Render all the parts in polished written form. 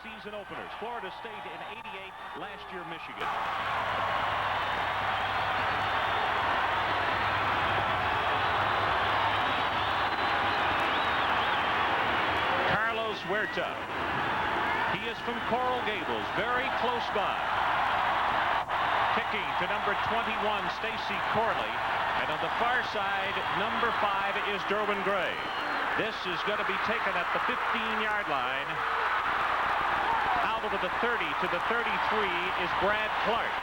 season openers. Florida State in '88, last year Michigan. Carlos Huerta. He is from Coral Gables, very close by. Kicking to number 21, Stacy Corley. And on the far side, number 5 is Derwin Gray. This is going to be taken at the 15-yard line. Out over the 30 to the 33 is Brad Clark.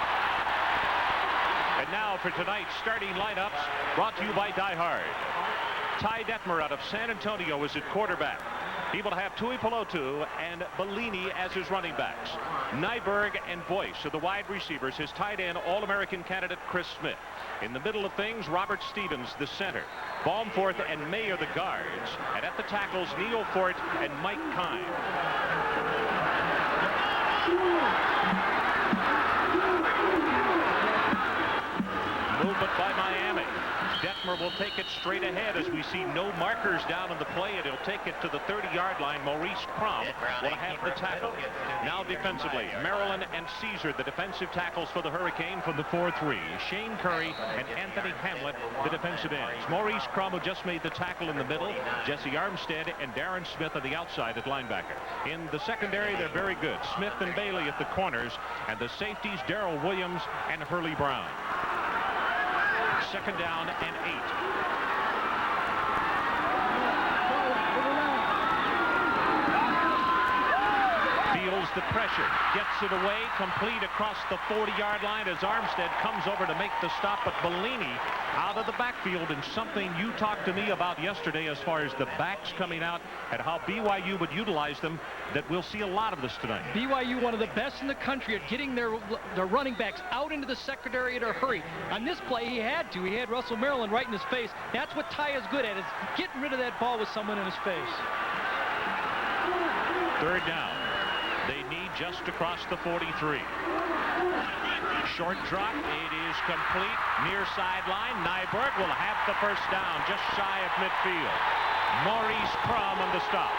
And now for tonight's starting lineups, brought to you by Die Hard. Ty Detmer out of San Antonio is at quarterback. He will have Tui Pelotu and Bellini as his running backs. Nyberg and Boyce are the wide receivers. His tight end, All-American candidate Chris Smith. In the middle of things, Robert Stevens, the center. Baumforth and May are the guards. And at the tackles, Neil Fort and Mike Kine. Movement by Miami. Detmer will take it straight ahead as we see no markers down in the play, and he'll take it to the 30-yard line. Maurice Crum will have the tackle. Now defensively, Maryland and Caesar, the defensive tackles for the Hurricane from the 4-3. Shane Curry and Anthony Hamlet, the defensive ends. Maurice Crum, who just made the tackle in the middle. Jesse Armstead and Darren Smith on the outside at linebacker. In the secondary, they're very good. Smith and Bailey at the corners, and the safeties, Darrell Williams and Hurley Brown. Second down and 8. Feels the pressure, gets it away, complete across the 40-yard line as Armstead comes over to make the stop, but Bellini out of the backfield, and something you talked to me about yesterday as far as the backs coming out and how BYU would utilize them, that we'll see a lot of this tonight. BYU, one of the best in the country at getting their running backs out into the secondary in a hurry. On this play, he had to. He had Russell Maryland right in his face. That's what Ty is good at, is getting rid of that ball with someone in his face. Third down. They need just across the 43. Short drop. It is complete. Near sideline. Nyberg will have the first down just shy of midfield. Maurice Crum on the stop.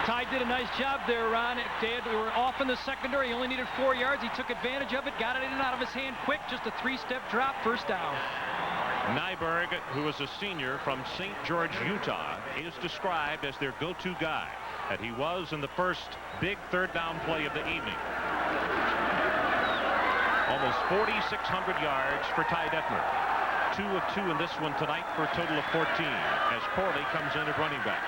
Ty did a nice job there, Ron. They were off in the secondary. He only needed 4 yards. He took advantage of it, got it in and out of his hand quick. Just a 3-step drop, first down. Nyberg, who is a senior from St. George, Utah, is described as their go-to guy. And he was in the first big third down play of the evening. Almost 4,600 yards for Ty Detmer. 2 of 2 in this one tonight for a total of 14 as Corley comes in at running back.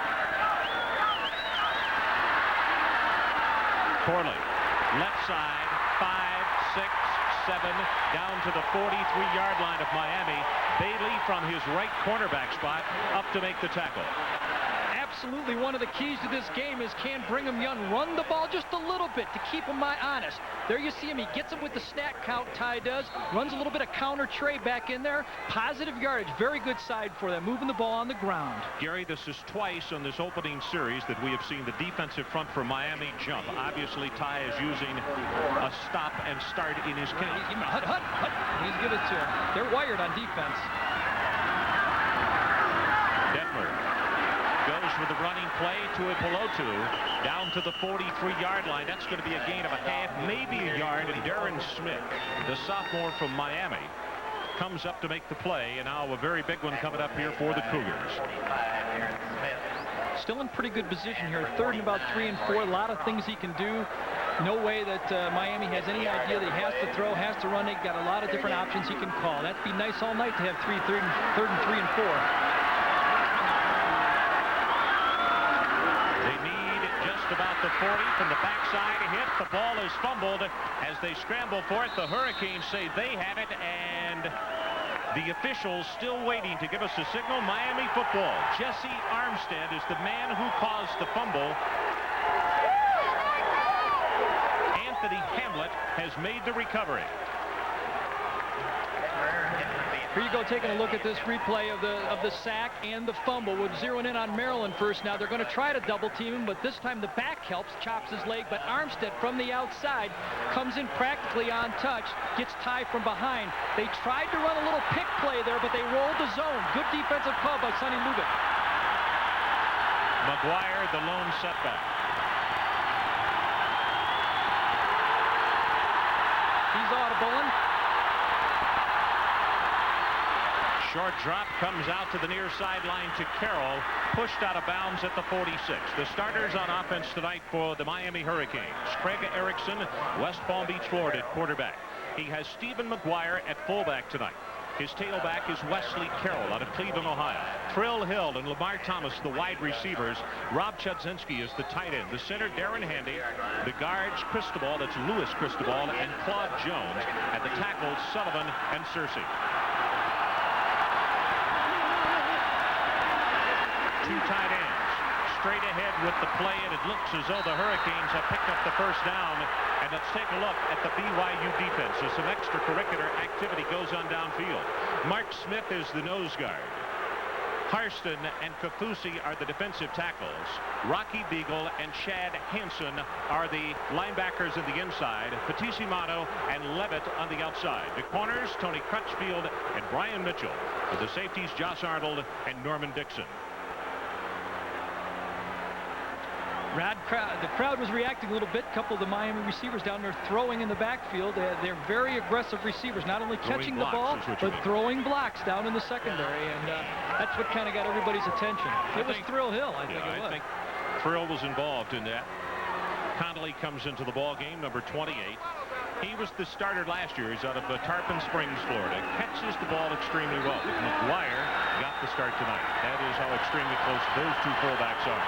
Corley, left side, 5, 6, 7, down to the 43-yard line of Miami. Bailey from his right cornerback spot up to make the tackle. Absolutely one of the keys to this game is, can Brigham Young run the ball just a little bit to keep him honest. There you see him. He gets him with the snap count, Ty does. Runs a little bit of counter tray back in there. Positive yardage. Very good side for them, moving the ball on the ground. Gary, this is twice on this opening series that we have seen the defensive front for Miami jump. Obviously, Ty is using a stop and start in his count. Hut. He's give it to him. They're wired on defense. Detmer goes with the running play to a Pelotu down to the 43-yard line. That's going to be a gain of a half, maybe a yard, and Darren Smith, the sophomore from Miami, comes up to make the play, and now a very big one coming up here for the Cougars. Still in pretty good position here. Third and about 3 and 4. A lot of things he can do. No way that Miami has any idea that he has to throw, has to run. They've got a lot of different options he can call. That'd be nice all night to have third and 3 and 4. About the 40 from the backside, a hit. The ball is fumbled as they scramble for it. The Hurricanes say they have it, and the officials still waiting to give us a signal. Miami football. Jesse Armstead is the man who caused the fumble. Anthony Hamlet has made the recovery. Here you go, taking a look at this replay of the sack and the fumble. We're zeroing in on Maryland first now. They're going to try to double team him, but this time the back helps, chops his leg. But Armstead from the outside comes in practically on touch, gets Ty from behind. They tried to run a little pick play there, but they rolled the zone. Good defensive call by Sonny Lubick. McGuire, the lone setback. He's audibling. Short drop comes out to the near sideline to Carroll, pushed out of bounds at the 46. The starters on offense tonight for the Miami Hurricanes. Craig Erickson, West Palm Beach, Florida, at quarterback. He has Stephen McGuire at fullback tonight. His tailback is Wesley Carroll out of Cleveland, Ohio. Trill Hill and Lamar Thomas, the wide receivers. Rob Chudzinski is the tight end. The center, Darren Handy. The guards, Cristobal, that's Louis Cristobal, and Claude Jones. At the tackles, Sullivan and Searcy. Two tight ends. Straight ahead with the play, and it looks as though the Hurricanes have picked up the first down. And let's take a look at the BYU defense as some extracurricular activity goes on downfield. Mark Smith is the nose guard. Harston and Kafusi are the defensive tackles. Rocky Beagle and Chad Hansen are the linebackers in the inside. Patisimano and Levitt on the outside. The corners, Tony Crutchfield and Brian Mitchell. With the safeties, Josh Arnold and Norman Dixon. The crowd was reacting a little bit. A couple of the Miami receivers down there throwing in the backfield. They're very aggressive receivers, not only catching the ball, but throwing blocks down in the secondary. And that's what kind of got everybody's attention. It was Thrill Hill, I think it was. I think Thrill was involved in that. Connolly comes into the ball game, number 28. He was the starter last year. He's out of Tarpon Springs, Florida. Catches the ball extremely well. McGuire got the start tonight. That is how extremely close those two fullbacks are.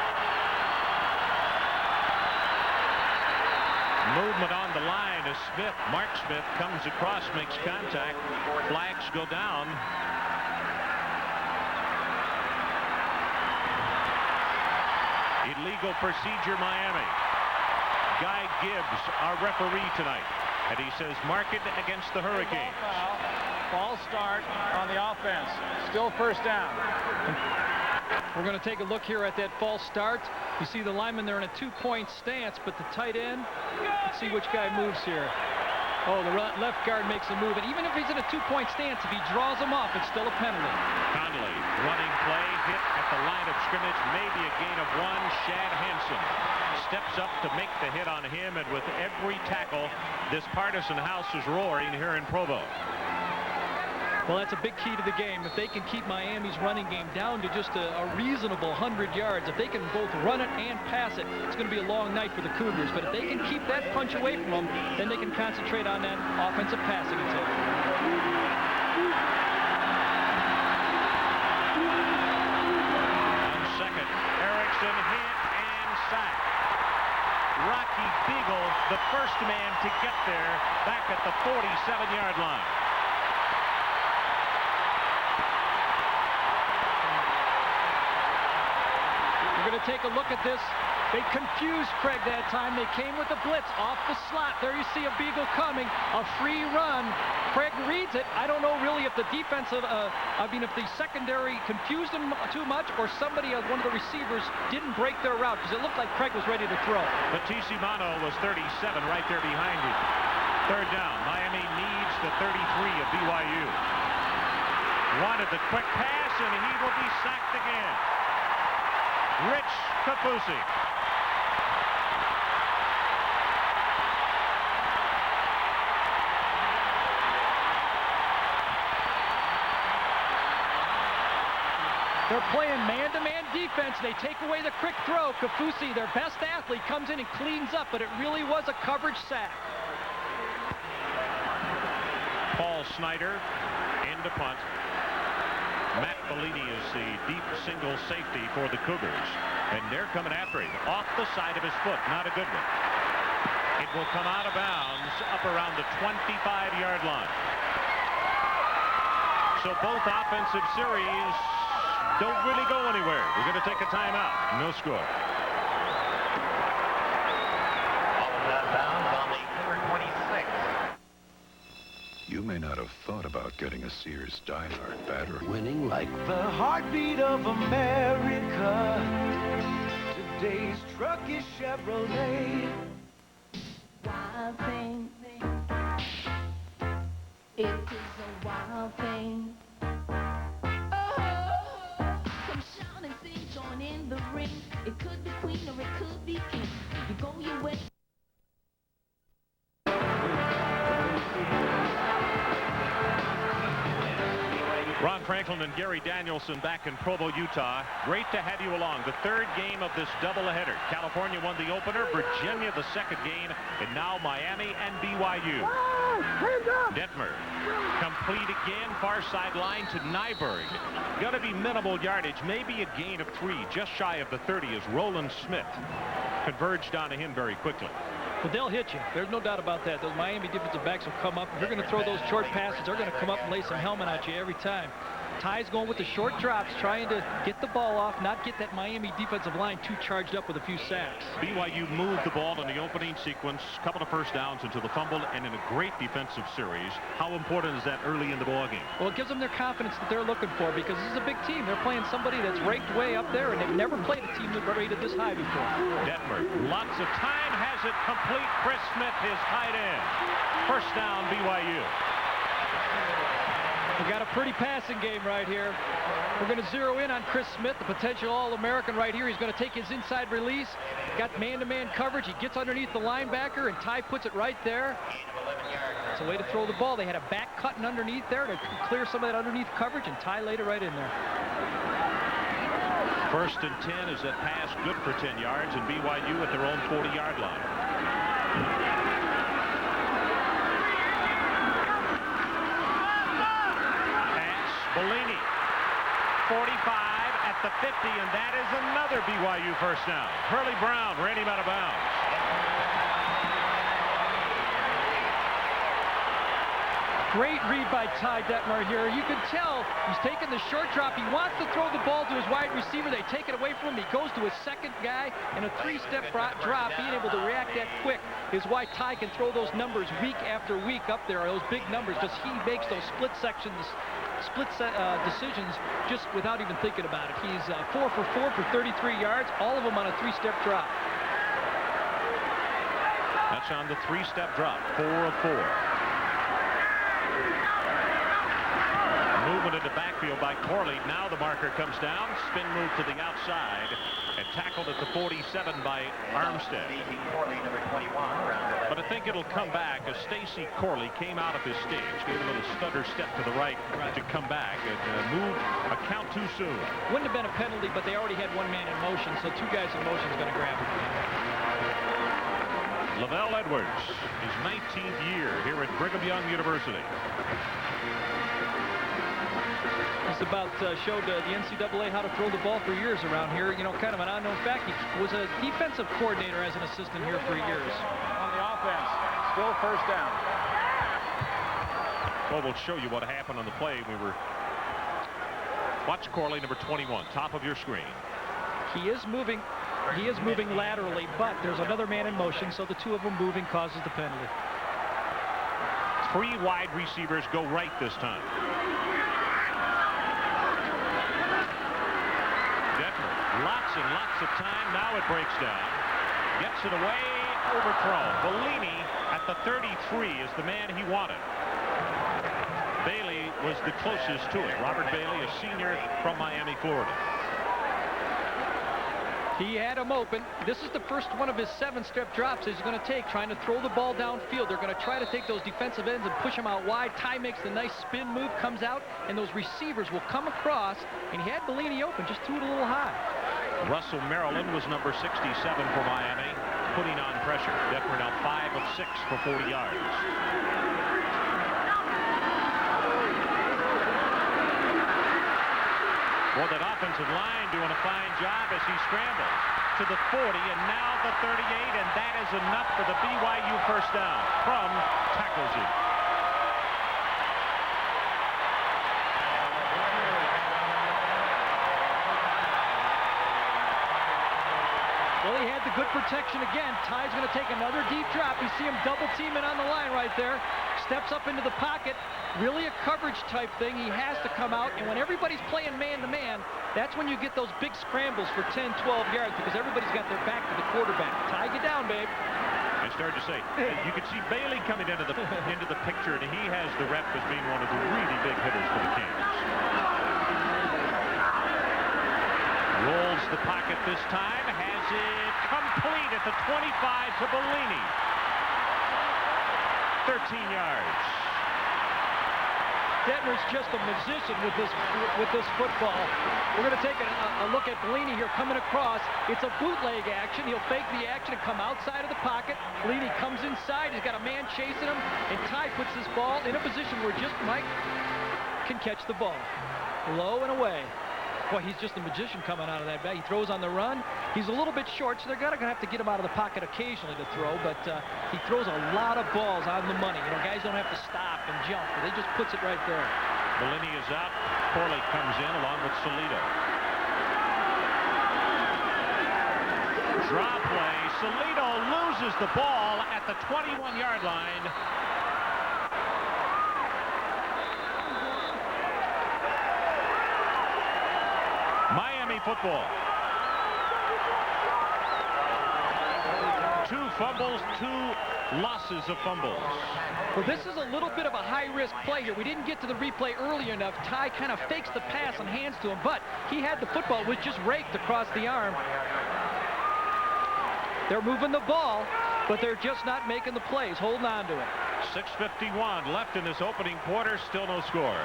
Movement on the line as Smith, Mark Smith, comes across, makes contact. Flags go down. Illegal procedure, Miami. Guy Gibbs, our referee tonight, and he says mark it against the Hurricanes. False start on the offense. Still first down. We're going to take a look here at that false start. You see the lineman there in a two-point stance, but the tight end, let's see which guy moves here. Oh, the left guard makes a move, and even if he's in a two-point stance, if he draws him off, it's still a penalty. Connolly, running play, hit at the line of scrimmage, maybe a gain of one. Shad Hansen steps up to make the hit on him, and with every tackle, this partisan house is roaring here in Provo. Well, that's a big key to the game. If they can keep Miami's running game down to just a reasonable 100 yards, if they can both run it and pass it, it's going to be a long night for the Cougars. But if they can keep that punch away from them, then they can concentrate on that offensive passing attack. On second, Erickson hit and sacked. Rocky Beagle, the first man to get there, back at the 47-yard line. We're going to take a look at this. They confused Craig that time. They came with a blitz off the slot. There you see a Beagle coming, a free run. Craig reads it. I don't know really if the defensive, if the secondary confused him too much, or somebody, one of the receivers, didn't break their route, because it looked like Craig was ready to throw. Patisimano was 37 right there behind him. Third down. Miami needs the 33 of BYU. Wanted the quick pass, and he will be sacked again. Rich Kafusi. They're playing man-to-man defense. They take away the quick throw. Kafusi, their best athlete, comes in and cleans up, but it really was a coverage sack. Paul Snyder in to punt. Matt Bellini is the deep single safety for the Cougars. And they're coming after him. Off the side of his foot. Not a good one. It will come out of bounds up around the 25-yard line. So both offensive series don't really go anywhere. We're going to take a timeout. No score. All of that bounds on the number 26. You may not have thought about getting a Sears Die-Hard battery. Winning like the heartbeat of America. Today's truck is Chevrolet. Wild thing. It is a wild thing. Oh, come shout and sing, join in the ring. It's Franklin and Gary Danielson back in Provo, Utah. Great to have you along. The third game of this doubleheader. California won the opener, Virginia the second game, and now Miami and BYU. Detmer complete again, far sideline to Nyberg. Going to be minimal yardage, maybe a gain of 3, just shy of the 30 as Roland Smith converged onto him very quickly. Well, they'll hit you. There's no doubt about that. Those Miami defensive backs will come up. If you're going to throw those short passes, they're going to come up and lay some helmet at you every time. Ty's going with the short drops, trying to get the ball off, not get that Miami defensive line too charged up with a few sacks. BYU moved the ball in the opening sequence, couple of first downs into the fumble, and in a great defensive series. How important is that early in the ball game? Well, it gives them their confidence that they're looking for, because this is a big team. They're playing somebody that's ranked way up there, and they've never played a team that's rated this high before. Detmer, lots of time, has it complete. Chris Smith, his tight end. First down, BYU. We got a pretty passing game right here. We're going to zero in on Chris Smith, the potential All-American right here. He's going to take his inside release. Got man-to-man coverage. He gets underneath the linebacker, and Ty puts it right there. It's a way to throw the ball. They had a back cutting underneath there to clear some of that underneath coverage, and Ty laid it right in there. First and 10 is that pass good for 10 yards, and BYU at their own 40-yard line. Bellini, 45 at the 50, and that is another BYU first down. Hurley Brown ran him out of bounds. Great read by Ty Detmer here. You can tell he's taking the short drop. He wants to throw the ball to his wide receiver. They take it away from him. He goes to his second guy, and a 3-step drop. Being able to react that quick is why Ty can throw those numbers week after week up there, those big numbers, because he makes those split decisions just without even thinking about it. He's 4 for 4 for 33 yards, all of them on a 3-step drop. That's on the 3-step drop, 4 of 4. Movement into backfield by Corley. Now the marker comes down. Spin move to the outside and tackled at the 47 by Armstead. But I think it'll come back as Stacy Corley came out of his stage, gave a little stutter step to the right to come back and move a count too soon. Wouldn't have been a penalty, but they already had one man in motion, so 2 guys in motion is going to grab it. Lavelle Edwards, his 19th year here at Brigham Young University. He's about showed the NCAA how to throw the ball for years around here. You know, kind of an unknown fact. He was a defensive coordinator as an assistant here for years. On the offense, still first down. Well, we'll show you what happened on the play. Watch Corley, number 21, top of your screen. He is moving laterally, but there's another man in motion, so the 2 of them moving causes the penalty. 3 wide receivers go right this time. Lots and lots of time. Now it breaks down. Gets it away. Overthrown. Bellini at the 33 is the man he wanted. Bailey was the closest to it. Robert Bailey, a senior from Miami, Florida. He had him open. This is the first one of his 7-step drops he's going to take, trying to throw the ball downfield. They're going to try to take those defensive ends and push them out wide. Ty makes the nice spin move, comes out, and those receivers will come across, and he had Bellini open, just threw it a little high. Russell Maryland was number 67 for Miami, putting on pressure. Detmer now 5 of 6 for 40 yards. Well, that offensive line doing a fine job as he scrambles to the 40 and now the 38, and that is enough for the BYU first down from Tacklezy. Well, he had the good protection again. Ty's going to take another deep drop. You see him double teaming on the line right there. Steps up into the pocket. Really a coverage type thing. He has to come out, and when everybody's playing man-to-man, that's when you get those big scrambles for 10, 12 yards because everybody's got their back to the quarterback. Ty, get down, babe. I started to say, you can see Bailey coming into the picture, and he has the rep as being one of the really big hitters for the Kings. Rolls the pocket this time, has it complete at the 25 to Bellini. 13 yards. Detmer's just a magician with this football. We're going to take a look at Bellini here coming across. It's a bootleg action. He'll fake the action and come outside of the pocket. Bellini comes inside. He's got a man chasing him, and Ty puts this ball in a position where just Mike can catch the ball. Low and away. Boy, he's just a magician coming out of that bag. He throws on the run. He's a little bit short, so they're going to have to get him out of the pocket occasionally to throw, but he throws a lot of balls on the money. You know, guys don't have to stop and jump. They just puts it right there. Bellini is out. Corley comes in along with Salido. Draw play. Salido loses the ball at the 21-yard line. Miami football. 2 fumbles, 2 losses of fumbles. Well, this is a little bit of a high-risk play here. We didn't get to the replay early enough. Ty kind of fakes the pass and hands to him, but he had the football. It was just raked across the arm. They're moving the ball, but they're just not making the plays, holding on to it. 6:51 left in this opening quarter, still no score.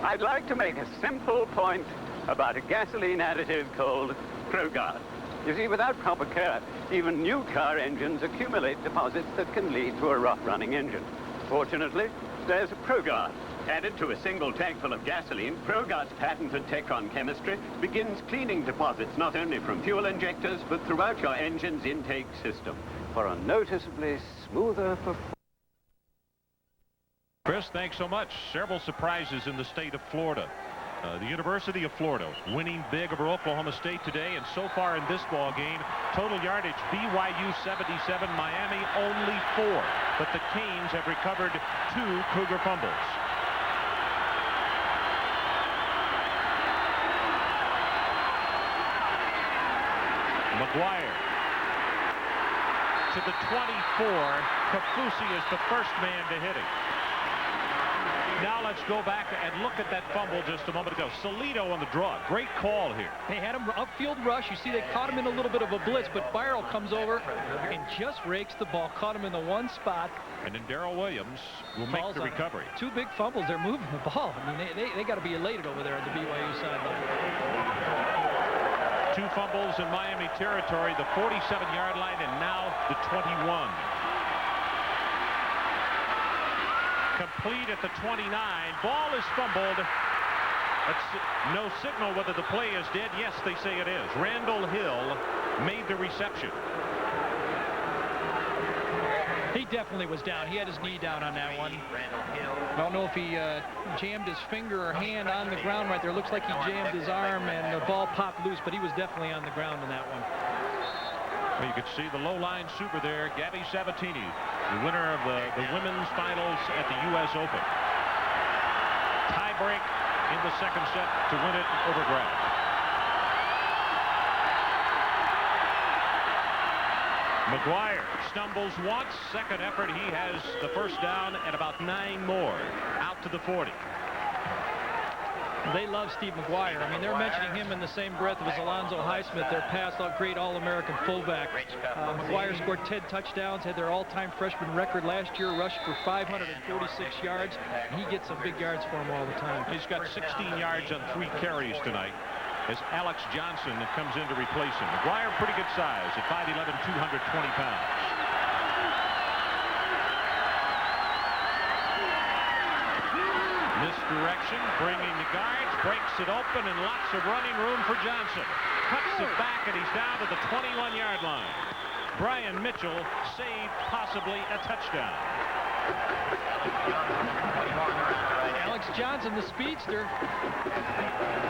I'd like to make a simple point about a gasoline additive called ProGuard. You see, without proper care, even new car engines accumulate deposits that can lead to a rough-running engine. Fortunately, there's a ProGuard. Added to a single tank full of gasoline, ProGuard's patented Tecron chemistry begins cleaning deposits not only from fuel injectors, but throughout your engine's intake system for a noticeably smoother performance. Chris, thanks so much. Several surprises in the state of Florida. The University of Florida winning big over Oklahoma State today, and so far in this ball game, total yardage BYU 77, Miami only 4. But the Canes have recovered 2 Cougar fumbles. McGuire to the 24. Kafusi is the first man to hit him. Now let's go back and look at that fumble just a moment ago. Salido on the draw. Great call here. They had him upfield rush. You see they caught him in a little bit of a blitz, but Barrow comes over and just rakes the ball. Caught him in the one spot. And then Darrell Williams will make the recovery. 2 big fumbles. They're moving the ball. I mean, they got to be elated over there on the BYU sideline. 2 fumbles in Miami territory, the 47-yard line, and now the 21. Complete at the 29. Ball is fumbled. That's no signal whether the play is dead. Yes, they say it is. Randall Hill made the reception. He definitely was down. He had his knee down on that one. I don't know if he jammed his finger or hand on the ground right there. Looks like he jammed his arm and the ball popped loose, but he was definitely on the ground in that one. Well, you could see the low-line super there, Gabby Sabatini, the winner of the women's finals at the U.S. Open. Tie break in the second set to win it over Graf. McGuire stumbles once. Second effort, he has the first down and about 9 more out to the 40. They love Steve McGuire. I mean, they're mentioning him in the same breath as Alonzo Highsmith, their past great All-American fullback. McGuire scored 10 touchdowns, had their all-time freshman record last year, rushed for 546 yards. And he gets some big yards for him all the time. He's got 16 yards on 3 carries tonight as Alex Johnson comes in to replace him. McGuire, pretty good size at 5'11", 220 pounds. Misdirection, bringing the guards, breaks it open, and lots of running room for Johnson. Cuts it back, and he's down to the 21-yard line. Brian Mitchell saved possibly a touchdown. Alex Johnson, the speedster.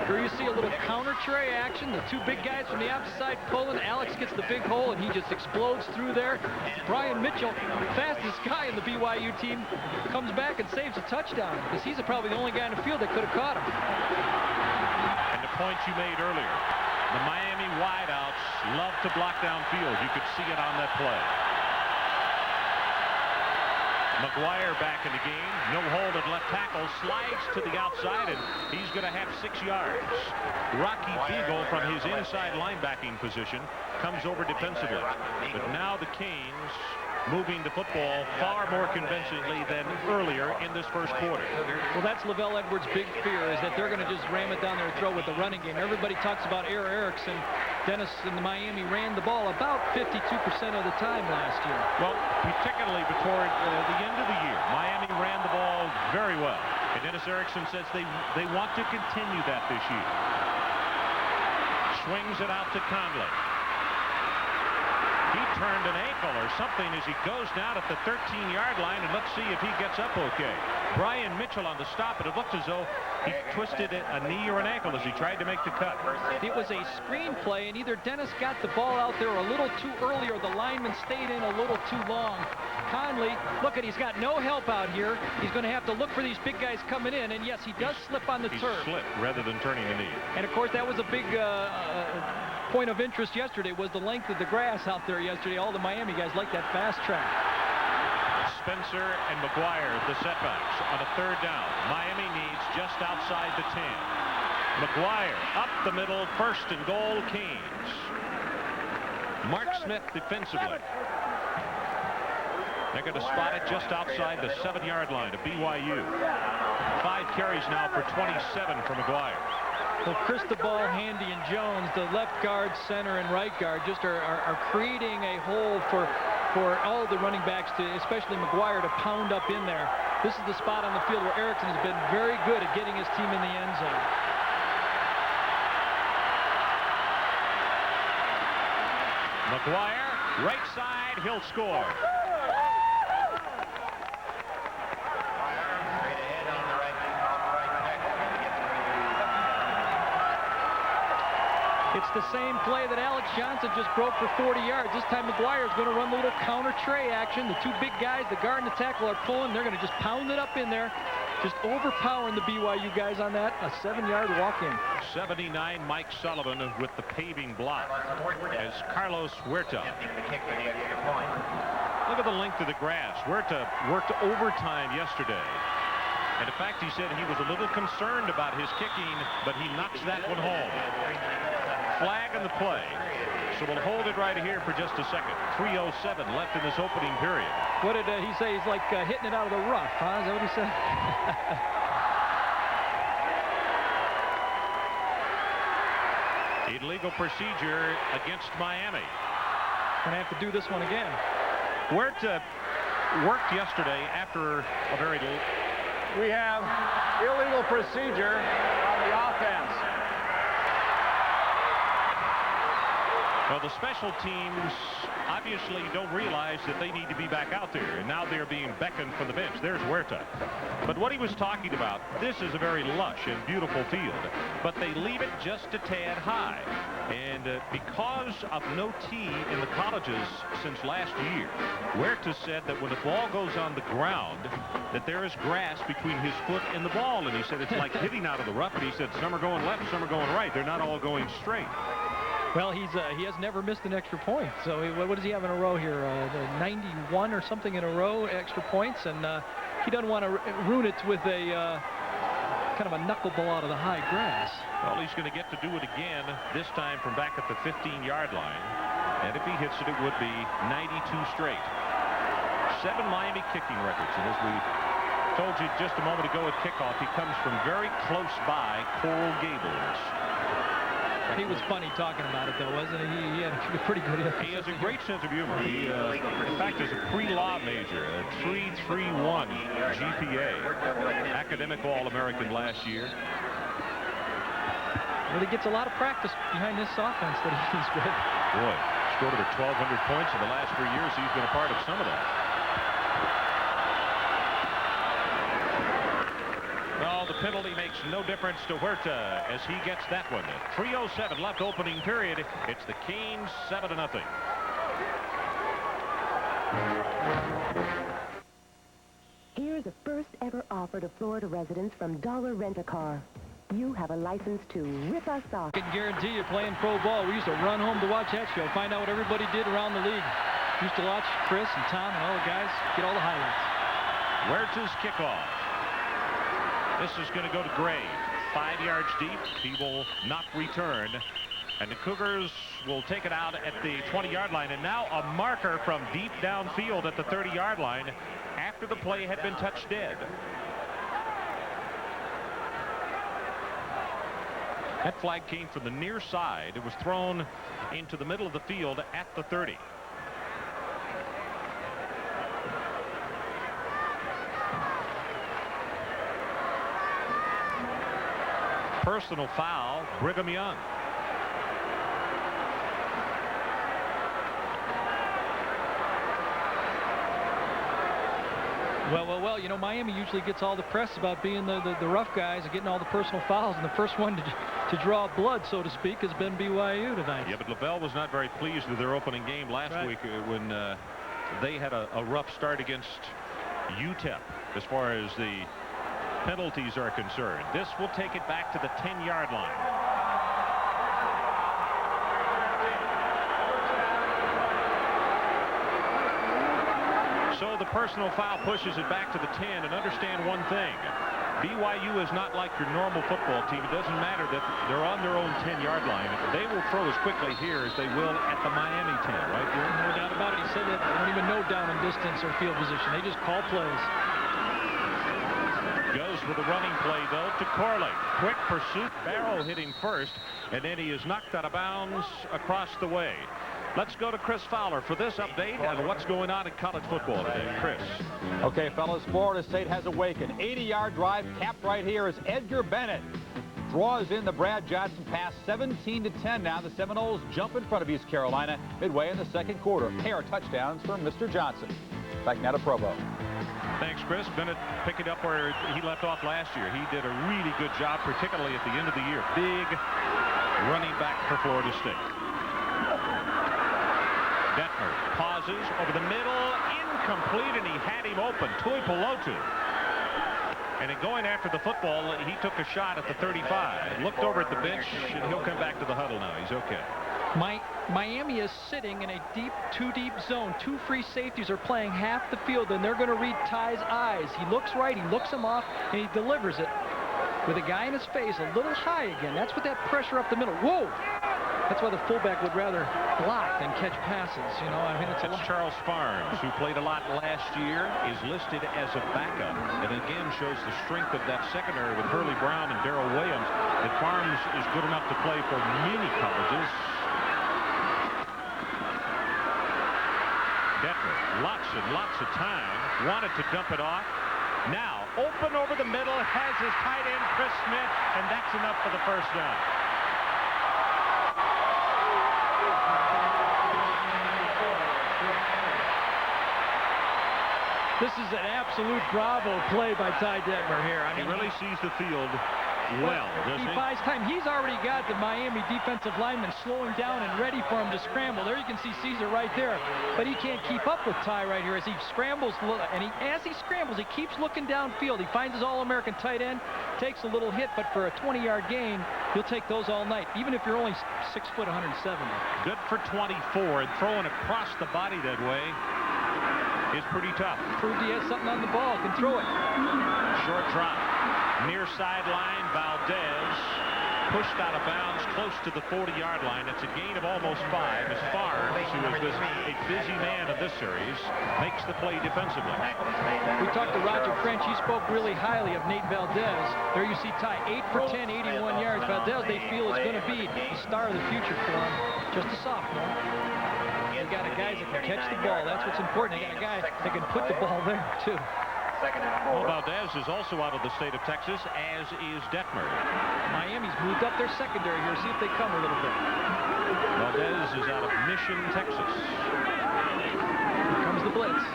Here you see a little counter tray action. The 2 big guys from the opposite side pulling. Alex gets the big hole, and he just explodes through there. Brian Mitchell, fastest guy in the BYU team, comes back and saves a touchdown because he's probably the only guy in the field that could have caught him. And the point you made earlier, the Miami wideouts love to block downfield. You could see it on that play. McGuire back in the game. No hold at left tackle. Slides to the outside, and he's going to have 6 yards. Rocky Beagle from his inside linebacking position comes over defensively. But now the Canes moving the football far more convincingly than earlier in this first quarter. Well, that's Lavelle Edwards' big fear, is that they're going to just ram it down their throat with the running game. Everybody talks about Erickson. Dennis and Miami ran the ball about 52% of the time last year. Well, particularly toward the end of the year, Miami ran the ball very well. And Dennis Erickson says they want to continue that this year. Swings it out to Conley. He turned an ankle or something as he goes down at the 13-yard line, and let's see if he gets up okay. Brian Mitchell on the stop, and it looked as though he twisted a knee or an ankle as he tried to make the cut. It was a screen play, and either Dennis got the ball out there a little too early or the lineman stayed in a little too long. Conley, look at, he's got no help out here. He's going to have to look for these big guys coming in, and yes, he does slip on the turf. He slipped rather than turning the knee. And of course, that was a big point of interest yesterday, was the length of the grass out there yesterday. All the Miami guys like that fast track. Spencer and McGuire, the setbacks on a third down. Miami needs just outside the 10. McGuire up the middle, first and goal, Canes. Mark Smith defensively. They're going to spot it just outside the 7-yard line of BYU. 5 carries now for 27 for McGuire. Well, Cristobal, Handy, and Jones, the left guard, center, and right guard, just are creating a hole for all the running backs, especially McGuire, to pound up in there. This is the spot on the field where Erickson has been very good at getting his team in the end zone. McGuire, right side, he'll score. It's the same play that Alex Johnson just broke for 40 yards. This time McGuire is going to run the little counter tray action. The two big guys, the guard and the tackle, are pulling. They're going to just pound it up in there, just overpowering the BYU guys on that. A 7-yard walk-in. 79, Mike Sullivan with the paving block as Carlos Huerta. Look at the length of the grass. Huerta worked overtime yesterday. And in fact, he said he was a little concerned about his kicking, but he knocks that one home. Flag on the play. So we'll hold it right here for just a second. 3:07 left in this opening period. What did he say? He's like hitting it out of the rough, huh? Is that what he said? Illegal procedure against Miami. Gonna have to do this one again. Huerta worked yesterday after a very late. We have illegal procedure on the offense. Well, the special teams obviously don't realize that they need to be back out there, and now they're being beckoned from the bench. There's Huerta. But what he was talking about, this is a very lush and beautiful field, but they leave it just a tad high. And because of no tee in the colleges since last year, Huerta said that when the ball goes on the ground, that there is grass between his foot and the ball. And he said it's like hitting out of the rough. And he said some are going left, some are going right. They're not all going straight. Well, he has never missed an extra point. So what does he have in a row here? 91 or something in a row, extra points. And he doesn't want to ruin it with a kind of a knuckleball out of the high grass. Well, he's going to get to do it again, this time from back at the 15-yard line. And if he hits it, it would be 92 straight. 7 Miami kicking records. And as we told you just a moment ago at kickoff, he comes from very close by Coral Gables. He was funny talking about it, though, wasn't he? He had a pretty good... He has a great sense of humor. He, in fact, is a pre-law major, a 3.31 GPA, academic All-American last year. Well, he gets a lot of practice behind this offense that he's with. Boy, scored over 1,200 points in the last 3 years. He's been a part of some of that. Well, the penalty makes no difference to Huerta as he gets that one. 3:07 left opening period. It's the Canes 7-0. Here's a first ever offer to Florida residents from Dollar Rent-A-Car. You have a license to rip us off. I can guarantee you playing pro ball, we used to run home to watch that show, find out what everybody did around the league. Used to watch Chris and Tom and all the guys, get all the highlights. Huerta's kickoff. This is going to go to Gray. 5 yards deep. He will not return. And the Cougars will take it out at the 20-yard line. And now a marker from deep downfield at the 30-yard line after the play had been touched dead. That flag came from the near side. It was thrown into the middle of the field at the 30. Personal foul, Brigham Young. Well, you know, Miami usually gets all the press about being the rough guys and getting all the personal fouls, and the first one to draw blood, so to speak, has been BYU tonight. Yeah, but LaBelle was not very pleased with their opening game last week when they had a rough start against UTEP as far as the penalties are concerned. This will take it back to the 10-yard line. So the personal foul pushes it back to the 10, and understand one thing. BYU is not like your normal football team. It doesn't matter that they're on their own 10-yard line. They will throw as quickly here as they will at the Miami 10, right, Gary? No doubt about it. He said that they don't even know down and distance or field position. They just call plays. Goes with the running play, though, to Corley. Quick pursuit. Barrow hitting first, and then he is knocked out of bounds across the way. Let's go to Chris Fowler for this update on what's going on in college football today. Chris. Okay, fellas, Florida State has awakened. 80-yard drive capped right here as Edgar Bennett draws in the Brad Johnson pass. 17-10 now. The Seminoles jump in front of East Carolina midway in the second quarter. Pair of touchdowns for Mr. Johnson. Back now to Provo. Thanks, Chris. Bennett picking up where he left off last year. He did a really good job, particularly at the end of the year. Big running back for Florida State. Detmer pauses over the middle, incomplete, and he had him open. Tui Pelotu. And in going after the football, he took a shot at the 35. Looked over at the bench, and he'll come back to the huddle now. He's okay. Miami is sitting in a too deep zone. Two free safeties are playing half the field, and they're going to read Ty's eyes. He looks right, he looks him off, and he delivers it with a guy in his face a little high again. That's what that pressure up the middle. Whoa! That's why the fullback would rather block than catch passes. You know, I mean, it's That's Charles Farms, who played a lot last year, is listed as a backup, and again shows the strength of that secondary with Hurley Brown and Darrell Williams. That Farms is good enough to play for many colleges. Detmer, lots and lots of time, wanted to dump it off. Now, open over the middle, has his tight end, Chris Smith, and that's enough for the first down. This is an absolute bravo play by Ty Detmer here. I mean, he really sees the field well, doesn't he? He buys time. He's already got the Miami defensive lineman slowing down and ready for him to scramble. There you can see Caesar right there. But he can't keep up with Ty right here as he scrambles. And as he scrambles, he keeps looking downfield. He finds his All-American tight end, takes a little hit, but for a 20-yard gain, he'll take those all night, even if you're only 6 foot 170. Good for 24, and throwing across the body that way is pretty tough. Proved he has something on the ball, can throw it. Short drop. Near sideline, Valdez pushed out of bounds close to the 40-yard line. It's a gain of almost 5 as Farms, who is a busy man of this series, makes the play defensively. We talked to Roger French. He spoke really highly of Nate Valdez. There you see Ty, 8 for 10, 81 yards. Valdez, they feel, is going to be the star of the future for him. Just a sophomore. They got a guy that can catch the ball. That's what's important. They got a guy that can put the ball there, too. Well, Valdez is also out of the state of Texas, as is Detmer. Miami's moved up their secondary here. See if they come a little bit. Valdez is out of Mission, Texas. Here comes the blitz.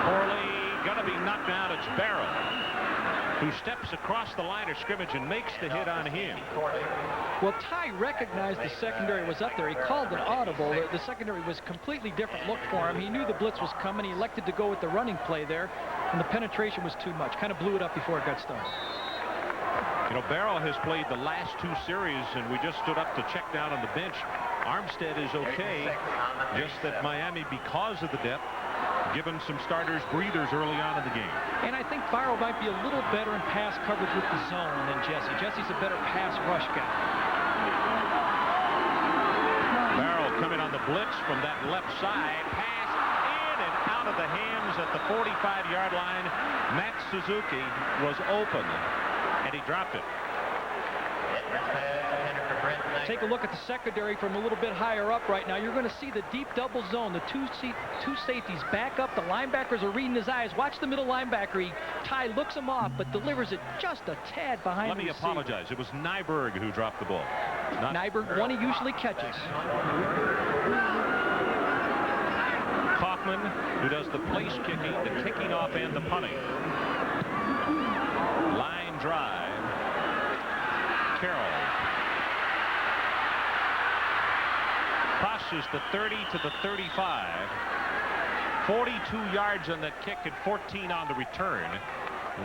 Corley going to be knocked down. It's Barrow, who steps across the line of scrimmage and makes the hit on him. Well, Ty recognized the secondary was up there. He called an audible. The secondary was a completely different look for him. He knew the blitz was coming. He elected to go with the running play there, and the penetration was too much. Kind of blew it up before it got started. You know, Barrow has played the last 2 series, and we just stood up to check down on the bench. Armstead is okay, just that Miami, because of the depth, given some starters breathers early on in the game. And I think Barrow might be a little better in pass coverage with the zone than Jesse. Jesse's a better pass rush guy. come in on the blitz from that left side. Pass in and out of the hands at the 45-yard line. Matt Suzuki was open, and he dropped it. Take a look at the secondary from a little bit higher up right now. You're going to see the deep double zone. The two safeties back up. The linebackers are reading his eyes. Watch the middle linebacker. Ty looks him off, but delivers it just a tad behind the receiver. Let me apologize. It was Nyberg who dropped the ball. Nyberg, one he usually catches. Kaufman, who does the place kicking, the kicking off, and the punting. Line drive. Carroll. Passes the 30 to the 35. 42 yards on that kick and 14 on the return.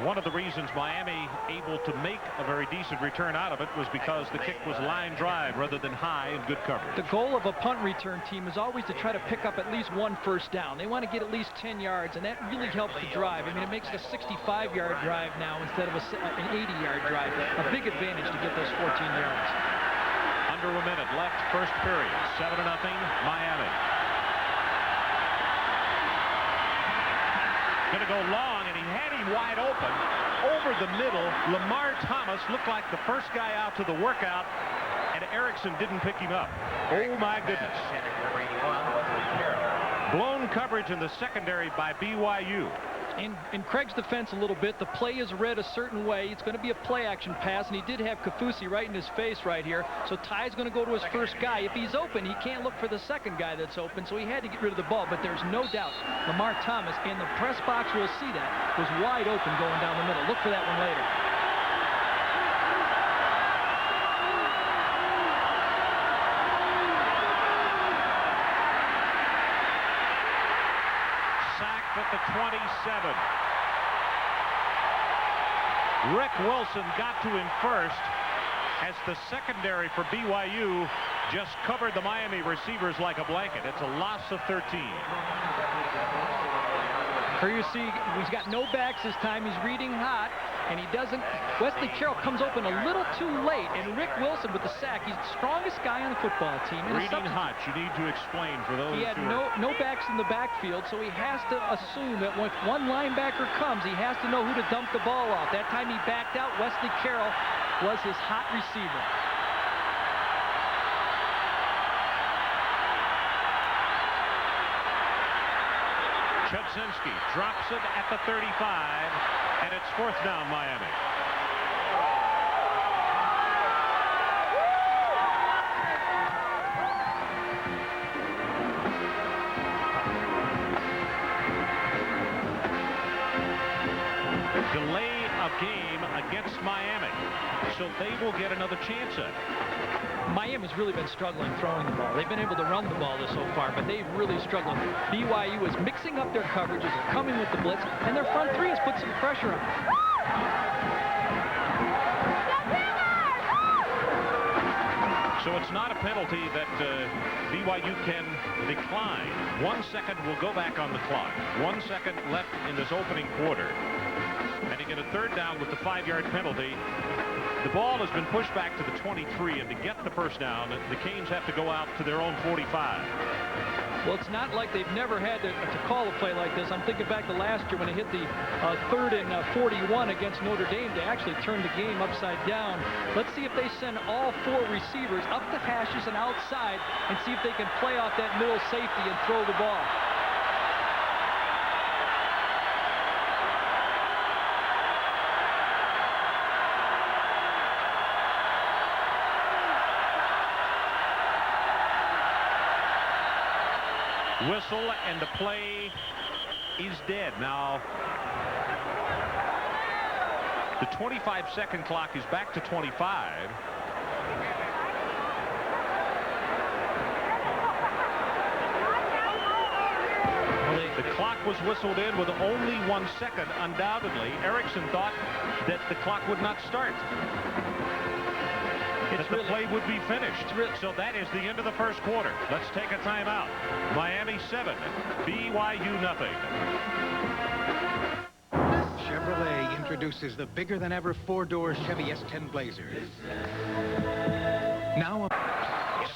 One of the reasons Miami able to make a very decent return out of it was because the kick was line drive rather than high and good coverage. The goal of a punt return team is always to try to pick up at least one first down. They want to get at least 10 yards, and that really helps the drive. I mean, it makes it a 65-yard drive now instead of an 80-yard drive. A big advantage to get those 14 yards. Under a minute left, first period. 7-0, Miami. Going to go long, and he had him wide open. Over the middle, Lamar Thomas looked like the first guy out to the workout, and Erickson didn't pick him up. Oh, my goodness. Blown coverage in the secondary by BYU. In Craig's defense a little bit, the play is read a certain way. It's going to be a play action pass, and he did have Kafusi right in his face right here. So Ty's going to go to his first guy. If he's open, he can't look for the second guy that's open, so he had to get rid of the ball. But there's no doubt Lamar Thomas, in the press box will see that, was wide open going down the middle. Look for that one later. At the 27. Rick Wilson got to him first as the secondary for BYU just covered the Miami receivers like a blanket. It's a loss of 13. Here you see he's got no backs this time. He's reading hot, and he doesn't. Wesley Carroll comes open a little too late, and Rick Wilson with the sack. He's the strongest guy on the football team. Reading hot, you need to explain for those. He had no backs in the backfield, so he has to assume that when one linebacker comes, he has to know who to dump the ball off. That time he backed out. Wesley Carroll was his hot receiver. Chudzinski drops it at the 35, and it's fourth down, Miami. Delay of game against Miami, so they will get another chance at it. Miami's really been struggling throwing the ball. They've been able to run the ball so far, but they've really struggled. BYU is mixing up their coverages, they're coming with the blitz, and their front three has put some pressure on. So it's not a penalty that BYU can decline. 1 second will go back on the clock. 1 second left in this opening quarter. And you get a third down with the 5-yard penalty. The ball has been pushed back to the 23, and to get the first down, the Canes have to go out to their own 45. Well, it's not like they've never had to call a play like this. I'm thinking back to last year when they hit the 3rd and 41 against Notre Dame to actually turn the game upside down. Let's see if they send all 4 receivers up the hashes and outside and see if they can play off that middle safety and throw the ball. Whistle, and the play is dead. Now, the 25-second clock is back to 25. The clock was whistled in with only 1 second. Undoubtedly, Erickson thought that the clock would not start. That the play would be finished. So that is the end of the first quarter. Let's take a timeout. Miami 7, BYU nothing. Chevrolet introduces the bigger-than-ever 4-door Chevy S10 Blazer. Now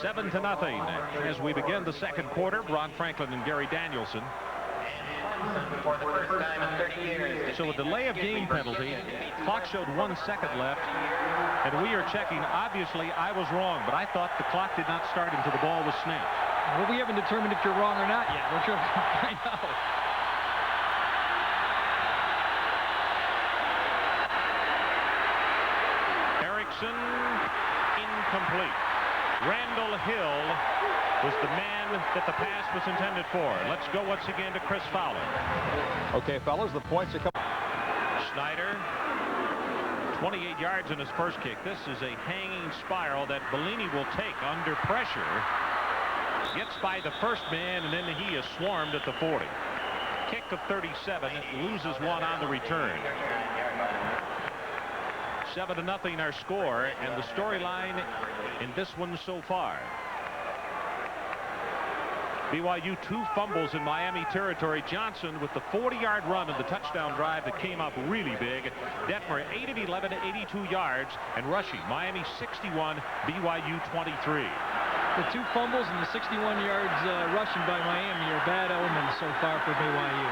7-0 as we begin the second quarter. Ron Franklin and Gary Danielson. For the first time in 30 years. So a delay of game penalty. Clock showed 1 second left. And we are checking. Obviously, I was wrong, but I thought the clock did not start until the ball was snapped. Well, we haven't determined if you're wrong or not yet. We're trying to find out. Erickson, incomplete. Randall Hill was the man that the pass was intended for. Let's go once again to Chris Fowler. Okay, fellas, the points are coming. Snyder, 28 yards in his first kick. This is a hanging spiral that Bellini will take under pressure. Gets by the first man, and then he is swarmed at the 40. Kick of 37, loses one on the return. 7-0 our score, and the storyline in this one so far. BYU 2 fumbles in Miami territory. Johnson with the 40-yard run of the touchdown drive that came up really big. Detmer 8 of 11, 82 yards, and rushing. Miami 61, BYU 23. The 2 fumbles and the 61 yards rushing by Miami are bad omens so far for BYU.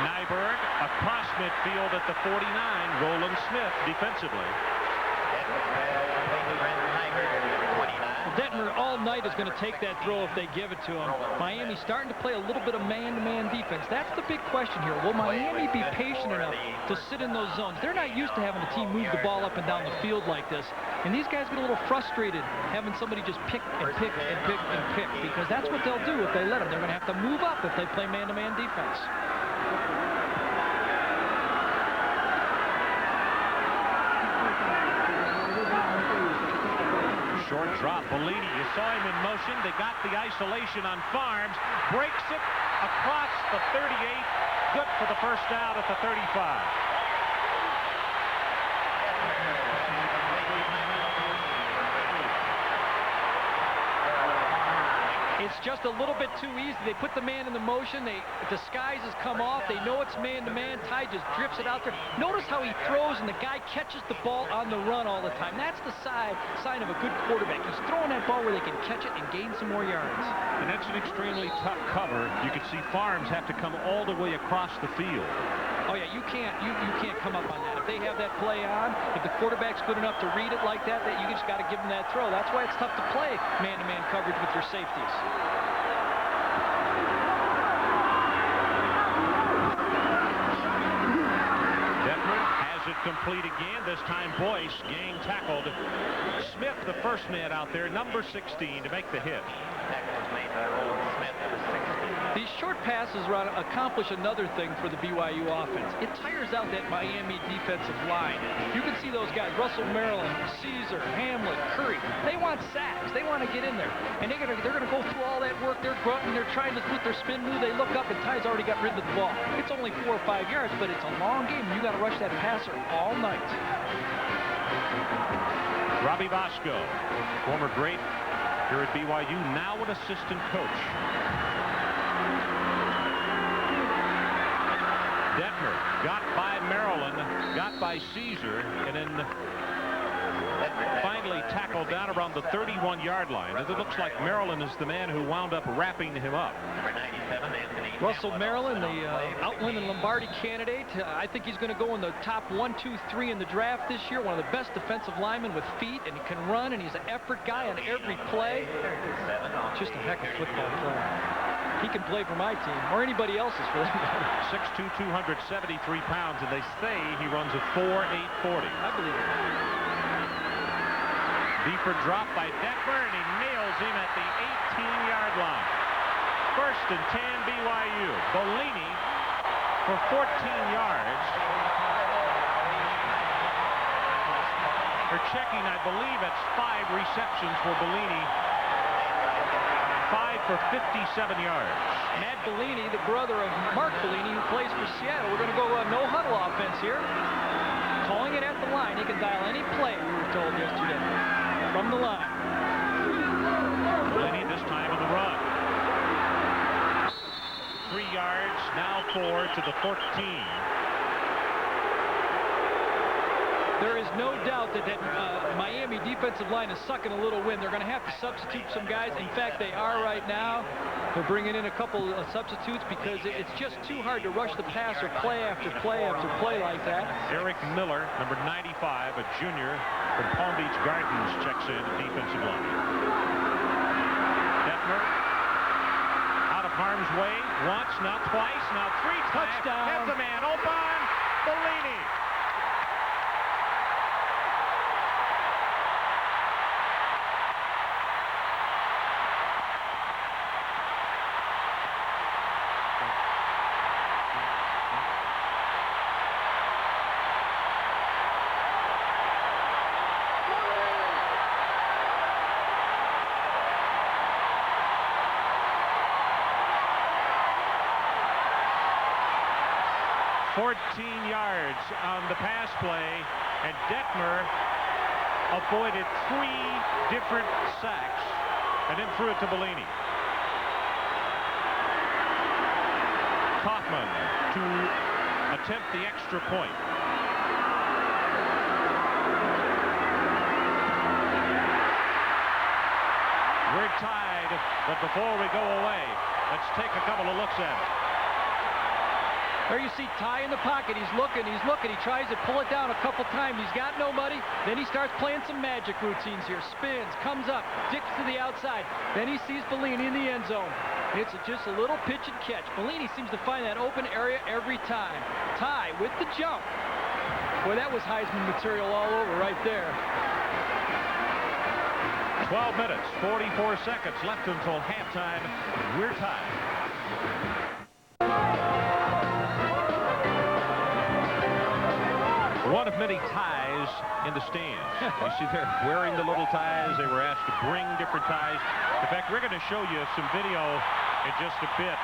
Nyberg across midfield at the 49. Roland Smith defensively. Detmer all night is going to take that throw if they give it to him. Miami's starting to play a little bit of man-to-man defense. That's the big question here. Will Miami be patient enough to sit in those zones? They're not used to having a team move the ball up and down the field like this. And these guys get a little frustrated having somebody just pick and pick and pick and pick, because that's what they'll do if they let them. They're going to have to move up if they play man-to-man defense. Short drop. Bellini, you saw him in motion. They got the isolation on Farms. Breaks it across the 38. Good for the first down at the 35. It's just a little bit too easy. They put the man in the motion. Disguise has come off. They know it's man-to-man. Ty just drifts it out there. Notice how he throws and the guy catches the ball on the run all the time. That's the sign of a good quarterback. He's throwing that ball where they can catch it and gain some more yards. And that's an extremely tough cover. You can see Farms have to come all the way across the field. Oh yeah, you can't come up on that. If they have that play on, if the quarterback's good enough to read it like that, you just got to give them that throw. That's why it's tough to play man-to-man coverage with your safeties. Detmer has it complete again. This time Boyce gang tackled Smith, the first man out there, number 16, to make the hit. These short passes accomplish another thing for the BYU offense. It tires out that Miami defensive line. You can see those guys, Russell Maryland, Caesar, Hamlet, Curry. They want sacks. They want to get in there. And they're going to go through all that work. They're grunting. They're trying to put their spin move. They look up, and Ty's already got rid of the ball. It's only 4 or 5 yards, but it's a long game. You got to rush that passer all night. Robbie Bosco, former great here at BYU, now an assistant coach. Detmer got by Maryland, got by Caesar, and then finally tackled down around the 31-yard line. It looks like Maryland is the man who wound up wrapping him up. Russell Maryland, the Outland and Lombardi candidate. I think he's going to go in the top 1, 2, 3 in the draft this year. One of the best defensive linemen with feet, and he can run, and he's an effort guy on every play. Just a heck of a football player. He can play for my team, or anybody else's for that matter. 6'2", 273 pounds, and they say he runs a 4.840. I believe it. Deeper drop by Detmer, and he nails him at the 18-yard line. First and 10 BYU. Bellini for 14 yards. They're checking, I believe it's 5 receptions for Bellini. 5 for 57 yards. Matt Bellini, the brother of Mark Bellini, who plays for Seattle. We're going to go no huddle offense here. Calling it at the line. He can dial any play, we were told yesterday, from the line. Bellini this time on the run. 3 yards, now 4 to the 14. There is no doubt that Miami defensive line is sucking a little wind. They're going to have to substitute some guys. In fact, they are right now. They're bringing in a couple of substitutes because it's just too hard to rush the passer play after play after play like that. Eric Miller, number 95, a junior from Palm Beach Gardens, checks in at defensive line. Detmer out of harm's way once, now twice, now 3 times. Touchdown. Has a man open. Bellini. Yards on the pass play, and Detmer avoided 3 different sacks and then threw it to Bellini. Kaufman to attempt the extra point. We're tied, but before we go away, let's take a couple of looks at it. There you see Ty in the pocket. He's looking. He tries to pull it down a couple times. He's got nobody. Then he starts playing some magic routines here. Spins, comes up, dips to the outside. Then he sees Bellini in the end zone. It's just a little pitch and catch. Bellini seems to find that open area every time. Ty with the jump. Boy, that was Heisman material all over right there. 12 minutes, 44 seconds left until halftime. We're tied. One of many ties in the stands. You see they're wearing the little ties. They were asked to bring different ties. In fact, we're going to show you some video in just a bit.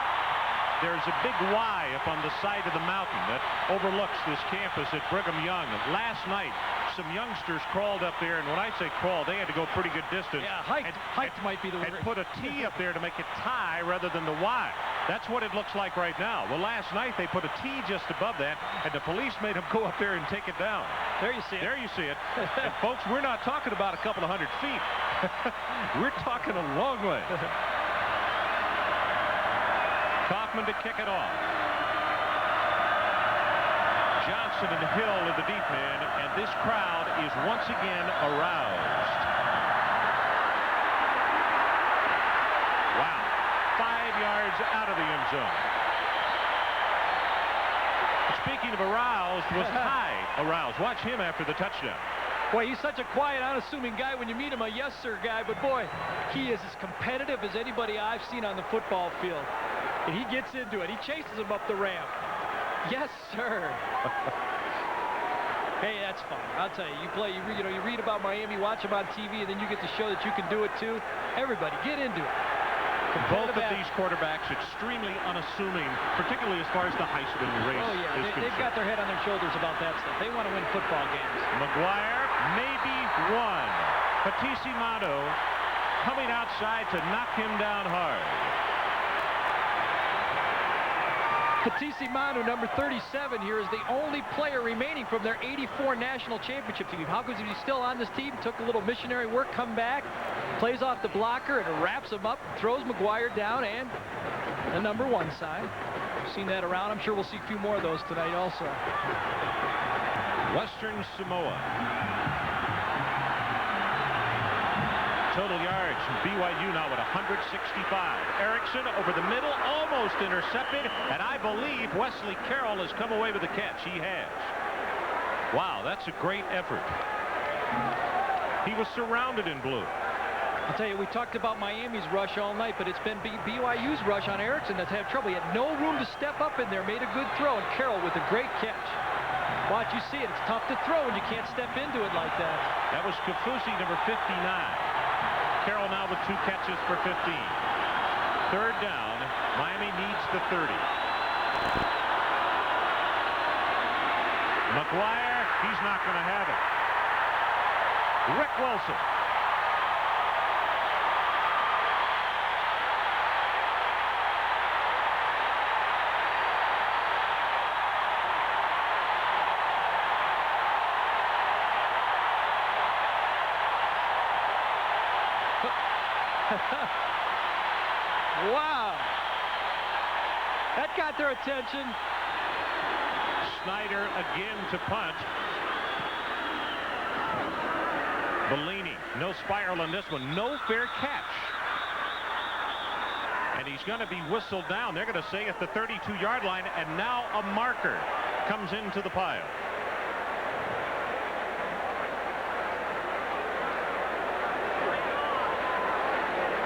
There's a big Y up on the side of the mountain that overlooks this campus at Brigham Young. Last night, some youngsters crawled up there, and when I say crawl, they had to go a pretty good distance. Yeah, hiked might be the word. And put a T up there to make it tie rather than the Y. That's what it looks like right now. Well, last night they put a T just above that, and the police made them go up there and take it down. There you see it. There you see it. And folks, we're not talking about a couple of 100 feet. We're talking a long way. Kaufman to kick it off. Johnson and Hill are the deep men, and this crowd is once again aroused. Wow. 5 yards out of the end zone. Speaking of aroused, was Hyde aroused? Watch him after the touchdown. Boy, he's such a quiet, unassuming guy. When you meet him, a yes, sir guy. But, boy, he is as competitive as anybody I've seen on the football field. And he gets into it. He chases him up the ramp. Yes, sir. Hey, that's fun. I'll tell you. You read about Miami, watch them on TV, and then you get to show that you can do it, too. Everybody, get into it. Both of these quarterbacks extremely unassuming, particularly as far as the Heisman race is concerned. They've got their head on their shoulders about that stuff. They want to win football games. McGuire, maybe one. Patissimano coming outside to knock him down hard. Patissimano, number 37 here, is the only player remaining from their '84 national championship team. How good is he still on this team? Took a little missionary work, come back, plays off the blocker, and wraps him up, throws McGuire down, and the number 1 sign. We've seen that around. I'm sure we'll see a few more of those tonight also. Western Samoa. Total yards from BYU now at 165. Erickson over the middle, almost intercepted, and I believe Wesley Carroll has come away with the catch. He has. Wow, that's a great effort. He was surrounded in blue. I'll tell you, we talked about Miami's rush all night, but it's been BYU's rush on Erickson that's had trouble. He had no room to step up in there, made a good throw, and Carroll with a great catch. Watch, you see it. It's tough to throw when you can't step into it like that. That was Kafusi, number 59. Carroll now with 2 catches for 15. 3rd down. Miami needs the 30. McGuire, he's not going to have it. Rick Wilson. Wow. That got their attention. Snyder again to punt. Bellini, no spiral on this one. No fair catch. And he's going to be whistled down. They're going to say at the 32-yard line, and now a marker comes into the pile.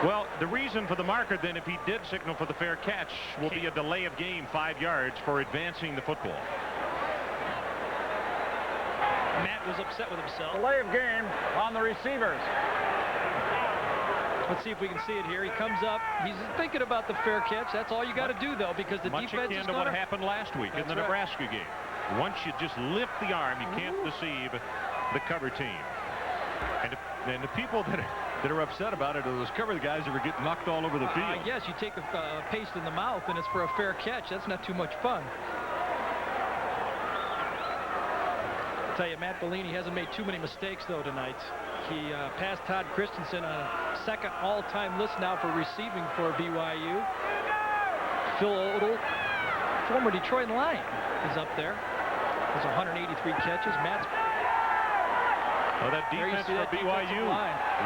Well, the reason for the marker then, if he did signal for the fair catch, will be a delay of game 5 yards for advancing the football. Matt was upset with himself. Delay of game on the receivers. Let's see if we can see it here. He comes up. He's thinking about the fair catch. That's all you got to do, though, because the defense is much akin to what happened last week in the Nebraska game. Once you just lift the arm, you can't deceive the cover team. And the people that are upset about it are those cover guys that were getting knocked all over the field. Yes, you take a paste in the mouth, and it's for a fair catch. That's not too much fun. I'll tell you, Matt Bellini hasn't made too many mistakes, though, tonight. He passed Todd Christensen on a second all-time list now for receiving for BYU. Phil Odell, former Detroit Lion, is up there. There's 183 catches. Matt's... Oh, that defense for BYU.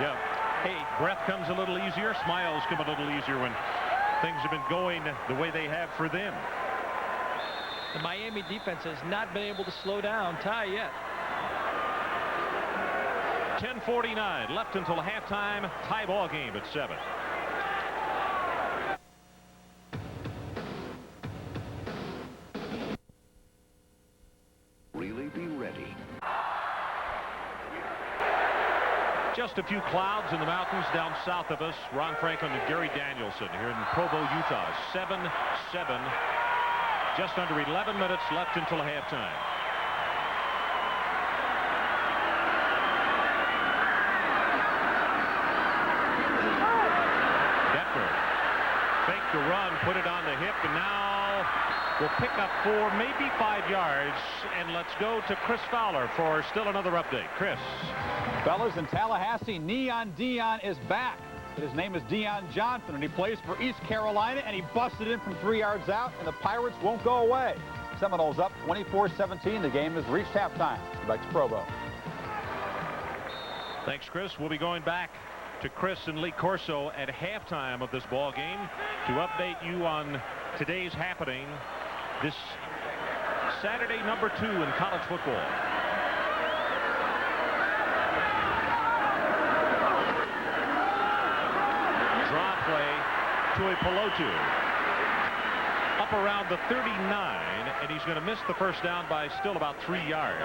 Yeah. Hey, breath comes a little easier. Smiles come a little easier when things have been going the way they have for them. The Miami defense has not been able to slow down Ty yet. 10:49 left until halftime. Tie ball game at 7. Really be ready. Just a few clouds in the mountains down south of us. Ron Franklin and Gary Danielson here in Provo, Utah. 7-7. Just under 11 minutes left until halftime. Detmer faked the run, put it on the hip, and now will pick up 4, maybe 5 yards. And let's go to Chris Fowler for still another update. Chris. Fellas, in Tallahassee, Neon Dion is back. His name is Dion Johnson, and he plays for East Carolina, and he busted in from 3 yards out, and the Pirates won't go away. Seminoles up 24-17. The game has reached halftime. Back to Provo. Thanks, Chris. We'll be going back to Chris and Lee Corso at halftime of this ball game to update you on today's happening this Saturday, number 2 in college football. Draw play to Pelotu. Up around the 39, and he's going to miss the first down by still about 3 yards.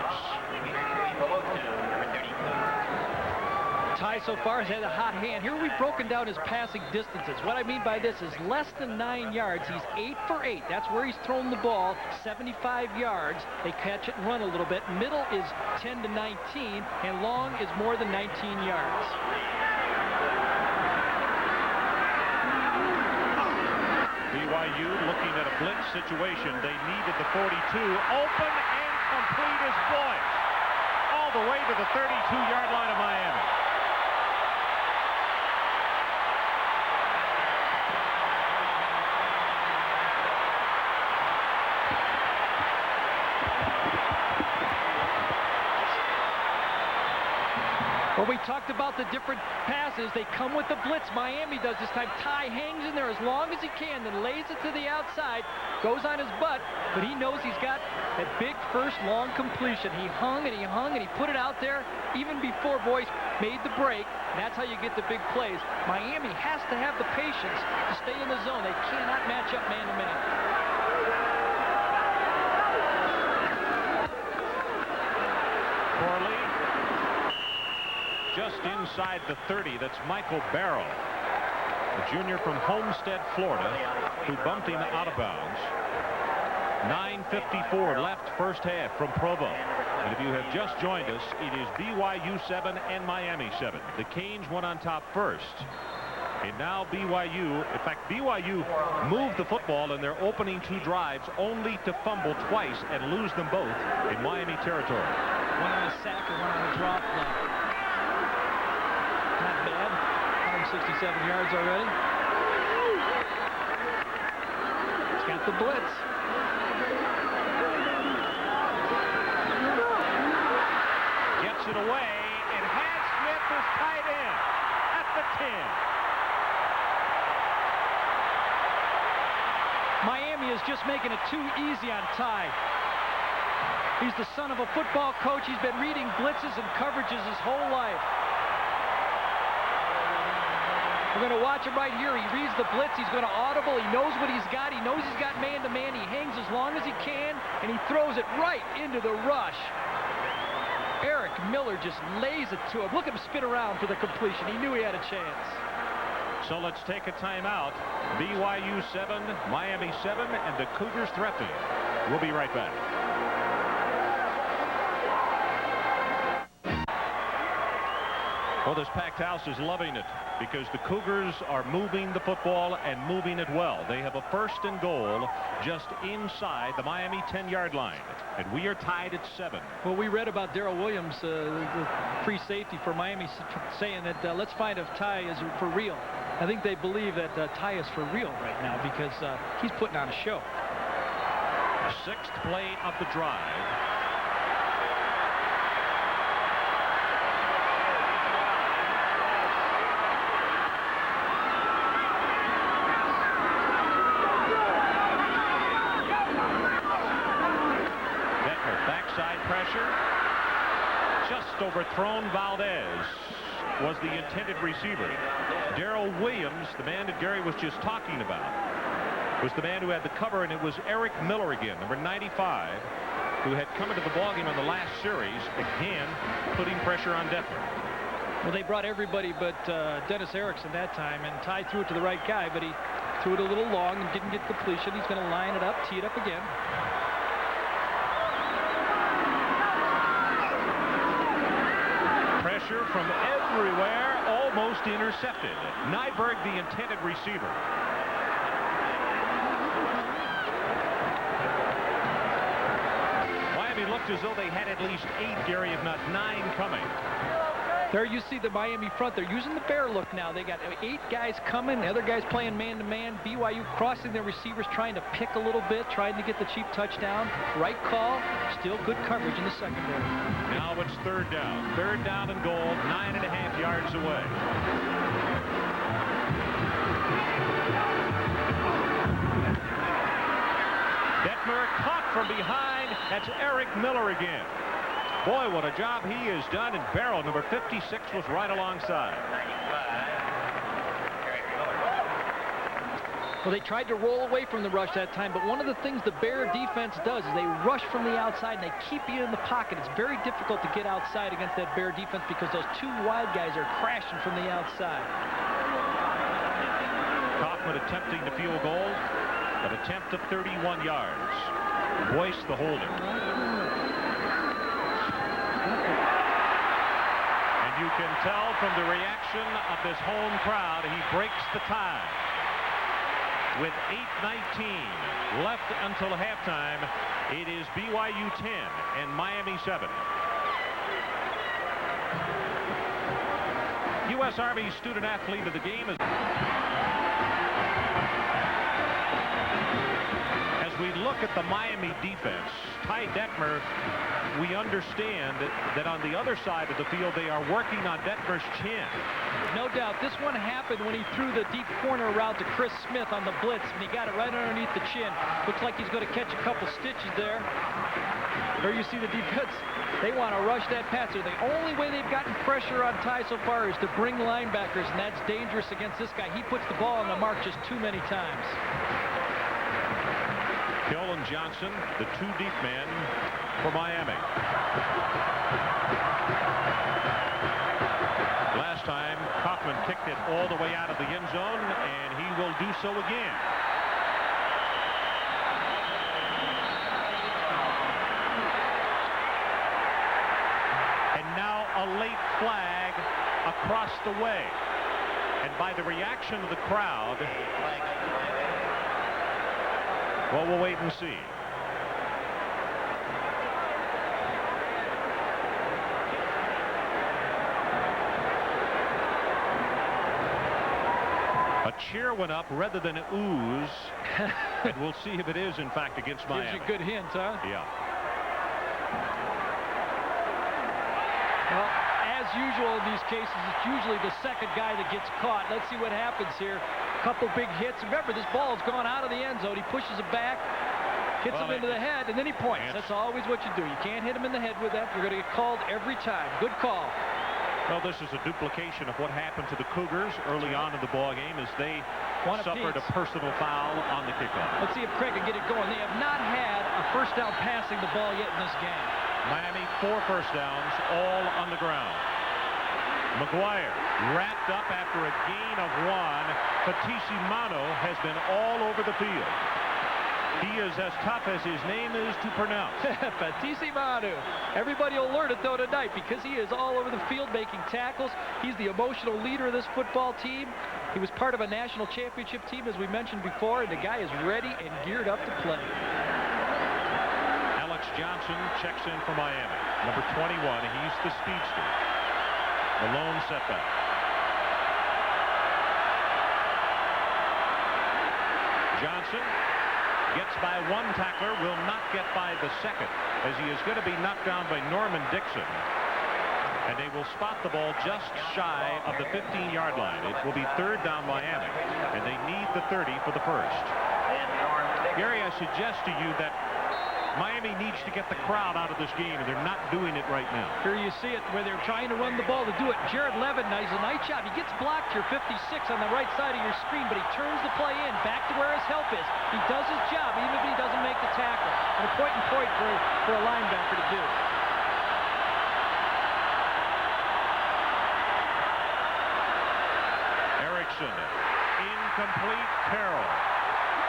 Ty so far has had a hot hand. Here we've broken down his passing distances. What I mean by this is less than 9 yards. He's 8 for 8. That's where he's thrown the ball. 75 yards. They catch it and run a little bit. Middle is 10 to 19, and long is more than 19 yards. BYU looking at a blitz situation. They needed the 42. Open and complete as Boyd. All the way to the 32-yard line of Miami. Well, we talked about the different passes. They come with the blitz. Miami does this time. Ty hangs in there as long as he can, then lays it to the outside, goes on his butt, but he knows he's got that big first long completion. He hung and he hung and he put it out there even before Boyce made the break. That's how you get the big plays. Miami has to have the patience to stay in the zone. They cannot match up man to man. Corley. Just inside the 30, that's Michael Barrow, a junior from Homestead, Florida, who bumped him out of bounds. 9:54 left first half from Provo. And if you have just joined us, it is BYU 7 and Miami 7. The Canes went on top first. And now BYU, in fact, BYU moved the football in their opening 2 drives only to fumble twice and lose them both in Miami territory. One on a sack and one on a drop play. Not bad. 67 yards already. He's got the blitz. Gets it away, and has Smith is tight end at the 10. Miami is just making it too easy on Ty. He's the son of a football coach. He's been reading blitzes and coverages his whole life. We're going to watch him right here. He reads the blitz. He's going to audible. He knows what he's got. He knows he's got man-to-man. He hangs as long as he can, and he throws it right into the rush. Eric Miller just lays it to him. Look at him spin around for the completion. He knew he had a chance. So let's take a timeout. BYU 7, Miami 7, and the Cougars threatening. We'll be right back. Well, this packed house is loving it because the Cougars are moving the football and moving it well. They have a 1st and goal just inside the Miami 10-yard line, and we are tied at 7. Well, we read about Darrell Williams, the free safety for Miami, saying that let's find if Ty is for real. I think they believe that Ty is for real right now because he's putting on a show. 6th play of the drive. Pressure, just overthrown. Valdez was the intended receiver. Darrell Williams, the man that Gary was just talking about, was the man who had the cover, and it was Eric Miller again, number 95, who had come into the ballgame on the last series, again putting pressure on Detmer. Well, they brought everybody but Dennis Erickson that time, and Ty threw it to the right guy, but he threw it a little long and didn't get completion. He's going to line it up, tee it up again. Pressure from everywhere, almost intercepted. Nyberg, the intended receiver. Miami looked as though they had at least 8, Gary, if not 9 coming. There you see the Miami front. They're using the bear look now. They got 8 guys coming. The other guys playing man-to-man. BYU crossing their receivers, trying to pick a little bit, trying to get the cheap touchdown. Right call. Still good coverage in the secondary. Now it's 3rd down. 3rd down and goal, 9.5 yards away. Detmer caught from behind. That's Eric Miller again. Boy, what a job he has done, and Barrow, number 56, was right alongside. Well, they tried to roll away from the rush that time, but one of the things the Bear defense does is they rush from the outside and they keep you in the pocket. It's very difficult to get outside against that Bear defense because those 2 wide guys are crashing from the outside. Kaufman attempting the field goal, an attempt of 31 yards. Boyce the holder. You can tell from the reaction of this home crowd, he breaks the tie. With 8:19 left until halftime, it is BYU 10 and Miami 7. U.S. Army student athlete of the game is... As we look at the Miami defense, Ty Detmer, we understand that on the other side of the field, they are working on Detmer's chin. No doubt. This one happened when he threw the deep corner route to Chris Smith on the blitz, and he got it right underneath the chin. Looks like he's going to catch a couple stitches there. There you see the defense. They want to rush that passer. The only way they've gotten pressure on Ty so far is to bring linebackers, and that's dangerous against this guy. He puts the ball on the mark just too many times. Hill and Johnson, the 2 deep men for Miami. Last time, Kaufman kicked it all the way out of the end zone, and he will do so again. And now a late flag across the way. And by the reaction of the crowd, well, we'll wait and see. cheer went up rather than ooze. And we'll see if it is, in fact, against Miami. Gives you a good hint, huh? Yeah. Well, as usual in these cases, it's usually the second guy that gets caught. Let's see what happens here. A couple big hits. Remember, this ball's gone out of the end zone. He pushes it back, hits him into the head, and then he points. That's always what you do. You can't hit him in the head with that. You're going to get called every time. Good call. Well, this is a duplication of what happened to the Cougars early on in the ball game as they suffered a personal foul on the kickoff. Let's see if Craig can get it going. They have not had a first down passing the ball yet in this game. Miami 4 first downs, all on the ground. McGuire wrapped up after a gain of 1. Fatissimano has been all over the field. He is as tough as his name is to pronounce. Fatissimano. Everybody will learn it, though, tonight because he is all over the field making tackles. He's the emotional leader of this football team. He was part of a national championship team, as we mentioned before, and the guy is ready and geared up to play. Alex Johnson checks in for Miami. Number 21, he's the speedster. The lone setback. Johnson gets by 1 tackler, will not get by the second, as he is going to be knocked down by Norman Dixon. And they will spot the ball just shy of the 15-yard line. It will be 3rd down Miami, and they need the 30 for the first. Gary, I suggest to you that Miami needs to get the crowd out of this game, and they're not doing it right now. Here you see it where they're trying to run the ball to do it. Jared Levin does a nice job. He gets blocked here, 56 on the right side of your screen, but he turns the play in back to where his help is. He does his job even if he doesn't make the tackle. And a point for a linebacker to do. Erickson, incomplete. Carroll,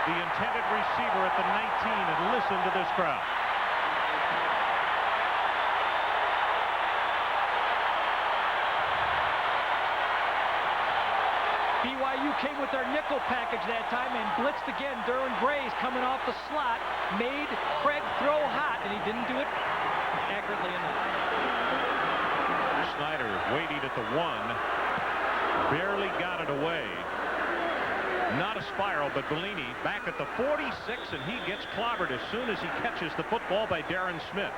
the intended receiver at the 19, and listen to this crowd. BYU came with their nickel package that time and blitzed again. Derwin Gray's coming off the slot, made Craig throw hot, and he didn't do it accurately enough. Snyder waiting at the 1, barely got it away. Not a spiral, but Bellini back at the 46, and he gets clobbered as soon as he catches the football by Darren Smith.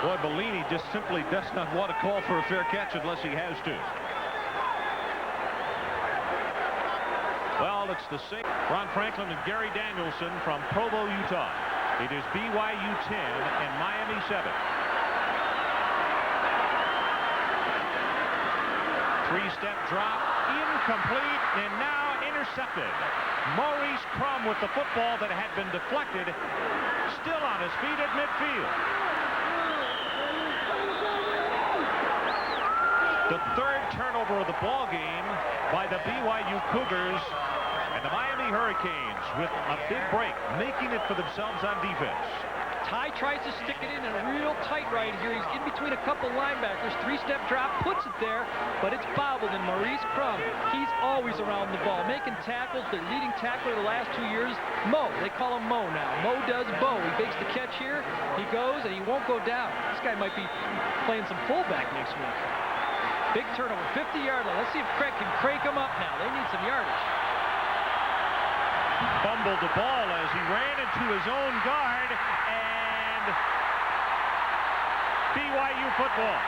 Boy, Bellini just simply does not want to call for a fair catch unless he has to. Well, it's the same. Ron Franklin and Gary Danielson from Provo, Utah. It is BYU 10 and Miami 7. 3-step drop, incomplete, and now intercepted. Maurice Crum with the football that had been deflected, still on his feet at midfield. The 3rd turnover of the ball game by the BYU Cougars, and the Miami Hurricanes with a big break, making it for themselves on defense. Ty tries to stick it in real tight right here. He's in between a couple linebackers. 3-step drop, puts it there, but it's bobbled. And Maurice Crum, he's always around the ball, making tackles. The leading tackler the last 2 years, Mo. They call him Mo now. Mo does Bo. He makes the catch here. He goes, and he won't go down. This guy might be playing some fullback next week. Big turnover, 50-yard line. Let's see if Craig can crank him up now. They need some yardage. Fumbled the ball as he ran into his own guard, and BYU football.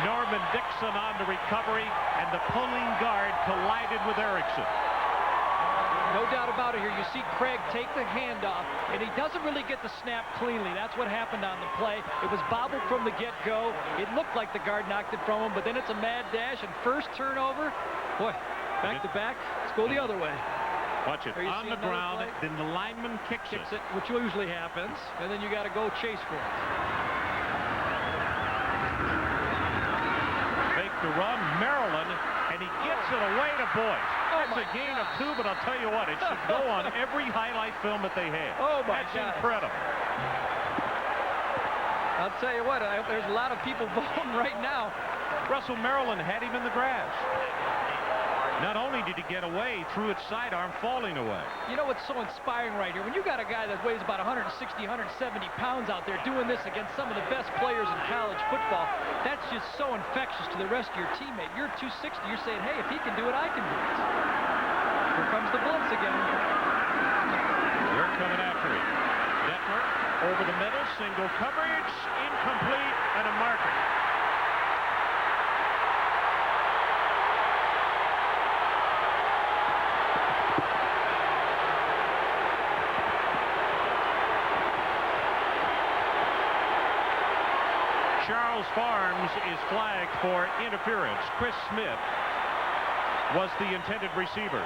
Norman Dixon on the recovery, and the pulling guard collided with Erickson. No doubt about it here. You see Craig take the handoff, and he doesn't really get the snap cleanly. That's what happened on the play. It was bobbled from the get-go. It looked like the guard knocked it from him, but then it's a mad dash, and first turnover. Boy, back to back. Let's go the other way. Watch it. On the ground, then the lineman kicks it. Which usually happens, and then you got to go chase for it. Fake the run, Maryland, and he gets it away to Boyce. That's a gain of 2, but I'll tell you what, it should go on every highlight film that they have. Oh, my That's God. incredible. I'll tell you what, there's a lot of people voting right now. Russell Maryland had him in the grass. Not only did he get away, threw its sidearm falling away. You know what's so inspiring right here? When you got a guy that weighs about 160, 170 pounds out there doing this against some of the best players in college football, that's just so infectious to the rest of your teammate. You're 260, you're saying, hey, if he can do it, I can do it. Here comes the blitz again. They're coming after him. Detmer over the middle, single coverage, incomplete, and a marker. Charles Farms is flagged for interference. Chris Smith was the intended receiver.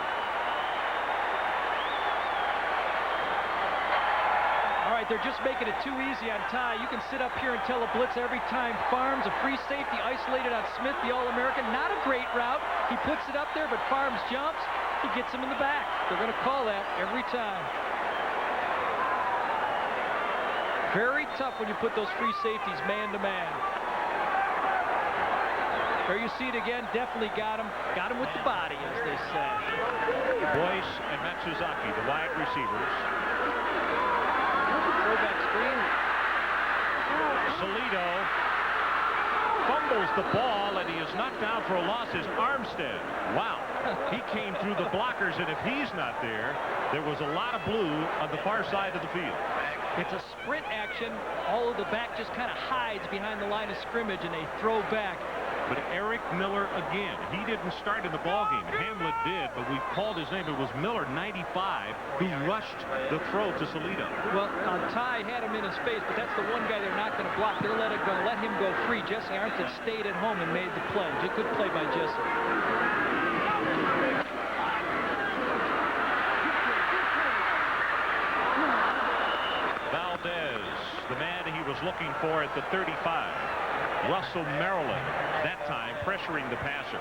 All right, they're just making it too easy on Ty. You can sit up here and tell a blitz every time. Farms, a free safety, isolated on Smith, the All-American. Not a great route. He puts it up there, but Farms jumps. He gets him in the back. They're going to call that every time. Very tough when you put those free safeties man-to-man. There you see it again. Definitely got him. Got him with the body, as they say. Boyce and Matsuzaki, the wide receivers. Throwback screen. Salido fumbles the ball, and he is knocked down for a loss. Is Armstead. Wow. He came through the blockers, and if he's not there, there was a lot of blue on the far side of the field. It's a sprint action. All of the back just kind of hides behind the line of scrimmage, and they throw back. But Eric Miller again. He didn't start in the ballgame. Hamlet did, but we called his name. It was Miller, 95, who rushed the throw to Salido. Well, Ty had him in his face, but that's the one guy they're not going to block. They're going to let him go free. Jesse Armstead stayed at home and made the play. Just good play by Jesse. Valdez, the man he was looking for at the 35. Russell Maryland, that time pressuring the passer.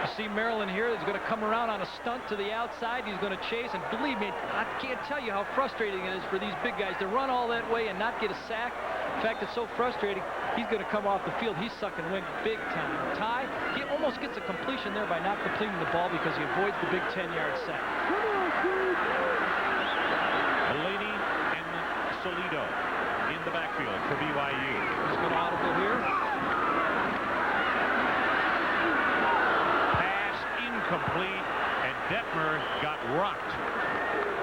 You see Maryland here is going to come around on a stunt to the outside. He's going to chase, and believe me, I can't tell you how frustrating it is for these big guys to run all that way and not get a sack. In fact, it's so frustrating, he's going to come off the field. He's sucking wind big time. Ty, he almost gets a completion there by not completing the ball because he avoids the big 10-yard sack. Mulaney and Salido in the backfield for BYU. He's going to audible here. Pass incomplete, and Detmer got rocked.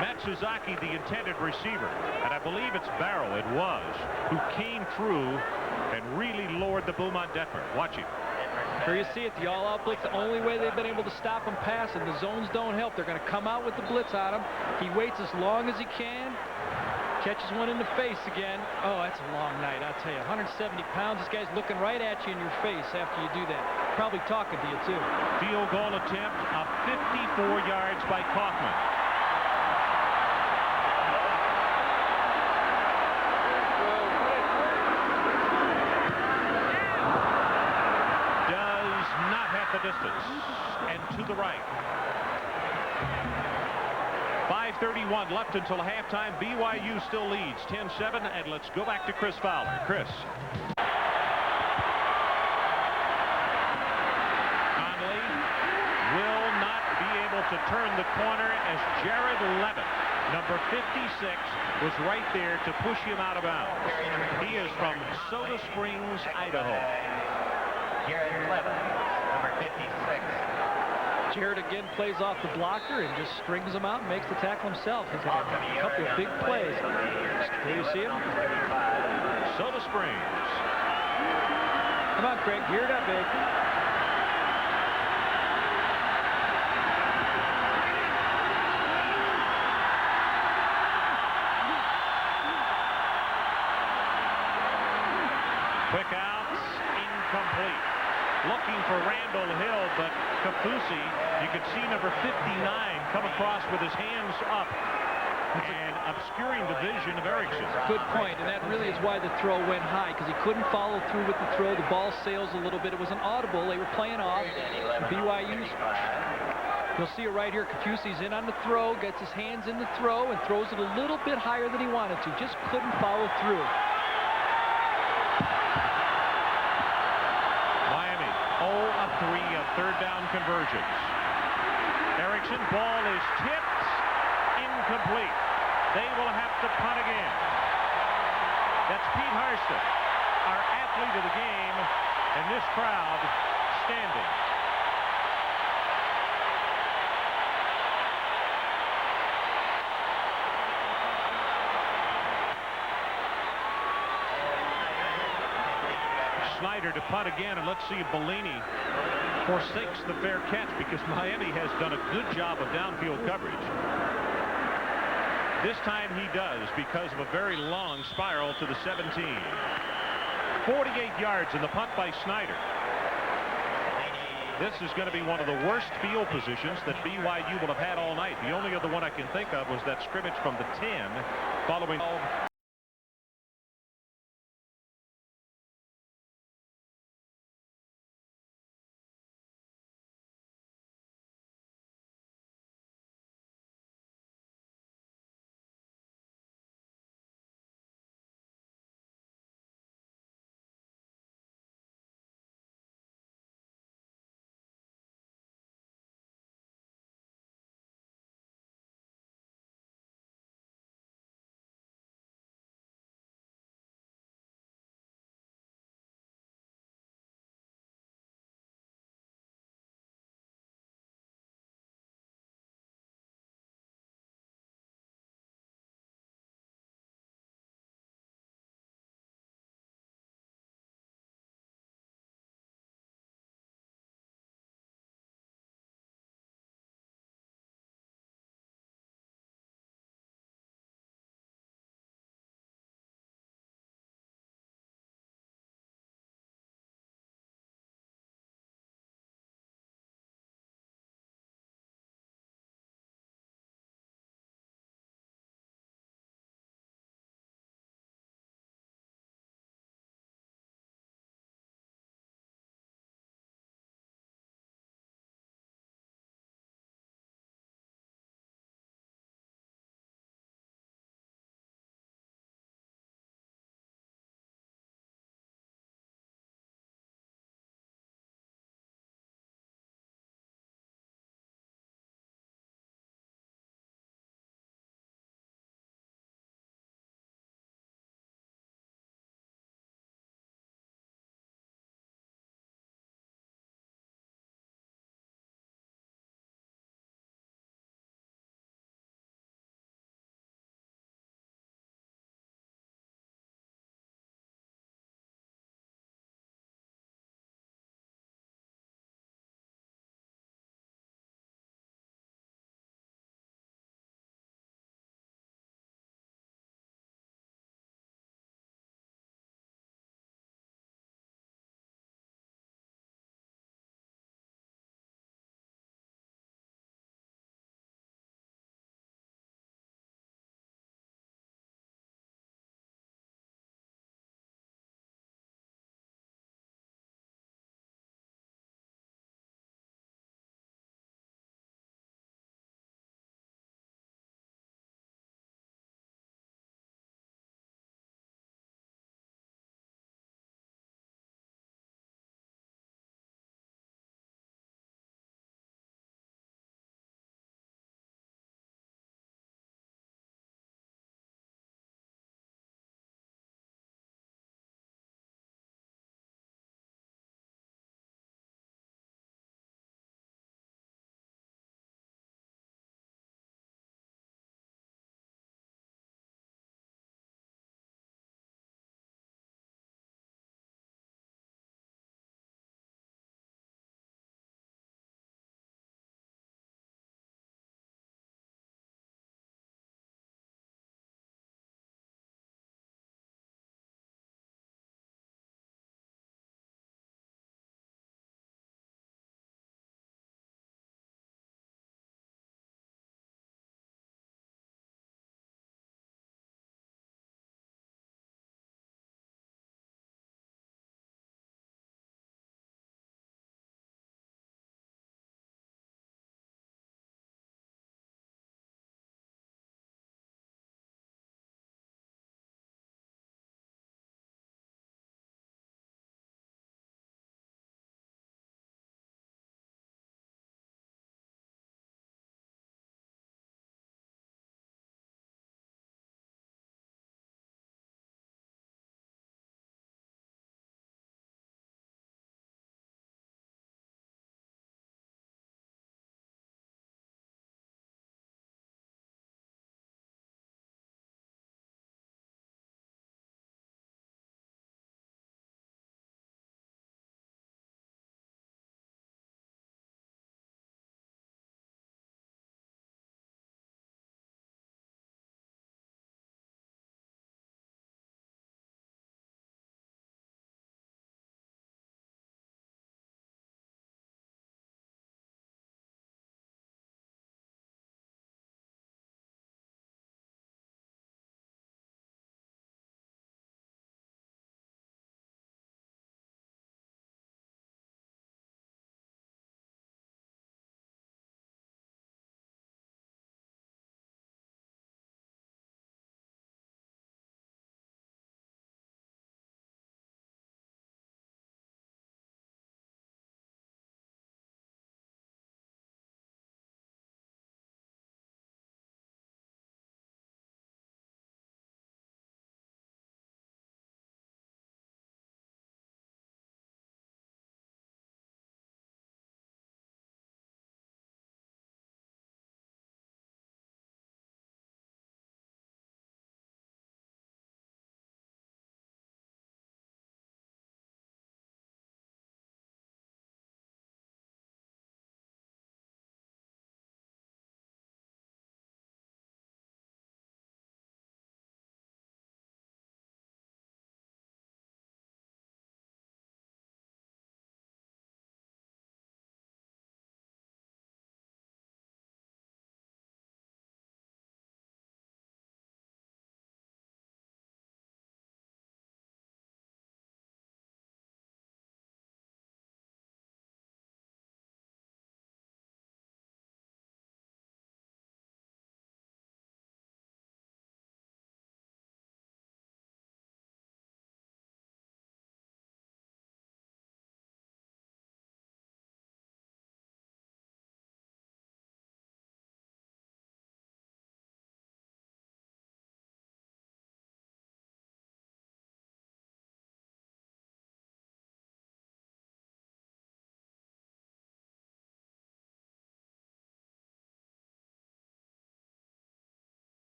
Matsuzaki, the intended receiver, and I believe it's Barrow, it was, who came through and really lowered the boom on Detmer. Watch him. Here you see it, the all-out blitz. The only way they've been able to stop him passing. The zones don't help. They're going to come out with the blitz on him. He waits as long as he can. Catches one in the face again. Oh, that's a long night, I'll tell you. 170 pounds. This guy's looking right at you in your face after you do that. Probably talking to you, too. Field goal attempt of 54 yards by Kaufman. Does not have the distance. And to the right. 5:31 left until halftime. BYU still leads 10-7, and let's go back to Chris Fowler. Chris. Conley will not be able to turn the corner as Jared Levitt, number 56, was right there to push him out of bounds. He is from Soda Springs, Idaho. Jared Levitt, number 56. Jared again plays off the blocker and just strings him out and makes the tackle himself. He's had a couple of big plays. There you see him. Soda Springs. Come on, Craig. Gear it up, big. Quick outs, incomplete. Looking for Randall Hill, but Kafusi, you could see number 59 come across with his hands up and obscuring the vision of Erickson. Good point, and that really is why the throw went high, because he couldn't follow through with the throw. The ball sails a little bit. It was an audible. They were playing off. BYU's. You'll see it right here. Kafusi's in on the throw, gets his hands in the throw, and throws it a little bit higher than he wanted to. Just couldn't follow through. third down conversions. Erickson, ball is tipped, incomplete. They will have to punt again. That's Pete Harston, our athlete of the game, and this crowd standing. Snyder to punt again, and let's see if Bellini forsakes the fair catch, because Miami has done a good job of downfield coverage. This time he does, because of a very long spiral to the 17. 48 yards in the punt by Snyder. This is going to be one of the worst field positions that BYU will have had all night. The only other one I can think of was that scrimmage from the 10 following.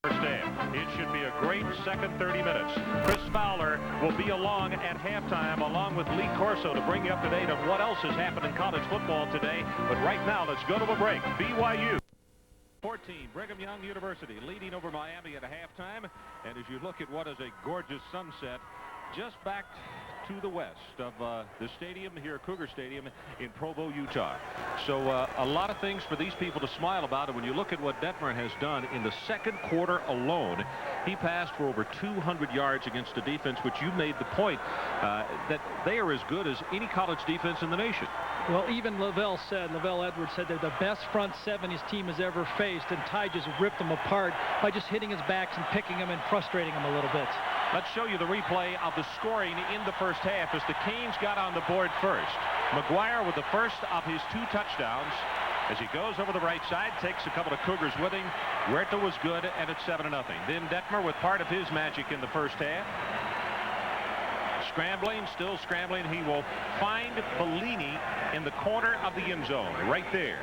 First half. It should be a great second 30 minutes. Chris Fowler will be along at halftime along with Lee Corso to bring you up to date on what else has happened in college football today. But right now, let's go to a break. BYU 14, Brigham Young University leading over Miami at a halftime. And as you look at what is a gorgeous sunset just back to the west of the stadium here, Cougar Stadium in Provo, Utah. So a lot of things for these people to smile about. And when you look at what Detmer has done in the second quarter alone, he passed for over 200 yards against a defense which you made the point that they are as good as any college defense in the nation. Well, even Lavelle Edwards said they're the best front seven his team has ever faced, and Ty just ripped them apart by just hitting his backs and picking them and frustrating them a little bit. Let's show you the replay of the scoring in the first half as the Canes got on the board first. McGuire with the first of his 2 touchdowns. As he goes over the right side, takes a couple of Cougars with him. Huerta was good, and it's 7-0. Then Detmer with part of his magic in the first half. Scrambling, still scrambling. He will find Bellini in the corner of the end zone, right there.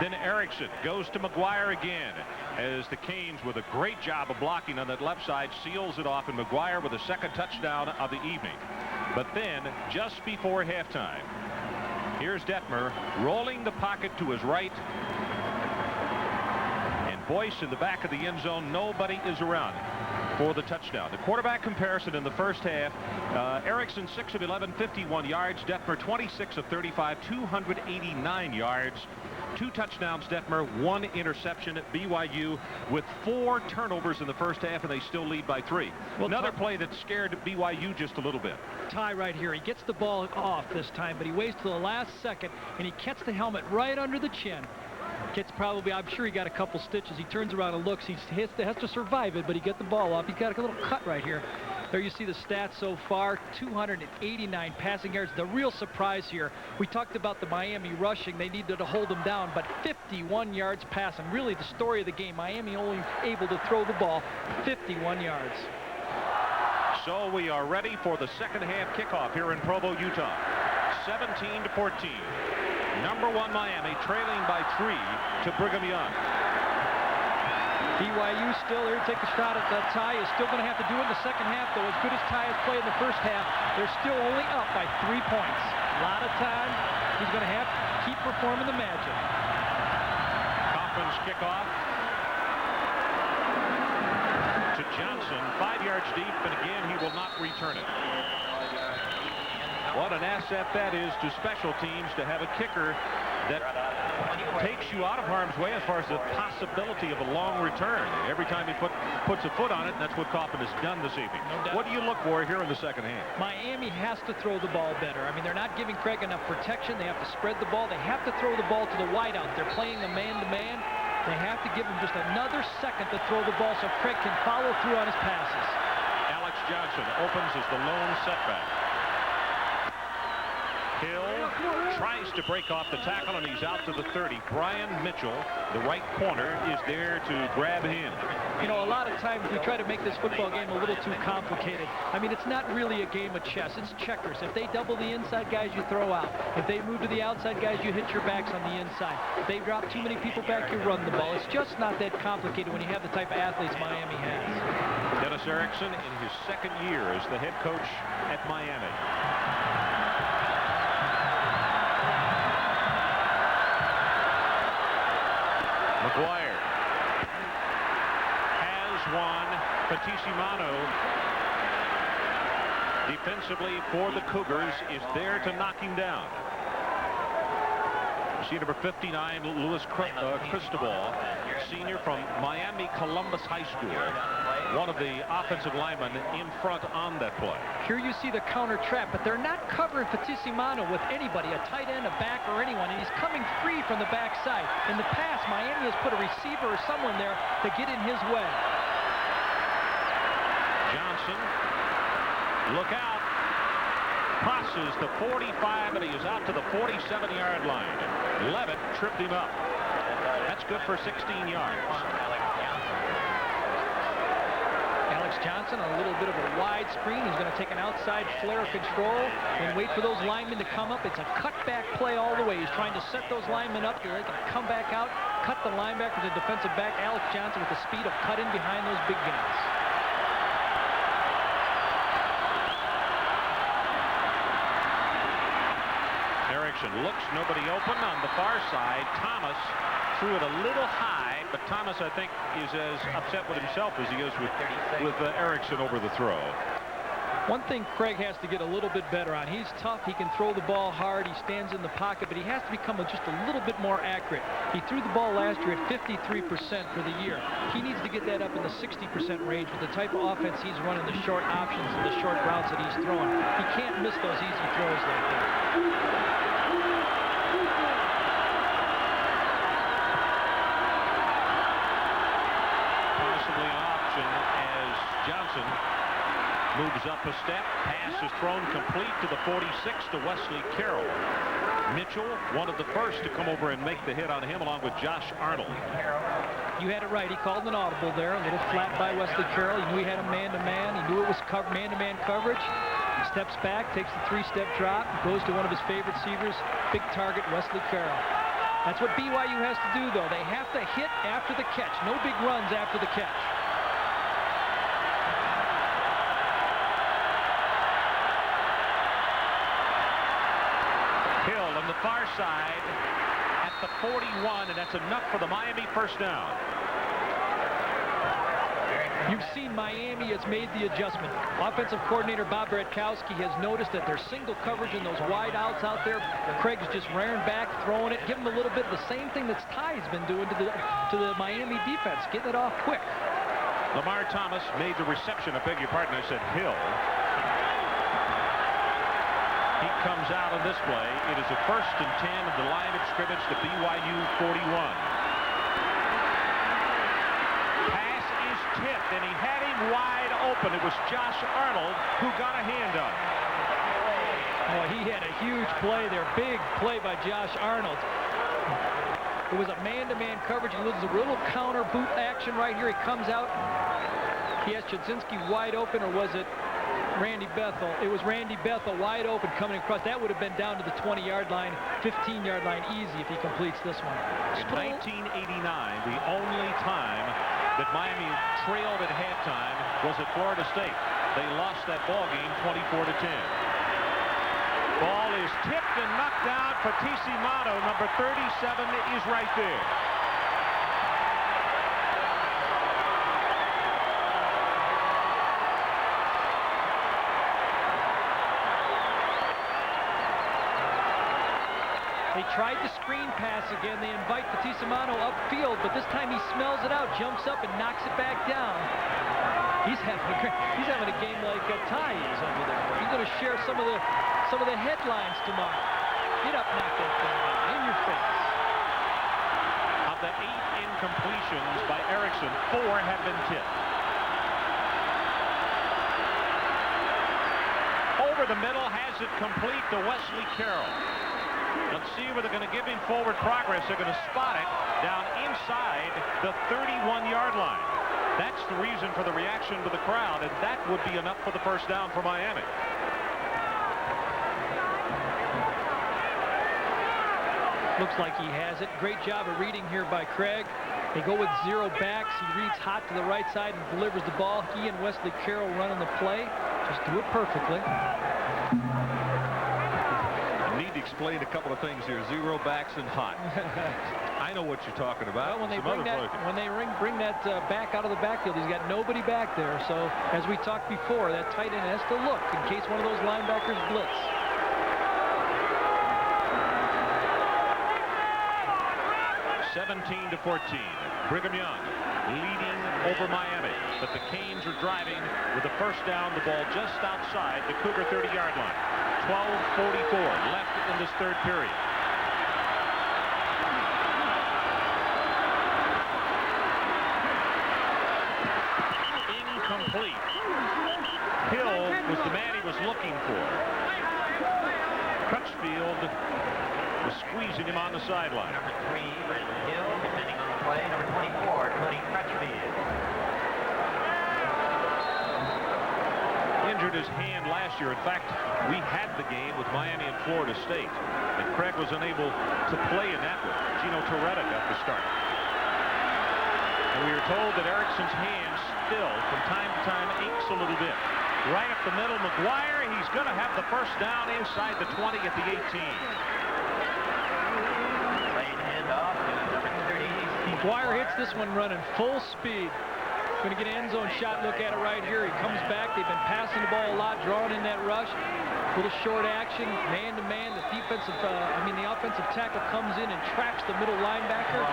Then Erickson goes to McGuire again as the Canes, with a great job of blocking on that left side, seals it off, and McGuire with the second touchdown of the evening. But then, just before halftime, here's Detmer rolling the pocket to his right. And Boyce in the back of the end zone. Nobody is around for the touchdown. The quarterback comparison in the first half, Erickson 6 of 11, 51 yards. Detmer 26 of 35, 289 yards. 2 touchdowns, Detmer, 1 interception at BYU with 4 turnovers in the first half, and they still lead by 3. Well, another play that scared BYU just a little bit. Ty right here. He gets the ball off this time, but he waits till the last second, and he gets the helmet right under the chin. Gets probably, I'm sure he got a couple stitches. He turns around and looks. He has to survive it, but he gets the ball off. He's got a little cut right here. There you see the stats so far, 289 passing yards. The real surprise here, we talked about the Miami rushing. They needed to hold them down, but 51 yards passing. Really the story of the game. Miami only able to throw the ball 51 yards. So we are ready for the second half kickoff here in Provo, Utah. 17-14. Number 1 Miami trailing by 3 to Brigham Young. BYU still here to take a shot at Ty. Is still going to have to do it in the second half, though. As good as Ty has played in the first half, they're still only up by 3 points. A lot of time. He's going to have to keep performing the magic. Coffman's kickoff to Johnson, 5 yards deep, and again he will not return it. What an asset that is to special teams to have a kicker that takes you out of harm's way as far as the possibility of a long return. Every time he puts a foot on it, and that's what Coffman has done this evening. No, what do you look for here in the second half? Miami has to throw the ball better. I mean, they're not giving Craig enough protection. They have to spread the ball. They have to throw the ball to the wideout. They're playing the man-to-man. They have to give him just another second to throw the ball so Craig can follow through on his passes. Alex Johnson opens as the lone setback. Hill tries to break off the tackle, and he's out to the 30. Brian Mitchell, the right corner, is there to grab him. You know, a lot of times we try to make this football game a little too complicated. I mean, it's not really a game of chess. It's checkers. If they double the inside guys, you throw out. If they move to the outside guys, you hit your backs on the inside. If they drop too many people back, you run the ball. It's just not that complicated when you have the type of athletes Miami has. Dennis Erickson in his second year as the head coach at Miami. McGuire has one. Fatissimano defensively for the Cougars is there to knock him down. You see number 59, Louis Cristobal, senior from Miami Columbus High School. One of the offensive linemen in front on that play. Here you see the counter trap, but they're not covering Fatissimano with anybody, a tight end, a back, or anyone, and he's coming free from the backside. In the past, Miami has put a receiver or someone there to get in his way. Johnson, look out. Crosses the 45, and he is out to the 47-yard line. Levitt tripped him up. That's good for 16 yards. Alex Alex Johnson on a little bit of a wide screen. He's going to take an outside flare control and wait for those linemen to come up. It's a cutback play all the way. He's trying to set those linemen up so they can come back out, cut the linebacker to the defensive back. Alex Johnson with the speed of cutting behind those big guys. Erickson looks, nobody open on the far side. Thomas threw it a little high, but Thomas, I think, is as upset with himself as he is with Erickson over the throw. One thing Craig has to get a little bit better on. He's tough. He can throw the ball hard. He stands in the pocket, but he has to become just a little bit more accurate. He threw the ball last year at 53% for the year. He needs to get that up in the 60% range with the type of offense he's running, the short options and the short routes that he's throwing. He can't miss those easy throws like that. Johnson moves up a step. Pass is thrown complete to the 46 to Wesley Carroll. Mitchell, one of the first to come over and make the hit on him, along with Josh Arnold. You had it right. He called an audible there. A little flat by Wesley Carroll. He knew he had a man-to-man. He knew it was man-to-man coverage. He steps back, takes the three-step drop, goes to one of his favorite receivers, big target, Wesley Carroll. That's what BYU has to do, though. They have to hit after the catch. No big runs after the catch. Far side at the 41, and that's enough for the Miami first down. You've seen Miami has made the adjustment. Offensive coordinator Bob Bratkowski has noticed that there's single coverage in those wide outs out there. Craig's just rearing back, throwing it, giving them a little bit the same thing that Ty's been doing to the Miami defense, getting it off quick. Lamar Thomas made the reception. I beg your pardon, I said Hill. He comes out on this play. It is a 1st and 10 of the line of scrimmage to BYU 41. Pass is tipped, and he had him wide open. It was Josh Arnold who got a hand on it. Oh, he had a huge play there. Big play by Josh Arnold. It was a man-to-man coverage. He loses a little counter boot action right here. He comes out. He has Chudzinski wide open, or was it Randy Bethel? It was Randy Bethel wide open coming across. That would have been down to the 20-yard line, 15-yard line easy if he completes this one. In 1989, the only time that Miami trailed at halftime was at Florida State. They lost that ball game 24-10. Ball is tipped and knocked out for T.C. Motto. Number 37 is right there. They tried the screen pass again. They invite Batissimano upfield, but this time he smells it out, jumps up, and knocks it back down. He's having a game like Ty is over there. He's going to share some of the headlines tomorrow. Get up, knock that thing down in your face. Of the 8 incompletions by Erickson, 4 have been tipped. Over the middle, has it complete to Wesley Carroll. Let's see where they're going to give him forward progress. They're going to spot it down inside the 31-yard line. That's the reason for the reaction to the crowd, and that would be enough for the first down for Miami. Looks like he has it. Great job of reading here by Craig. They go with 0 backs. He reads hot to the right side and delivers the ball. He and Wesley Carroll running the play. Just do it perfectly. Explain a couple of things here. 0 backs and hot. I know what you're talking about. Well, when they bring that back out of the backfield, he's got nobody back there. So as we talked before, that tight end has to look in case one of those linebackers blitz. (17-14). Brigham Young leading over Miami, but the Canes are driving with the first down. The ball just outside the Cougar 30-yard line. 12:44 left in this third period. Incomplete. Hill was the man he was looking for. Crutchfield was squeezing him on the sideline. Number 3, Brendan Hill, defending on the play. Number 24, Tony Crutchfield. injured his hand last year. In fact, we had the game with Miami and Florida State, and Craig was unable to play in that one. Gino Torretta got the start. And we are told that Erickson's hand still, from time to time, aches a little bit. Right up the middle, McGuire. He's going to have the first down inside the 20 at the 18. McGuire hits this one running full speed. Going to get an end zone shot. Look at it right here. He comes back. They've been passing the ball a lot, drawing in that rush. Little short action, man to man. The offensive tackle comes in and traps the middle linebacker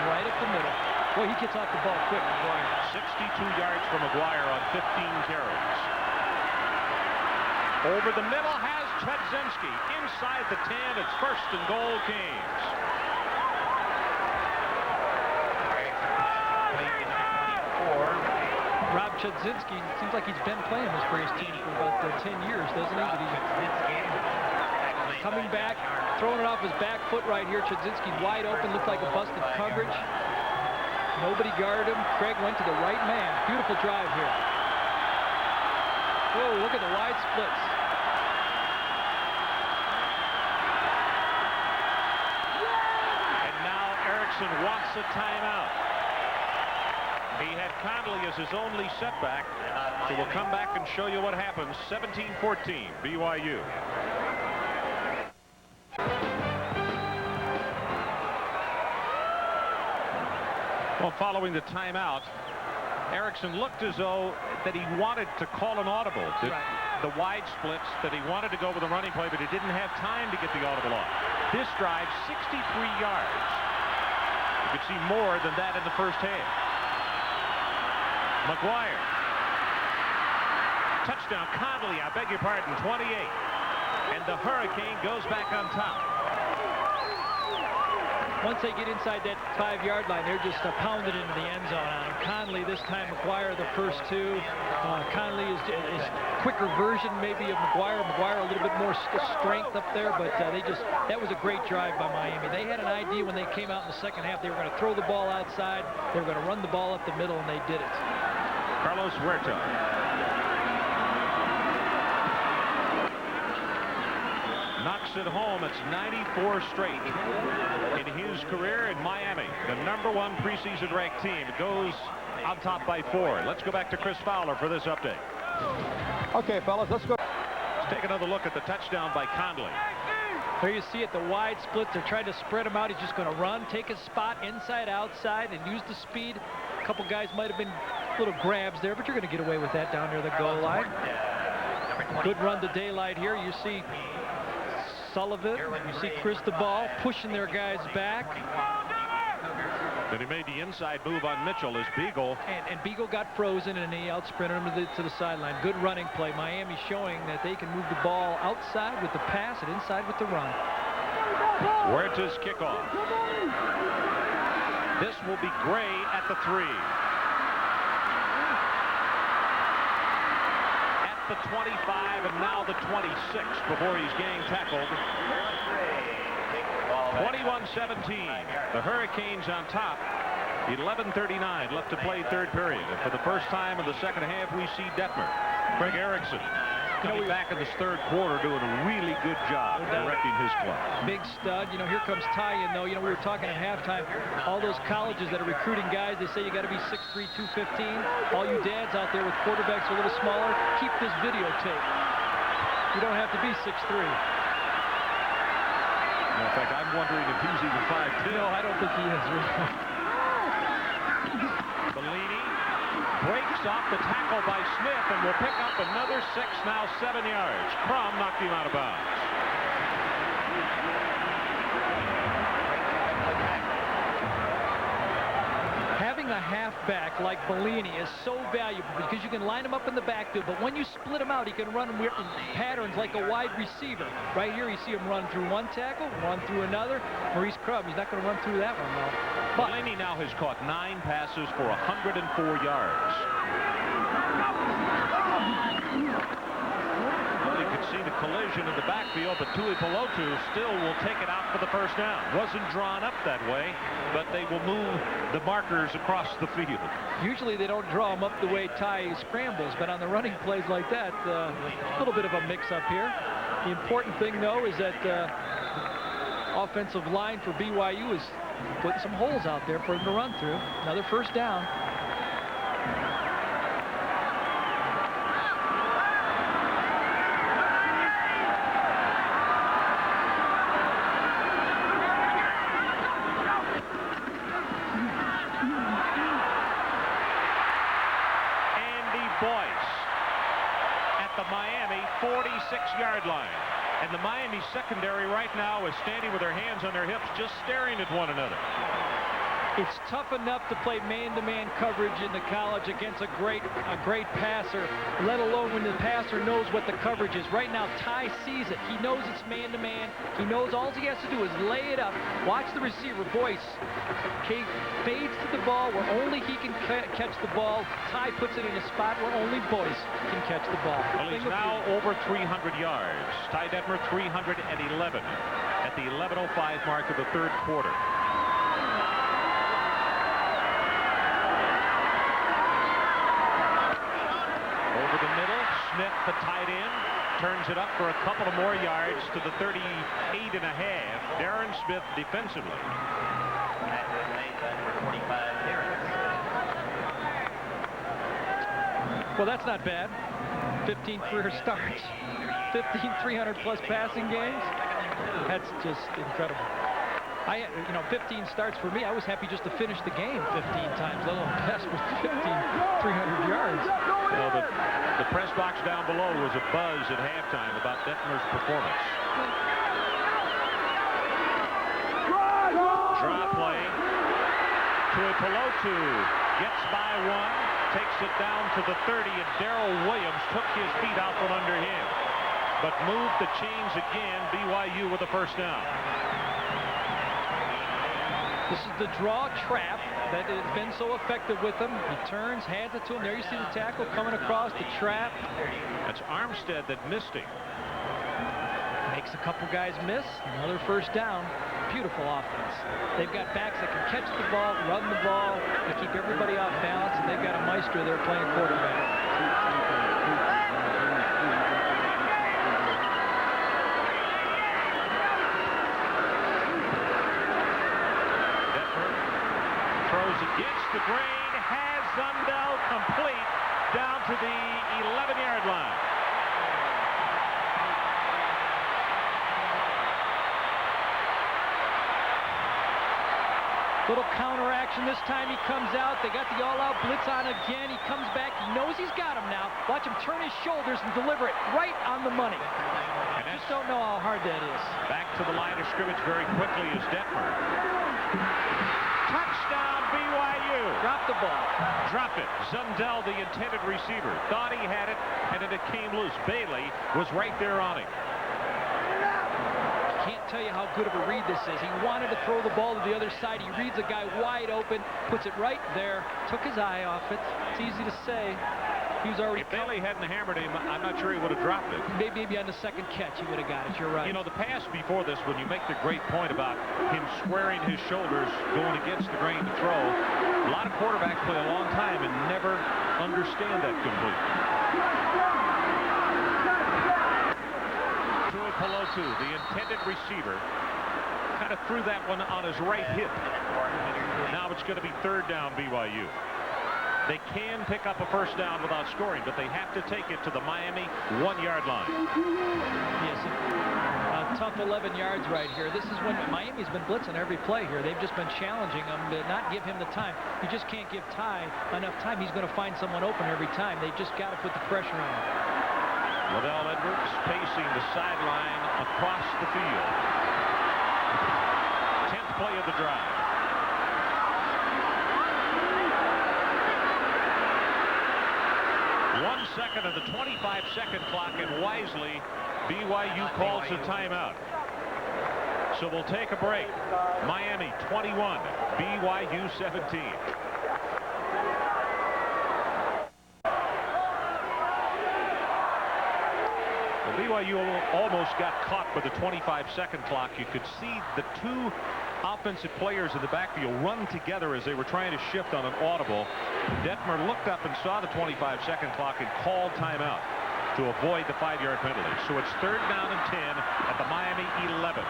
right up the middle. Boy, he gets off the ball quick, McGuire. 62 yards for McGuire on 15 carries. Over the middle has Chudzinski. Inside the 10, it's first and goal, Canes. Rob Chudzinski seems like he's been playing this Braves team for about 10 years, doesn't he? But he's coming back, throwing it off his back foot right here. Chudzinski wide open, looked like a busted coverage. Nobody guarded him. Craig went to the right man. Beautiful drive here. Whoa, look at the wide splits. And now Erickson wants a timeout. He had Conley as his only setback, so we'll come back and show you what happens. 17-14, BYU. Well, following the timeout, Erickson looked as though that he wanted to call an audible. The wide splits, that he wanted to go with a running play, but he didn't have time to get the audible off. This drive, 63 yards. You could see more than that in the first half. McGuire. Touchdown, Conley, I beg your pardon, 28. And the Hurricane goes back on top. Once they get inside that 5-yard line, they're just pounded into the end zone on him. Conley this time, McGuire the first two. Conley is quicker version maybe of McGuire. McGuire a little bit more strength up there, but that was a great drive by Miami. They had an idea when they came out in the second half. They were going to throw the ball outside. They were going to run the ball up the middle, and they did it. Carlos Huerta. Knocks it home. It's 94 straight in his career in Miami. The #1 preseason ranked team goes on top by 4. Let's go back to Chris Fowler for this update. Okay, fellas, let's go. Let's take another look at the touchdown by Conley. There you see it, the wide splits. They're trying to spread him out. He's just going to run, take his spot inside, outside, and use the speed. A couple guys might have been little grabs there, but you're going to get away with that down near the goal line. Good run to daylight here. You see Sullivan, you see Cristobal pushing their guys back. Then he made the inside move on Mitchell as Beagle. And Beagle got frozen, and he out-sprinted him to the sideline. Good running play. Miami showing that they can move the ball outside with the pass and inside with the run. Huerta's kickoff. This will be Gray at the 3. The 25 and now the 26 before he's getting tackled. 21-17. The Hurricanes on top. 11:39 left to play third period. And for the first time in the second half, we see Detmer. Craig Erickson coming back in this third quarter doing a really good job directing his play. Big stud. Here comes Tyen, though. We were talking at halftime. All those colleges that are recruiting guys, they say you got to be 6'3", 215. All you dads out there with quarterbacks a little smaller, keep this videotape. You don't have to be 6'3". In fact, I'm wondering if he's even 5'2". No, I don't think he is. Bellini breaks off the tackle by Smith and will pick up another 6, now 7 yards. Crum knocked him out of bounds. Having a halfback like Bellini is so valuable because you can line him up in the backfield, but when you split him out, he can run in patterns like a wide receiver. Right here, you see him run through one tackle, run through another. Maurice Crum, he's not going to run through that one, though. But Bellini now has caught 9 passes for 104 yards. Well, you can see the collision confusion in the backfield, but Tuipulotu still will take it out for the first down. Wasn't drawn up that way, but they will move the markers across the field. Usually they don't draw them up the way Ty scrambles, but on the running plays like that, a little bit of a mix-up here. The important thing, though, is that offensive line for BYU is putting some holes out there for him to run through. Another first down. The Miami 46-yard line. And the Miami secondary right now is standing with their hands on their hips, just staring at one another. It's tough enough to play man-to-man coverage in the college against a great passer, let alone when the passer knows what the coverage is. Right now, Ty sees it. He knows it's man-to-man. He knows all he has to do is lay it up. Watch the receiver, Boyce. Fades to the ball where only he can catch the ball. Ty puts it in a spot where only Boyce can catch the ball. Well, he's now over 300 yards. Ty Detmer 311 at the 11:05 mark of the third quarter. Over the middle, Smith, the tight end, turns it up for a couple of more yards to the 38.5. Darren Smith defensively. Well, that's not bad. 15 career starts, 15 300-plus passing games. That's just incredible. 15 starts for me. I was happy just to finish the game 15 times, let alone pass for 15 300 yards. Well, the press box down below was a buzz at halftime about Detmer's performance. Draw play. Tuipulotu gets by one, takes it down to the 30, and Darrell Williams took his feet out from under him, but moved the chains again. BYU with a first down. This is the draw trap that has been so effective with him. He turns, hands it to him. There you see the tackle coming across the trap. That's Armstead that missed him. Makes a couple guys miss. Another first down. Beautiful offense. They've got backs that can catch the ball, run the ball, they keep everybody off balance, and they've got a maestro there playing quarterback. Detmer throws against the grain, has Zundel complete down to the 11-yard line. Little counter action this time. He comes out. They got the all-out blitz on again. He comes back. He knows he's got him now. Watch him turn his shoulders and deliver it right on the money. And I just don't know how hard that is. Back to the line of scrimmage very quickly is Detmer. Touchdown BYU. Drop the ball. Drop it. Zundel, the intended receiver, thought he had it, and then it came loose. Bailey was right there on him. Can't tell you how good of a read this is. He wanted to throw the ball to the other side. He reads a guy wide open, puts it right there, took his eye off it. It's easy to say. He was already. If Bailey hadn't hammered him, I'm not sure he would have dropped it. Maybe on the second catch he would have got it. You're right. You know, the pass before this, when you make the great point about him squaring his shoulders, going against the grain to throw, a lot of quarterbacks play a long time and never understand that completely. Tuipulotu, the intended receiver, kind of threw that one on his right hip. Now it's going to be third down BYU. They can pick up a first down without scoring, but they have to take it to the Miami 1-yard line. Yes, a tough 11 yards right here. This is when Miami's been blitzing every play here. They've just been challenging him to not give him the time. You just can't give Ty enough time. He's going to find someone open every time. They've just got to put the pressure on him. Liddell Edwards pacing the sideline across the field. 10th play of the drive. One second of the 25-second clock, and wisely, BYU calls a timeout. So we'll take a break. Miami 21, BYU 17. BYU almost got caught with the 25-second clock. You could see the two offensive players in the backfield run together as they were trying to shift on an audible. Detmer looked up and saw the 25-second clock and called timeout to avoid the 5-yard penalty. So it's 3rd down and 10 at the Miami 11.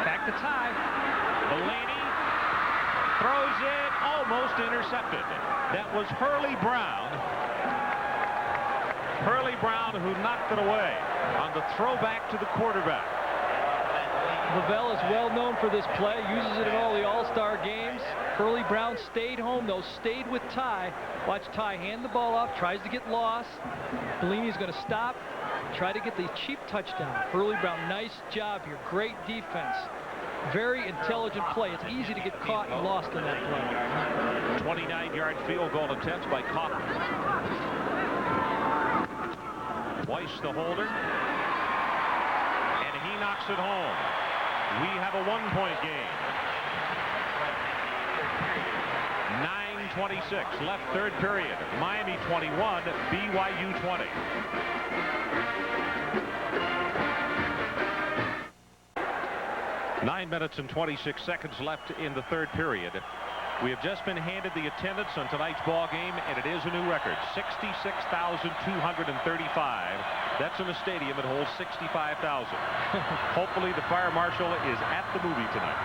Back to tie. Bellini throws it, almost intercepted. That was Hurley Brown. Hurley Brown who knocked it away on the throwback to the quarterback. Lavelle is well known for this play, uses it in all the all-star games. Hurley Brown stayed home, though, stayed with Ty. Watch Ty hand the ball off, tries to get lost. Bellini's going to stop, try to get the cheap touchdown. Hurley Brown, nice job here, great defense. Very intelligent play. It's easy to get caught and lost in that play. 29-yard field goal attempt by Kaufman. Weiss the holder, and he knocks it home. We have a 1-point game. 9:26 left, 3rd period. Miami 21, BYU 20. Nine minutes and 26 seconds left in the 3rd period. We have just been handed the attendance on tonight's ball game, and it is a new record, 66,235. That's in a stadium that holds 65,000. Hopefully the fire marshal is at the movie tonight.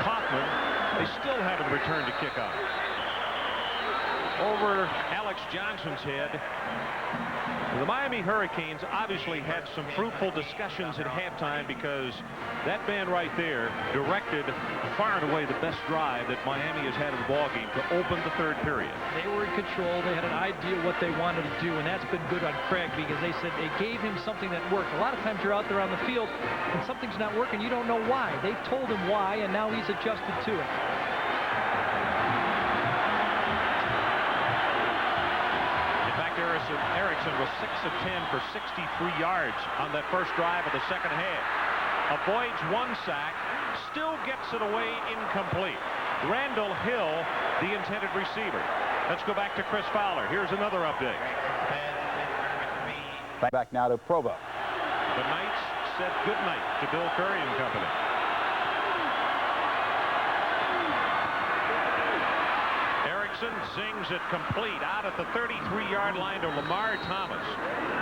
Kaufman, they still haven't returned to kick off. Over Alex Johnson's head. The Miami Hurricanes obviously had some fruitful discussions at halftime, because that man right there directed far and away the best drive that Miami has had in the ballgame to open the 3rd period. They were in control. They had an idea what they wanted to do, and that's been good on Craig, because they said they gave him something that worked. A lot of times you're out there on the field and something's not working. You don't know why. They've told him why, and now he's adjusted to it. Erickson was 6 of 10 for 63 yards on that first drive of the second half. Avoids 1 sack, still gets it away incomplete. Randall Hill, the intended receiver. Let's go back to Chris Fowler. Here's another update. Back now to Provo. The Knights said good night to Bill Curry and company. Zings it complete out at the 33-yard line to Lamar Thomas,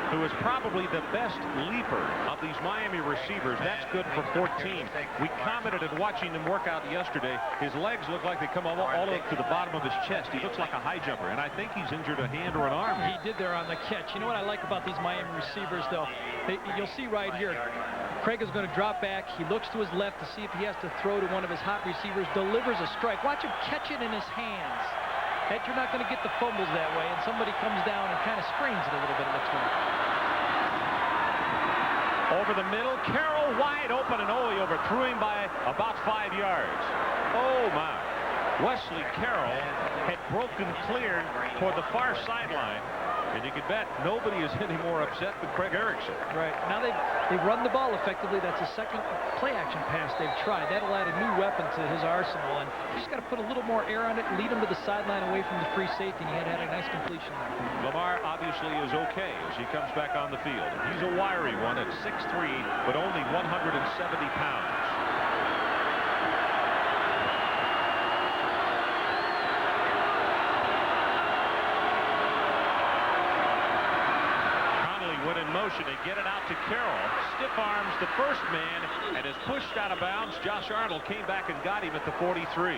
who is probably the best leaper of these Miami receivers. That's good for 14. We commented on watching him work out yesterday. His legs look like they come all up to the bottom of his chest. He looks like a high jumper, and I think he's injured a hand or an arm. He did there on the catch. You know what I like about these Miami receivers, though? You'll see right here. Craig is going to drop back. He looks to his left to see if he has to throw to one of his hot receivers. Delivers a strike. Watch him catch it in his hands. That you're not going to get the fumbles that way, and somebody comes down and kind of sprains it a little bit, it looks like. Over the middle, Carroll wide open, and he overthrew him by about 5 yards. Oh my. Wesley Carroll had broken clear toward the far sideline, and you can bet nobody is any more upset than Craig Erickson. Right. Now they've run the ball effectively. That's the second play-action pass they've tried. That'll add a new weapon to his arsenal, and you just got to put a little more air on it, lead him to the sideline away from the free safety, and he had a nice completion there. Lamar obviously is okay as he comes back on the field. He's a wiry one at 6'3", but only 170 pounds. Motion and get it out to Carroll. Stiff arms the first man and is pushed out of bounds. Josh Arnold came back and got him at the 43.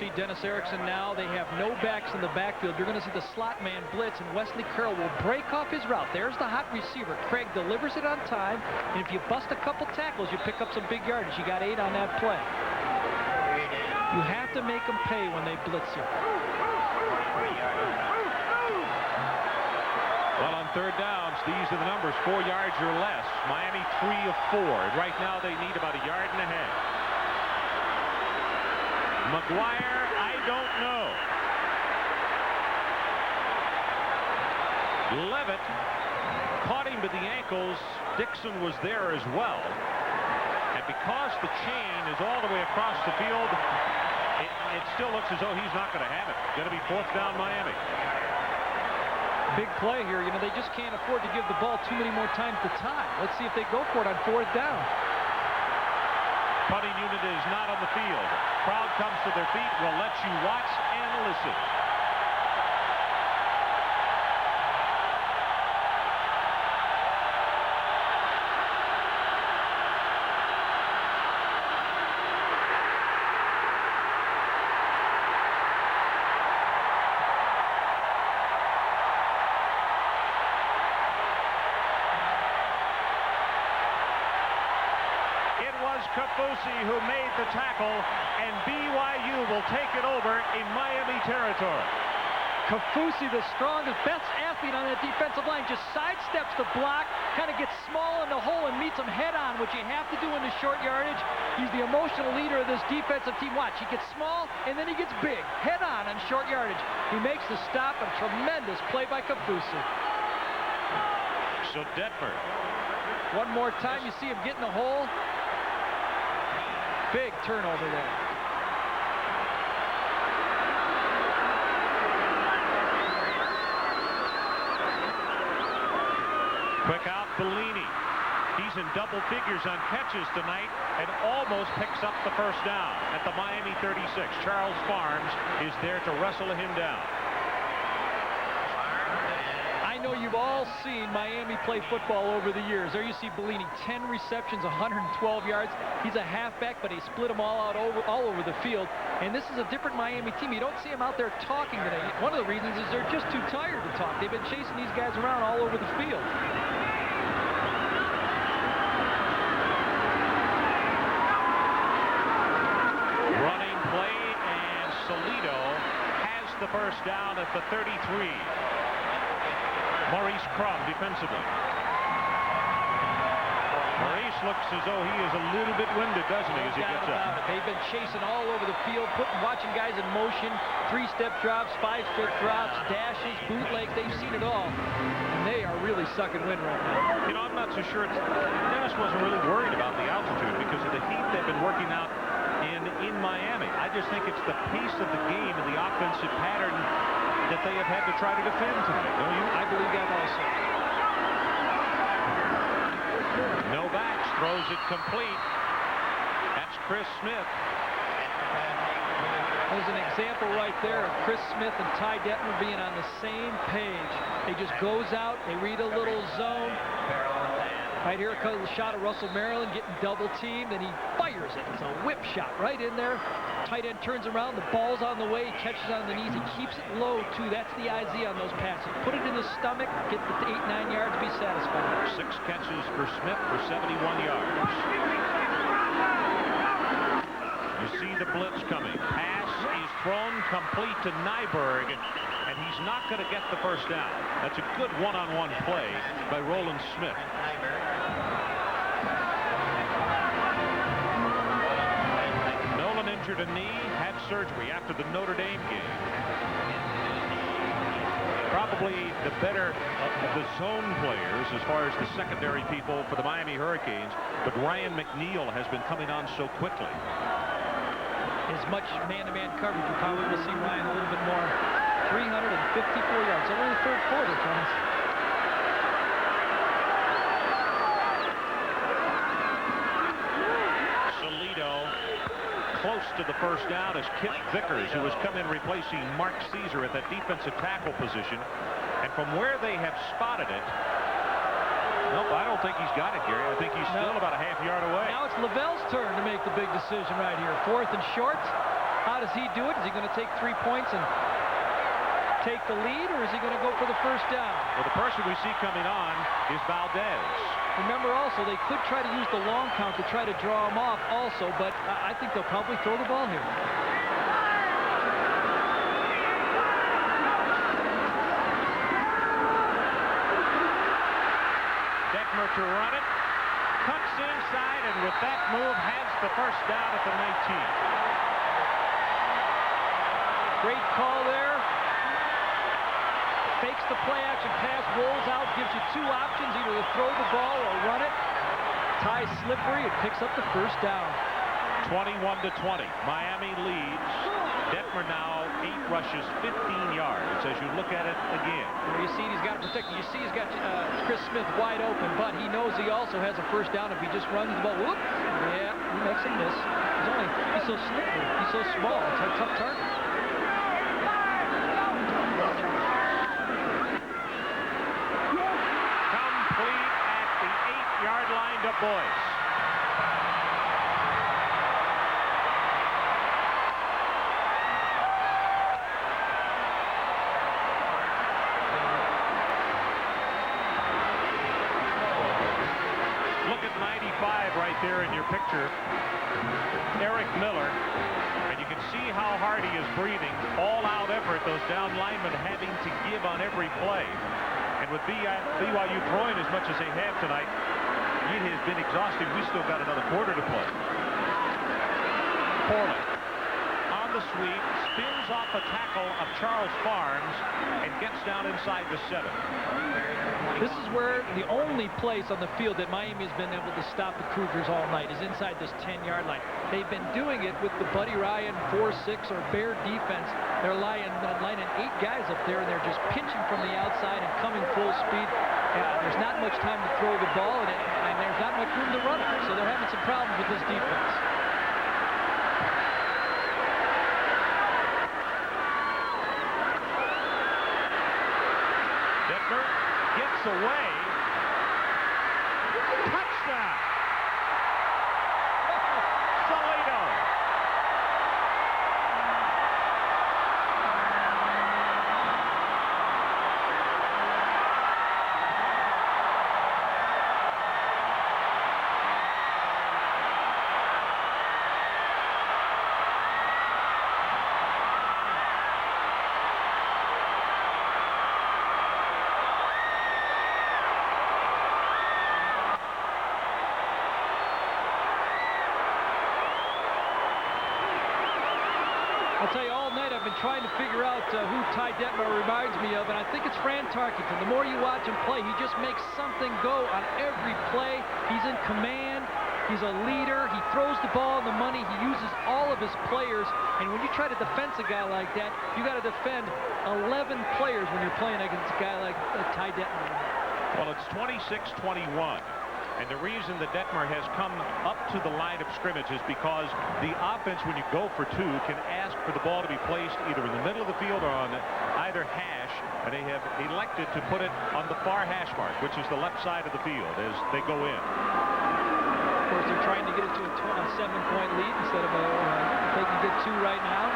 See Dennis Erickson now. They have no backs in the backfield. You're going to see the slot man blitz, and Wesley Carroll will break off his route. There's the hot receiver. Craig delivers it on time, and if you bust a couple tackles, you pick up some big yardage. You got 8 on that play. You have to make them pay when they blitz you. Well, on third downs, these are the numbers, 4 yards or less. Miami 3 of 4. Right now they need about 1.5 yards. McGuire, I don't know. Levitt caught him by the ankles. Dixon was there as well. because the chain is all the way across the field, it still looks as though he's not going to have it. Going to be 4th down Miami. Big play here. You know, they just can't afford to give the ball too many more times to tie. Let's see if they go for it on 4th down. Punting unit is not on the field. Crowd comes to their feet. We'll let you watch and listen. Kafusi who made the tackle, and BYU will take it over in Miami territory. Kafusi, the strongest, best athlete on that defensive line, just sidesteps the block, kind of gets small in the hole and meets him head-on, which you have to do in the short yardage. He's the emotional leader of this defensive team. Watch, he gets small, and then he gets big, head-on on short yardage. He makes the stop, a tremendous play by Kafusi. So Detmer. One more time, you see him get in the hole. Big turnover there. Quick out, Bellini. He's in double figures on catches tonight and almost picks up the 1st down at the Miami 36. Charles Farms is there to wrestle him down. I know you've all seen Miami play football over the years. There you see Bellini, 10 receptions, 112 yards. He's a halfback, but he split them all out all over the field. And this is a different Miami team. You don't see them out there talking today. One of the reasons is they're just too tired to talk. They've been chasing these guys around all over the field. Running play, and Salido has the 1st down at the 33. Maurice Crum defensively. Maurice looks as though he is a little bit winded, doesn't he, as he gets up? They've been chasing all over the field, watching guys in motion, 3-step drops, 5-foot drops, dashes, bootlegs. They've seen it all, and they are really sucking wind right now. You know, I'm not so sure. Dennis wasn't really worried about the altitude because of the heat they've been working out in Miami. I just think it's the pace of the game and the offensive pattern that they have had to try to defend tonight, don't you? I believe that also. No backs, throws it complete. That's Chris Smith. There's an example right there of Chris Smith and Ty Detmer being on the same page. He just goes out, they read a little zone. Right here comes the shot of Russell Maryland getting double teamed, and he fires it. It's a whip shot right in there. Tight end turns around, the ball's on the way, he catches on the knees, he keeps it low too. That's the idea on those passes. Put it in the stomach, get the 8-9 yards, be satisfied. 6 catches for Smith for 71 yards. You see the blitz coming. Pass is thrown complete to Nyberg, and he's not going to get the 1st down. That's a good one-on-one play by Roland Smith. Nolan injured a knee, had surgery after the Notre Dame game. Probably the better of the zone players as far as the secondary people for the Miami Hurricanes, but Ryan McNeil has been coming on so quickly. As much man-to-man coverage, you probably will see Ryan a little bit more. 354 yards. Only the 3rd quarter, friends. Salido close to the 1st down as Kip Vickers, who has come in replacing Mark Caesar at that defensive tackle position. And from where they have spotted it, nope, I don't think he's got it, Gary. I think he's still about a half yard away. Now it's Lavelle's turn to make the big decision right here. 4th and short. How does he do it? Is he going to take 3 points and take the lead, or is he going to go for the 1st down? Well, the person we see coming on is Valdez. Remember also, they could try to use the long count to try to draw him off also, but I think they'll probably throw the ball here. Detmer to run it. Cuts inside, and with that move has the 1st down at the 19. Great call there. Fakes the play-action pass, rolls out, gives you 2 options, either to throw the ball or run it. tie slippery. It picks up the first down. 21-20. Miami leads. Detmer now 8 rushes, 15 yards as you look at it again. Well, you see he's got to protect it. You see he's got Chris Smith wide open, but he knows he also has a first down if he just runs the ball. Whoop! Yeah, he makes a miss. He's so slippery. He's so small. It's a tough target. Complete at the 8-yard line to Boyce. Right there in your picture, Eric Miller, and you can see how hard he is breathing. All-out effort, those down linemen having to give on every play. And with BYU throwing as much as they have tonight, it has been exhausting. We still got another quarter to play. Corley on the sweep, spins off a tackle of Charles Farms and gets down inside the 7. This is where the only place on the field that Miami has been able to stop the Cougars all night is inside this 10-yard line. They've been doing it with the Buddy Ryan 4-6 or bear defense. They're lining 8 guys up there, and they're just pinching from the outside and coming full speed. There's not much time to throw the ball, and there's not much room to run it. So they're having some problems with this defense. Away. Touchdown. Salito. I'll tell you, all night I've been trying to figure out who Ty Detmer reminds me of, and I think it's Fran Tarkenton. The more you watch him play, he just makes something go on every play. He's in command. He's a leader. He throws the ball in the money. He uses all of his players, and when you try to defend a guy like that, you got to defend 11 players when you're playing against a guy like Ty Detmer. Well, it's 26-21. And the reason that Detmer has come up to the line of scrimmage is because the offense, when you go for 2, can ask for the ball to be placed either in the middle of the field or on either hash, and they have elected to put it on the far hash mark, which is the left side of the field as they go in. Of course, they're trying to get it to a 7-point lead instead of they can get 2 right now.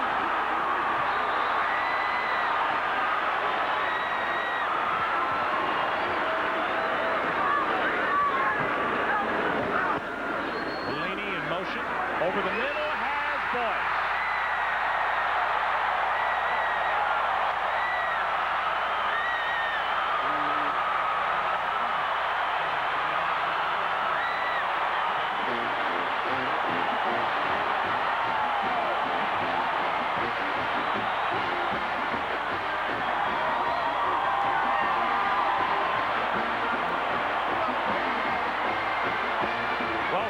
Over the middle has Boyce.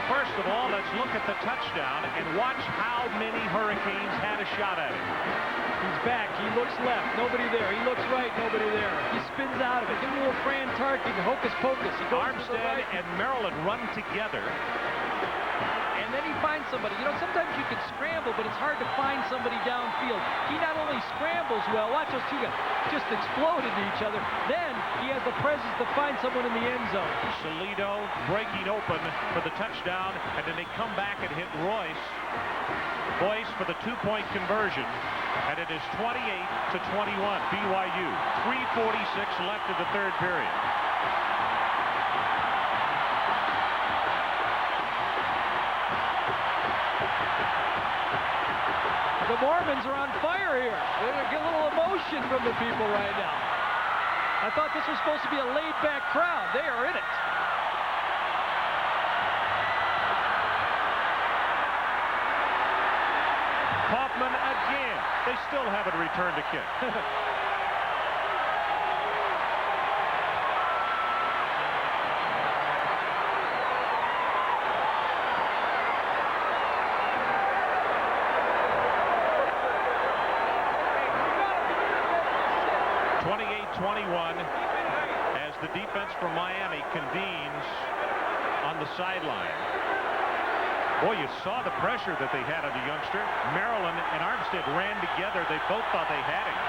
First of all, let's look at the touchdown and watch how many Hurricanes had a shot at it. He's back. He looks left. Nobody there. He looks right. Nobody there. He spins out of it. Give him a little Fran Tarkenton, hocus pocus. He goes Armstead right. and Maryland run together. And then he finds somebody. You know, sometimes you can scramble, but it's hard to find somebody downfield. He not only scrambles well, watch those 2 guys just explode into each other, then he has the presence to find someone in the end zone. Salito breaking open for the touchdown, and then they come back and hit Boyce for the 2-point conversion. And it is 28-21, BYU. 3:46 left in the 3rd period. The Mormons are on fire here. They're going to get a little emotion from the people right now. I thought this was supposed to be a laid-back crowd. They are in it. Hoffman again. They still haven't returned a kick. 21 as the defense from Miami convenes on the sideline. Boy, you saw the pressure that they had on the youngster. Maryland and Armstead ran together. They both thought they had him.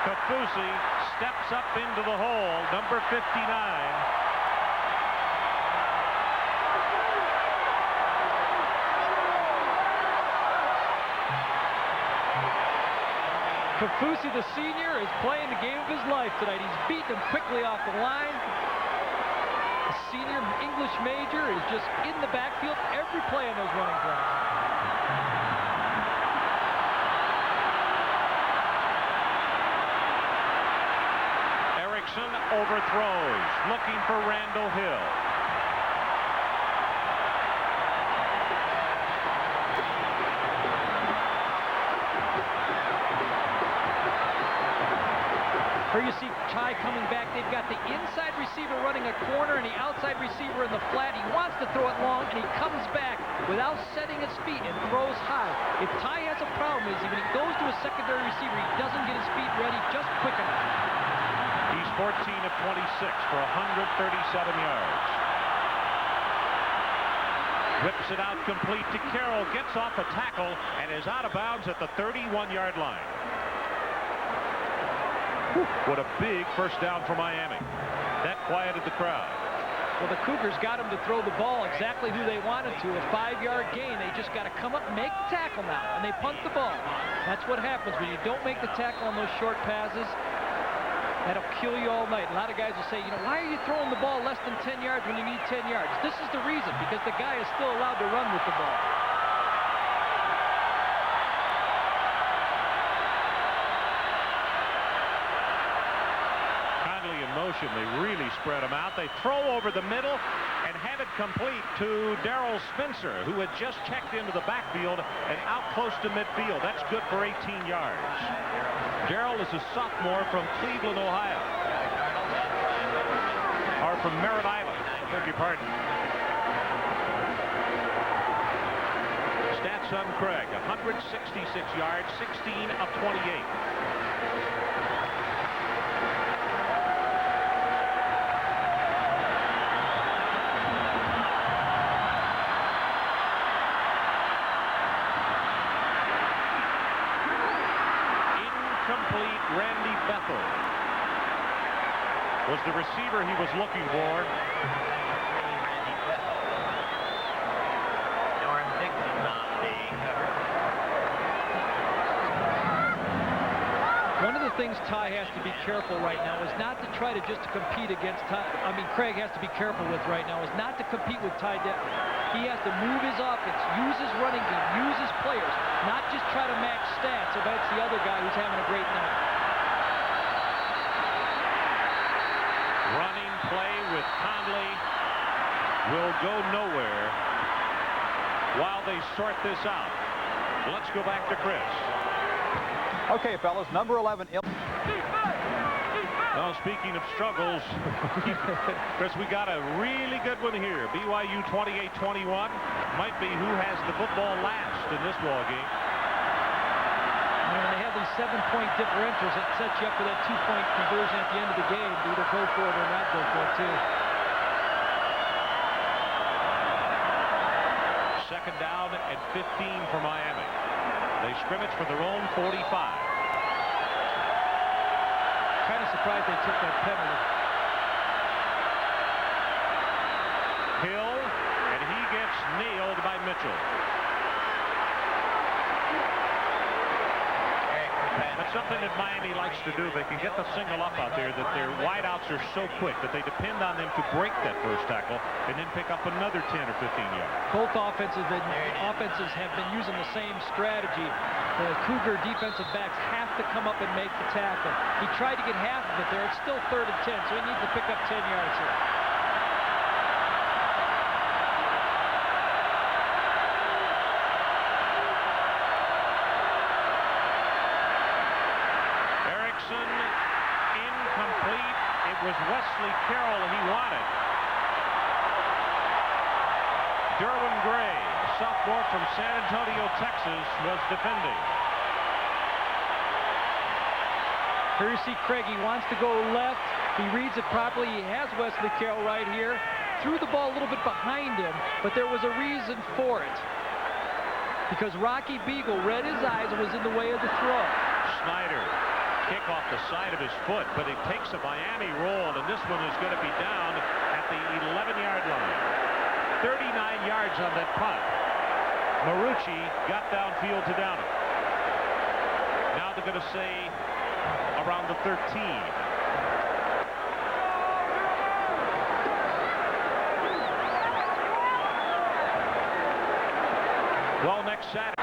Kafusi steps up into the hole, number 59. Kafusi, the senior, is playing the game of his life tonight. He's beaten him quickly off the line. The senior English major is just in the backfield every play on those running drives. Erickson overthrows, looking for Randall Hill. Here you see Ty coming back. They've got the inside receiver running a corner and the outside receiver in the flat. He wants to throw it long, and he comes back without setting his feet and throws high. If Ty has a problem is when he goes to a secondary receiver, he doesn't get his feet ready just quick enough. He's 14 of 26 for 137 yards. Whips it out complete to Carroll, gets off a tackle, and is out of bounds at the 31-yard line. What a big first down for Miami. That quieted the crowd. Well, the Cougars got him to throw the ball exactly who they wanted to. A 5-yard gain. They just got to come up and make the tackle now, and they punt the ball. That's what happens when you don't make the tackle on those short passes. That'll kill you all night. A lot of guys will say, you know, why are you throwing the ball less than 10 yards when you need 10 yards? This is the reason, because the guy is still allowed to run with the ball. Motion. They really spread him out. They throw over the middle and have it complete to Darrell Spencer, who had just checked into the backfield and out close to midfield. That's good for 18 yards. Darrell is a sophomore from Cleveland, Ohio. Or from Merritt Island. Beg your pardon. Stats on Craig, 166 yards, 16 of 28. Randy Bethel was the receiver he was looking for. Randy Bethel. Norm Dixon on the cover. One of the things Ty has to be careful right now is not to try to just compete against Ty. I mean, Craig has to be careful with right now is not to compete with Ty Detmer. He has to move his offense, use his running game, use his players, not just try to match stats against the other guy who's having a great night. Running play with Conley will go nowhere while they sort this out. Let's go back to Chris. Okay, fellas, number 11. Well, speaking of struggles, Chris, we got a really good one here. BYU 28-21. Might be who has the football last in this ball game. When they have these 7-point differentials, it sets you up for that 2-point conversion at the end of the game to either go for it or not go for it, too. Second down and 15 for Miami. They scrimmage for their own 45. Kind of surprised they took that penalty. Hill, and he gets nailed by Mitchell. That's something that Miami likes to do. They can get the single up out there, that their wideouts are so quick that they depend on them to break that first tackle and then pick up another 10 or 15 yards. Both offenses have been using the same strategy. The Cougar defensive backs have to come up and make the tackle. He tried to get half of it there. It's still 3rd and 10, so he needs to pick up 10 yards here. Erickson, incomplete. It was Wesley Carroll he wanted. Derwin Gray, a sophomore from San Antonio, Texas, was defending. Here you see Craig. He wants to go left. He reads it properly. He has Wesley Carroll right here. Threw the ball a little bit behind him, but there was a reason for it. Because Rocky Beagle read his eyes and was in the way of the throw. Snyder, kick off the side of his foot, but it takes a Miami roll, and this one is going to be down at the 11-yard line. 39 yards on that punt. Marucci got downfield to down it. Now they're going to say around the 13. Well, next Saturday.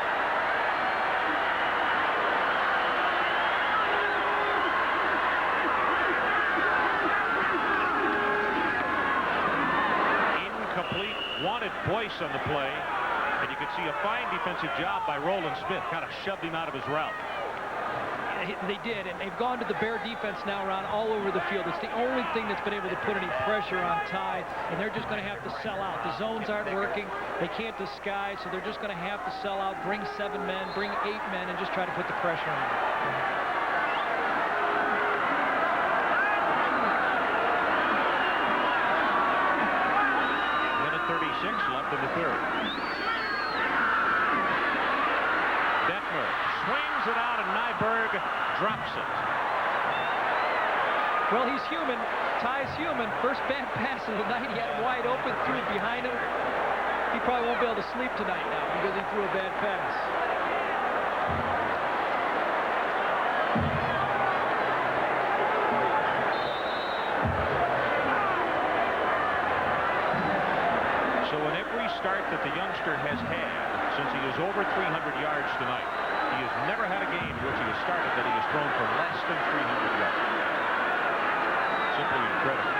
Incomplete. Wanted Boyce on the play. And you can see a fine defensive job by Roland Smith. Kind of shoved him out of his route. They did, and they've gone to the Bear defense now around all over the field. It's the only thing that's been able to put any pressure on Ty, and they're just going to have to sell out. The zones aren't working. They can't disguise, so they're just going to have to sell out, bring 7 men, bring 8 men, and just try to put the pressure on them. Minute 36 left in the third. Detmer swings it out, and Nyberg drops it. Well, he's human. Ty's human. First bad pass of the night. He had it wide open, threw it behind him. He probably won't be able to sleep tonight now because he threw a bad pass. So in every start that the youngster has had since he is over 300 yards tonight, he has never had a game in which he has started that he has thrown for less than 300 yards. Simply incredible.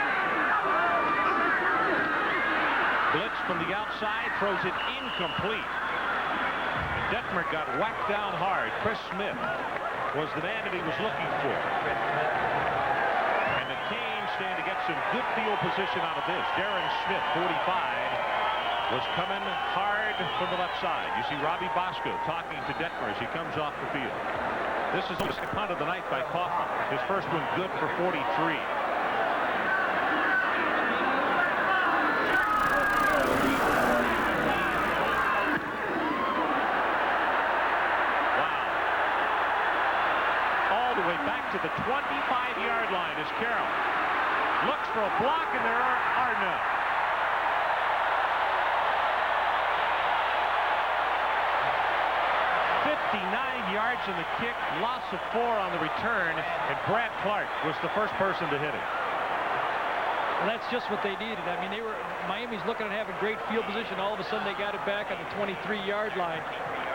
Blitz from the outside, throws it incomplete. Detmer got whacked down hard. Chris Smith was the man that he was looking for. And the Canes stand to get some good field position out of this. Darren Smith, 45, was coming hard from the left side. You see Robbie Bosco talking to Detmer as he comes off the field. This is the punt of the night by Kaufman. His first one good for 43. To the 25-yard line is Carroll. Looks for a block, and there are none. Yards in the kick, loss of 4 on the return, and Brad Clark was the first person to hit it. Well, that's just what they needed. I mean, Miami's looking at having great field position. All of a sudden, they got it back on the 23-yard line.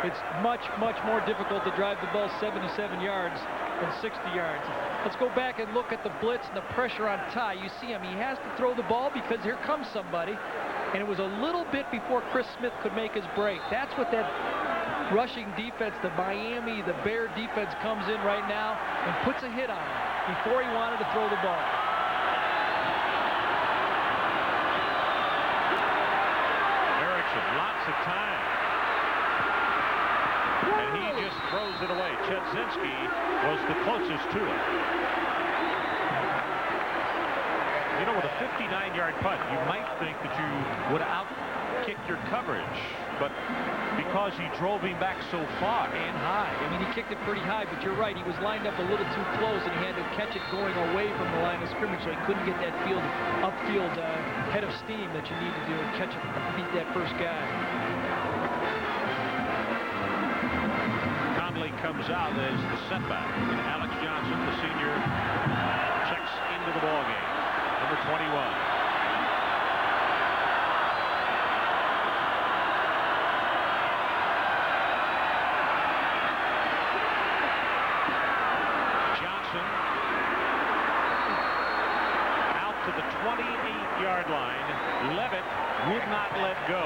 It's much, much more difficult to drive the ball 77 yards than 60 yards. Let's go back and look at the blitz and the pressure on Ty. You see him. He has to throw the ball because here comes somebody. And it was a little bit before Chris Smith could make his break. That's what that rushing defense, the Miami, the Bear defense comes in right now and puts a hit on him before he wanted to throw the ball. Erickson, lots of time. And he just throws it away. Chudzinski was the closest to it. You know, with a 59-yard punt, you might think that you would out-kick your coverage. But because he drove him back so far. And high. I mean, he kicked it pretty high, but you're right. He was lined up a little too close, and he had to catch it going away from the line of scrimmage, so he couldn't get that upfield head of steam that you need to do and catch it, beat that first guy. Conley comes out as the setback. And Alex Johnson, the senior, checks into the ballgame. Number 21. To the 28-yard line. Levitt would not let go.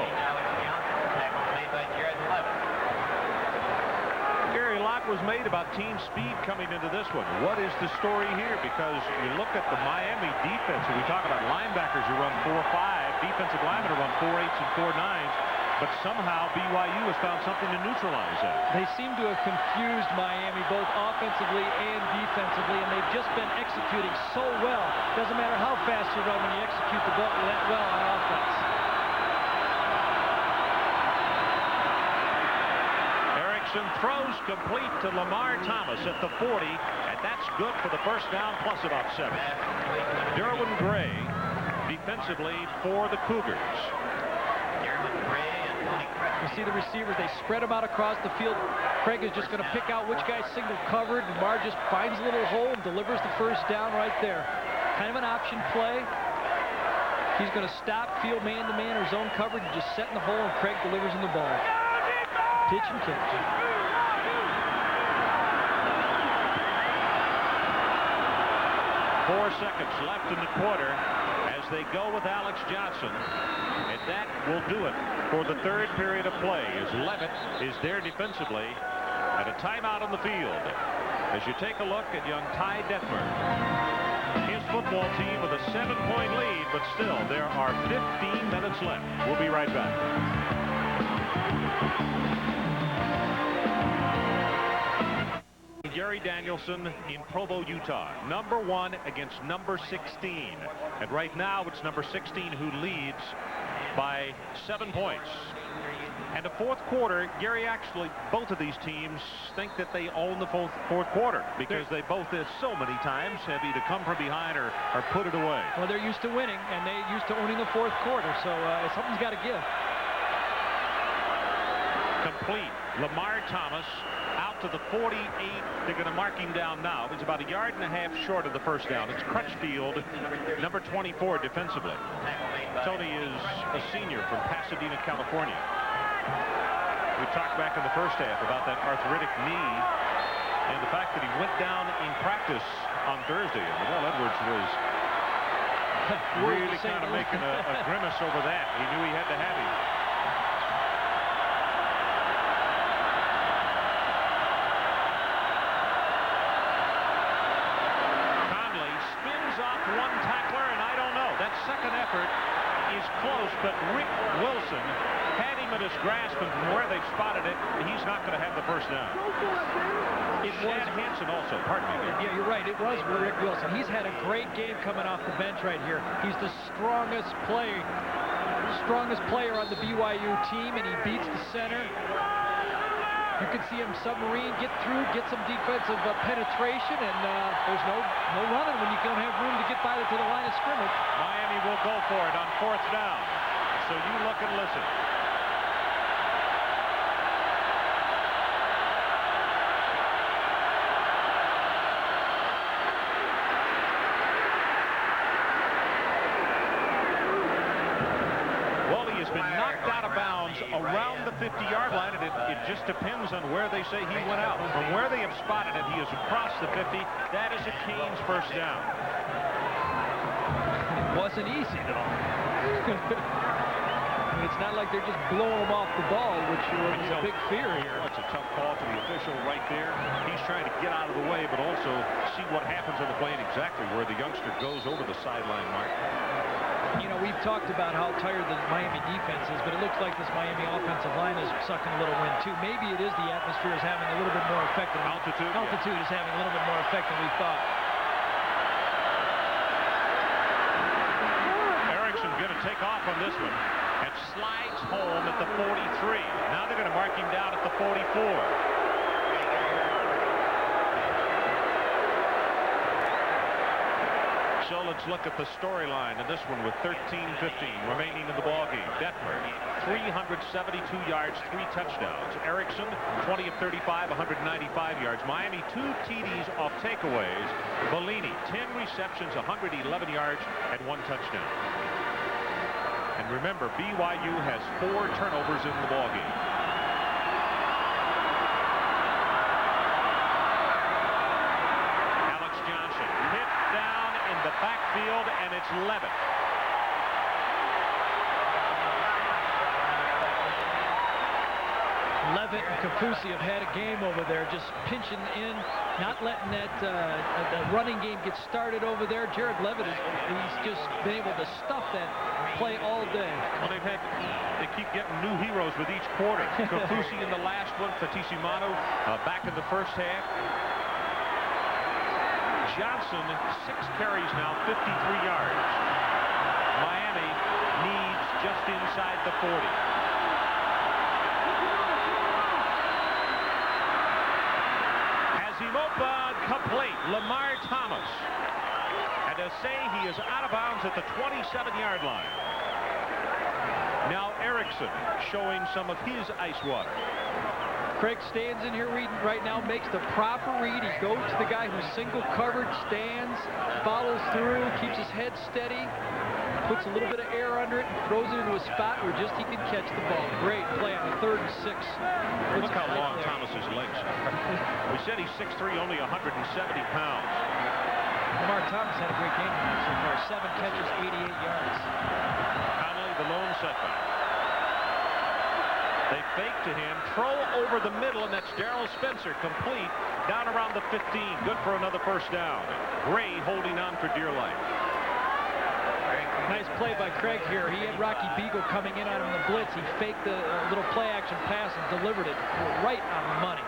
Gary Locke was made about team speed coming into this one. What is the story here? Because you look at the Miami defense, and we talk about linebackers who run 4.5. defensive linemen to run 4.8s and 4.9s, but somehow BYU has found something to neutralize that. They seem to have confused Miami both offensively and defensively, and they've just been executing so well. Doesn't matter how fast you run when you execute the ball that well on offense. Erickson throws complete to Lamar Thomas at the 40, and that's good for the first down plus about 7. Derwin Gray defensively for the Cougars. You see the receivers, they spread them out across the field. Craig is just going to pick out which guy's single covered. Lamar just finds a little hole and delivers the first down right there. Kind of an option play. He's going to stop, field man-to-man or zone coverage, and just set in the hole, and Craig delivers in the ball. Pitch and catch. 4 seconds left in the quarter as they go with Alex Johnson. And that will do it for the third period of play as Levitt is there defensively at a timeout on the field. As you take a look at young Ty Detmer, his football team with a 7-point lead, but still there are 15 minutes left. We'll be right back. Gary Danielson in Provo, Utah. Number 1 against number 16. And right now it's number 16 who leads by 7 points. And the fourth quarter, Gary, actually, both of these teams think that they own the fourth quarter because they both, so many times, have either come from behind or put it away. Well, they're used to winning, and they're used to owning the fourth quarter, so something's got to give. Complete. Lamar Thomas out to the 48. They're going to mark him down now. He's about 1.5 yards short of the first down. It's Crutchfield, number 24 defensively. Tony is a senior from Pasadena, California. We talked back in the first half about that arthritic knee and the fact that he went down in practice on Thursday. And Miguel Edwards was really kind of making a grimace over that. He knew he had to have him. Second effort is close, but Rick Wilson had him at his grasp, and from where they've spotted it, he's not going to have the first down. It was Hansen also. Pardon me. Yeah, you're right. It was Rick Wilson. He's had a great game coming off the bench right here. He's the strongest player on the BYU team, and he beats the center. You can see him submarine, get through, get some defensive penetration, and there's no running when you don't have room to get by to the line of scrimmage. Miami will go for it on 4th down. So you look and listen. He has been knocked out of bounds around the 50-yard line, and it just depends on where they say he went out. From where they have spotted it, he is across the 50. That is a Canes first down. It wasn't easy, though. It's not like they're just blowing him off the ball, which is a big fear here. That's a tough call to the official right there. He's trying to get out of the way, but also see what happens on the play and exactly where the youngster goes over the sideline mark. You know, we've talked about how tired the Miami defense is, but it looks like this Miami offensive line is sucking a little wind, too. Maybe it is the atmosphere is having a little bit more effect. Altitude is having a little bit more effect than we thought. Erickson going to take off on this one and slides home at the 43. Now they're going to mark him down at the 44. So let's look at the storyline in this one with 13-15 remaining in the ballgame. Detmer, 372 yards, 3 touchdowns. Erickson, 20 of 35, 195 yards. Miami, 2 TDs off takeaways. Bellini, 10 receptions, 111 yards, and 1 touchdown. And remember, BYU has 4 turnovers in the ballgame. The backfield, and it's Levitt. Levitt and Kafusi have had a game over there, just pinching in, not letting that the running game get started over there. Jared Levitt, he's just been able to stuff that play all day. Well, they keep getting new heroes with each quarter. Kafusi in the last one, Fatisimano back in the first half. Johnson, 6 carries now, 53 yards. Miami needs just inside the 40. Azimopa complete. Lamar Thomas. And to say he is out of bounds at the 27-yard line. Now Erickson showing some of his ice water. Craig stands in here reading right now, makes the proper read. He goes to the guy who's single covered, stands, follows through, keeps his head steady, puts a little bit of air under it, and throws it into a spot where just he can catch the ball. Great play on the 3rd and 6. Look how long Thomas's legs are. We said he's 6'3", only 170 pounds. Lamar Thomas had a great game so far. 7 catches, 88 yards. Connolly, the lone setback. They fake to him, throw over the middle, and that's Darrell Spencer, complete, down around the 15. Good for another first down. Gray holding on for dear life. Nice play by Craig here. He had Rocky Beagle coming in on him in the blitz. He faked the little play-action pass and delivered it right on the money.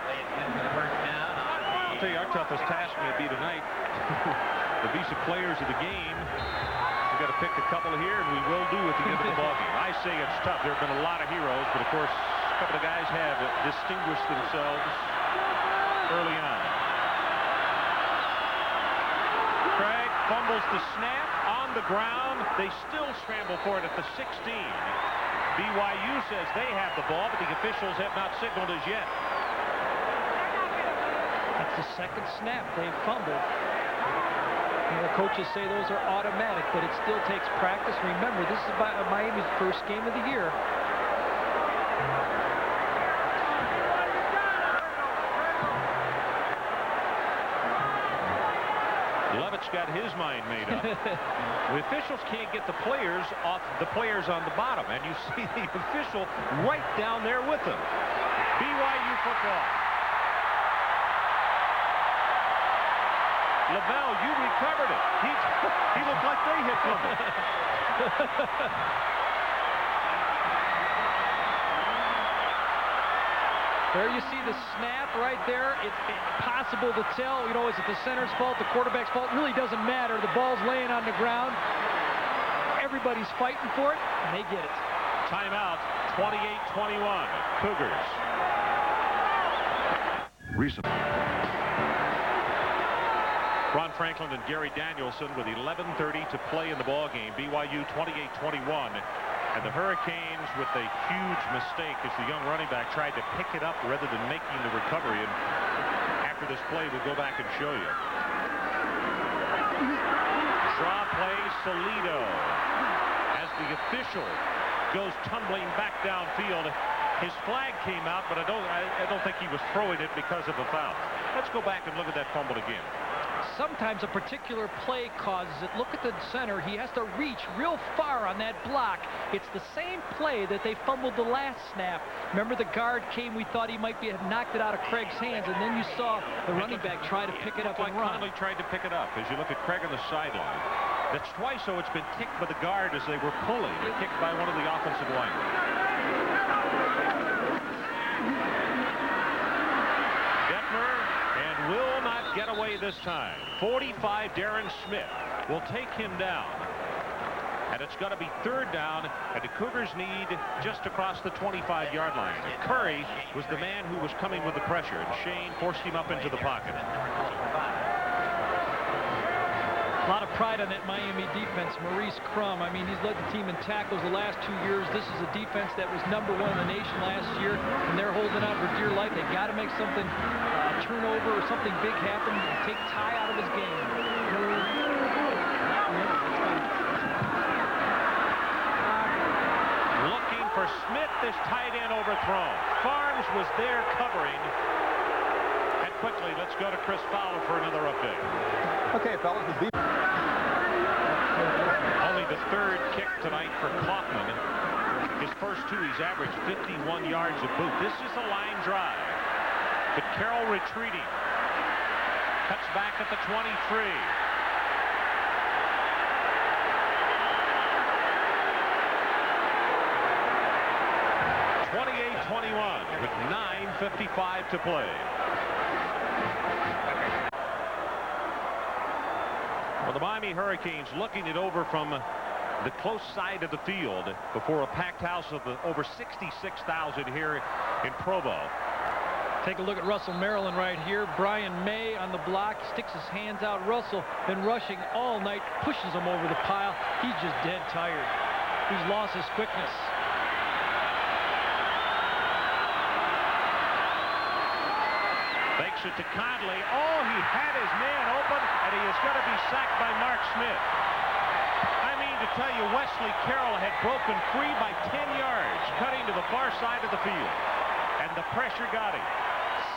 I'll tell you, our toughest task may be tonight to be some players of the game. We've got to pick a couple here, and we will do at the end of the ballgame. I say it's tough. There have been a lot of heroes, but of course, a couple of guys have distinguished themselves early on. Craig fumbles the snap on the ground. They still scramble for it at the 16. BYU says they have the ball, but the officials have not signaled as yet. That's the 2nd snap they've fumbled. And the coaches say those are automatic, but it still takes practice. Remember, this is Miami's first game of the year. Levitt's got his mind made up. The officials can't get the players off the players on the bottom, and you see the official right down there with them. BYU football. Lavelle, you recovered it. He looked like they hit fumble. There you see the snap right there. It's impossible to tell. You know, is it the center's fault, the quarterback's fault? It really doesn't matter. The ball's laying on the ground. Everybody's fighting for it, and they get it. Timeout, 28-21. Cougars. Recently. Ron Franklin and Gary Danielson with 11:30 to play in the ball game. BYU 28-21. And the Hurricanes with a huge mistake as the young running back tried to pick it up rather than making the recovery. And after this play, we'll go back and show you. Draw play, Salido. As the official goes tumbling back downfield, his flag came out, but I don't think he was throwing it because of a foul. Let's go back and look at that fumble again. Sometimes a particular play causes it. Look at the center. He has to reach real far on that block. It's the same play that they fumbled the last snap. Remember, the guard came. We thought he might have knocked it out of Craig's hands, and then you saw the running back try to pick it up and run. Connolly tried to pick it up. As you look at Craig on the sideline, that's twice, so it's been kicked by the guard as they were pulling. Kicked by one of the offensive linemen. Will not get away this time. 45, Darren Smith will take him down. And it's going to be 3rd down, and the Cougars need just across the 25-yard line. And Curry was the man who was coming with the pressure, and Shane forced him up into the pocket. A lot of pride on that Miami defense. Maurice Crum, I mean, he's led the team in tackles the last 2 years. This is a defense that was #1 in the nation last year, and they're holding on for dear life. They got to make something, turnover or something big happen, take Ty out of his game. Looking for Smith, this tight end overthrown. Farms was there covering. And quickly, let's go to Chris Fowler for another update. Okay, fellas, only the 3rd kick tonight for Kaufman. His first two, he's averaged 51 yards a boot. This is a line drive. But Carroll retreating. Cuts back at the 23. With 9:55 to play. Well, the Miami Hurricanes looking it over from the close side of the field before a packed house of over 66,000 here in Provo. Take a look at Russell Maryland right here. Brian May on the block, sticks his hands out. Russell been rushing all night, pushes him over the pile. He's just dead tired. He's lost his quickness. Fakes it to Conley. Oh, he had his man open, and he is going to be sacked by Mark Smith. I mean to tell you, Wesley Carroll had broken free by 10 yards, cutting to the far side of the field. And the pressure got him.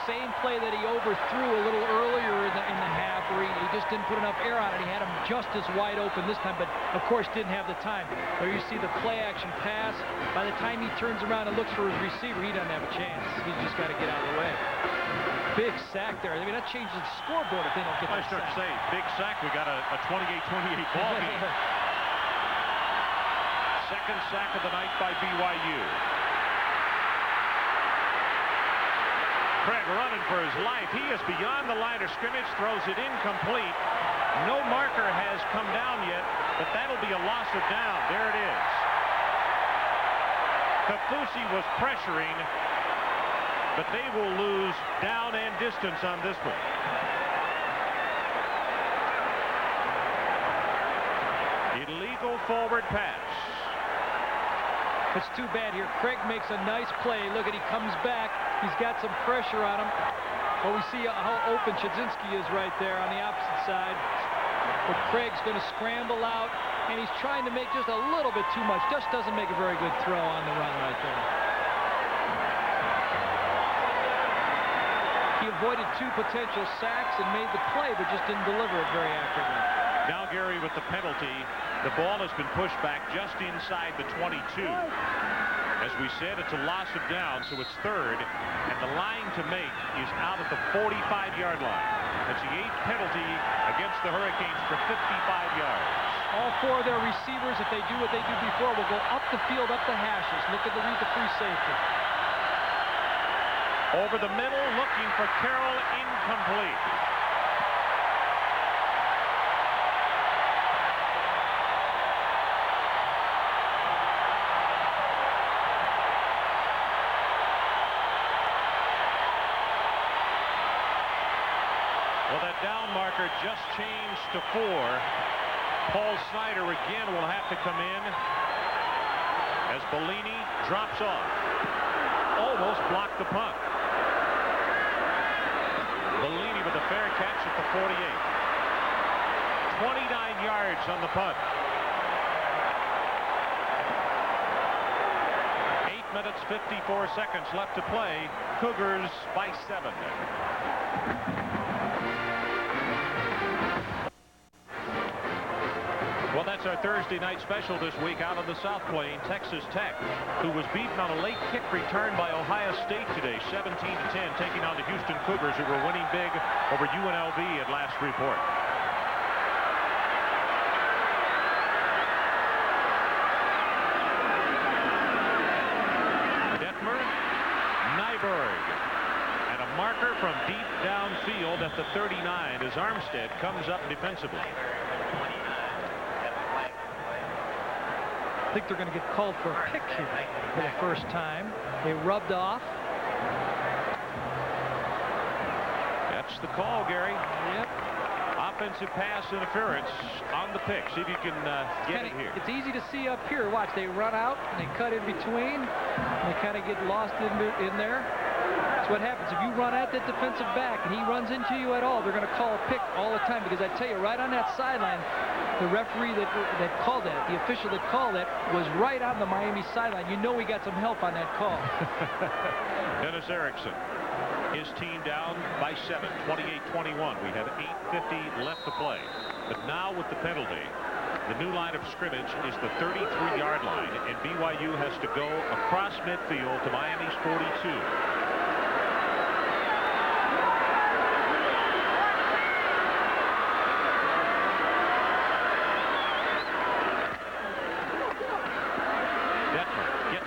Same play that he overthrew a little earlier in the half, where he just didn't put enough air on it. He had him just as wide open this time, but of course didn't have the time. There you see the play action pass. By the time he turns around and looks for his receiver, he doesn't have a chance. He's just got to get out of the way. Big sack there. I mean, that changes the scoreboard if they don't get that sack. I start to say, big sack. We got a 28-28 ball game. Second sack of the night by BYU. Craig running for his life. He is beyond the line of scrimmage, throws it incomplete. No marker has come down yet, but that'll be a loss of down. There it is. Kafusi was pressuring, but they will lose down and distance on this one. Illegal forward pass. It's too bad here. Craig makes a nice play. Look at, he comes back. He's got some pressure on him. But we see how open Chudzinski is right there on the opposite side. But Craig's going to scramble out, and he's trying to make just a little bit too much. Just doesn't make a very good throw on the run right there. He avoided two potential sacks and made the play, but just didn't deliver it very accurately. Now Gary with the penalty. The ball has been pushed back just inside the 22. As we said, it's a loss of down, so it's third, and the line to make is out at the 45-yard line. That's the 8th penalty against the Hurricanes for 55 yards. All four of their receivers, if they do what they do before, will go up the field, up the hashes. Look at read the free safety. Over the middle, looking for Carroll, incomplete. Well, that down marker just changed to 4. Paul Snyder again will have to come in as Bellini drops off. Almost blocked the punt. Bellini with a fair catch at the 48. 29 yards on the punt. 8 minutes, 54 seconds left to play. Cougars by 7. Well, that's our Thursday night special this week out of the South Plain. Texas Tech, who was beaten on a late kick return by Ohio State today, 17-10, taking on the Houston Cougars, who were winning big over UNLV at last report. Detmer, Nyberg, and a marker from deep downfield at the 39 as Armstead comes up defensively. I think they're going to get called for a pick here for the first time. They rubbed off. That's the call, Gary. Yep. Offensive pass interference on the pick. See if you can get it here. It's easy to see up here. Watch, they run out and they cut in between. And they kind of get lost in there. That's what happens. If you run at that defensive back and he runs into you at all, they're going to call a pick all the time. Because I tell you, right on that sideline, the referee that called that, the official that called that, was right on the Miami sideline. You know we got some help on that call. Dennis Erickson, his team down by 7, 28-21. We have 8:50 left to play. But now with the penalty, The new line of scrimmage is the 33-yard line, and BYU has to go across midfield to Miami's 42.